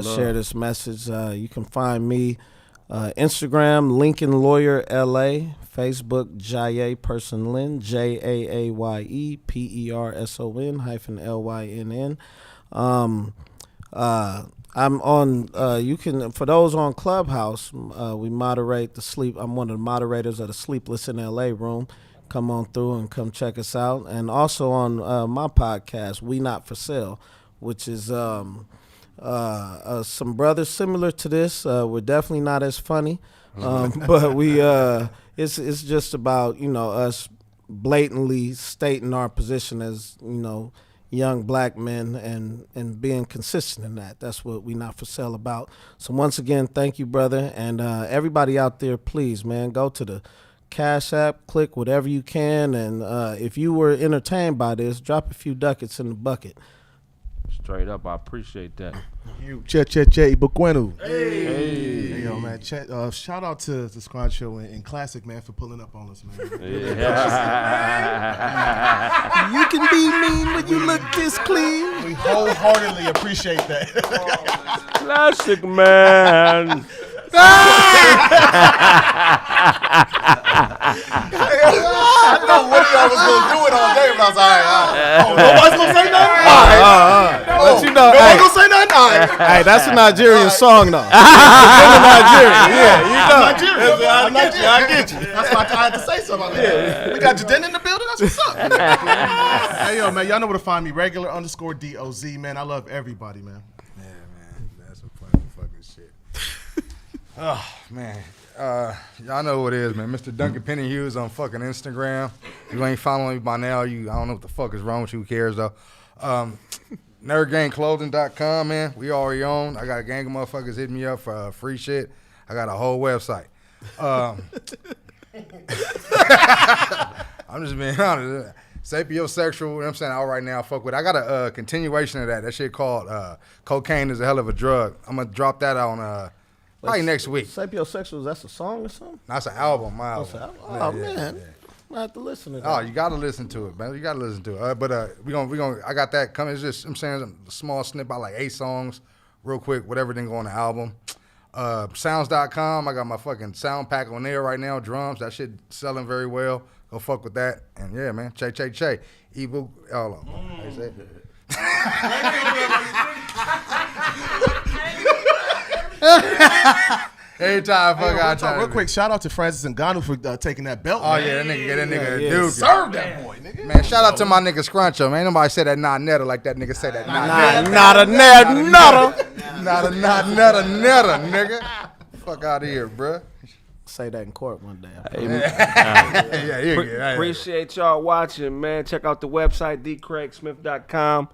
share this message. You can find me Instagram, Lincoln Lawyer LA, Facebook, Jaye Person Lynn, JAAYEPERSON-LYNN. I'm on, you can, for those on Clubhouse, we moderate the sleep. I'm one of the moderators of the Sleepless in LA room. Come on through and come check us out. And also on my podcast, We Not For Sale, which is some brothers similar to this. We're definitely not as funny, but we it's just about us blatantly stating our position as young black men and being consistent in that. That's what We Not For Sale about. So once again, thank you, brother, and everybody out there, please, man, go to the Cash App, click whatever you can, and if you were entertained by this, drop a few ducats in the bucket. Straight up, I appreciate that. You Che Ibukwenu. Hey, yo, man. Shout out to Scruncho and Classic, man, for pulling up on us, man. Yeah. You can be mean when you look this clean. We wholeheartedly appreciate that. Classic, man. I know one of y'all was going to do it all day, but I was all right. Oh, nobody's going to say nothing? All right. But nobody's going to say nothing? All right. Hey, that's a Nigerian song, though. In Nigeria. Yeah, I'm Nigerian. I get you. That's why I had to say something. We got Gardena in the building. That's what's up. Hey, yo, man, y'all know where to find me. Regular_DOZ, man. I love everybody, man. Yeah, man. That's some fucking shit. Oh, man. Y'all know what it is, man. Mr. Duncan Penny Hughes on fucking Instagram. If you ain't following me by now, I don't know what the fuck is wrong with you. Who cares, though? NerdGangClothing.com, man. We already own. I got a gang of motherfuckers hitting me up for free shit. I got a whole website. I'm just being honest. Sapiosexual, you know what I'm saying, out right now, fuck with it. I got a continuation of that. That shit called Cocaine is a Hell of a Drug. I'm going to drop that on probably next week. Sapiosexual, that's a song or something? That's an album, my album. Oh, man. I have to listen to that. Oh, you got to listen to it, man. You got to listen to it. But we gonna. I got that coming. It's just, I'm saying, a small snip about like 8 songs, real quick, whatever didn't go on the album. Sounds.com, I got my fucking sound pack on there right now, drums. That shit selling very well. Go fuck with that. And yeah, man, Che. Ebu, hold on. How you say it? Every time, fuck Hey, out. real quick, shout out to Francis Ngannou for taking that belt. Oh man. yeah, that nigga, dude. Serve that boy, nigga. Man, shout out to my nigga Scruncho, man. Ain't nobody said that not netter like that nigga said that Not a nutter. Not a nutter, nigga. Fuck out of here, bruh. Say that in court one day. Yeah, you get it. Appreciate y'all watching, man. Check out the website, TheeKraigSmith.com.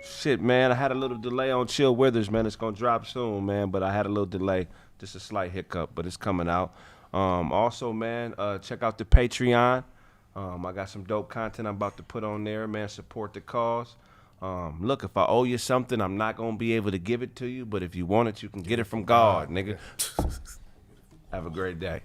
Shit, man, I had a little delay on Chill Withers, man. It's gonna drop soon, man, but I had a little delay. Just a slight hiccup, but it's coming out. Also, man, check out the Patreon. I got some dope content I'm about to put on there, man. Support the cause. Look, if I owe you something, I'm not gonna be able to give it to you, but if you want it, you can get it from God, nigga. Have a great day.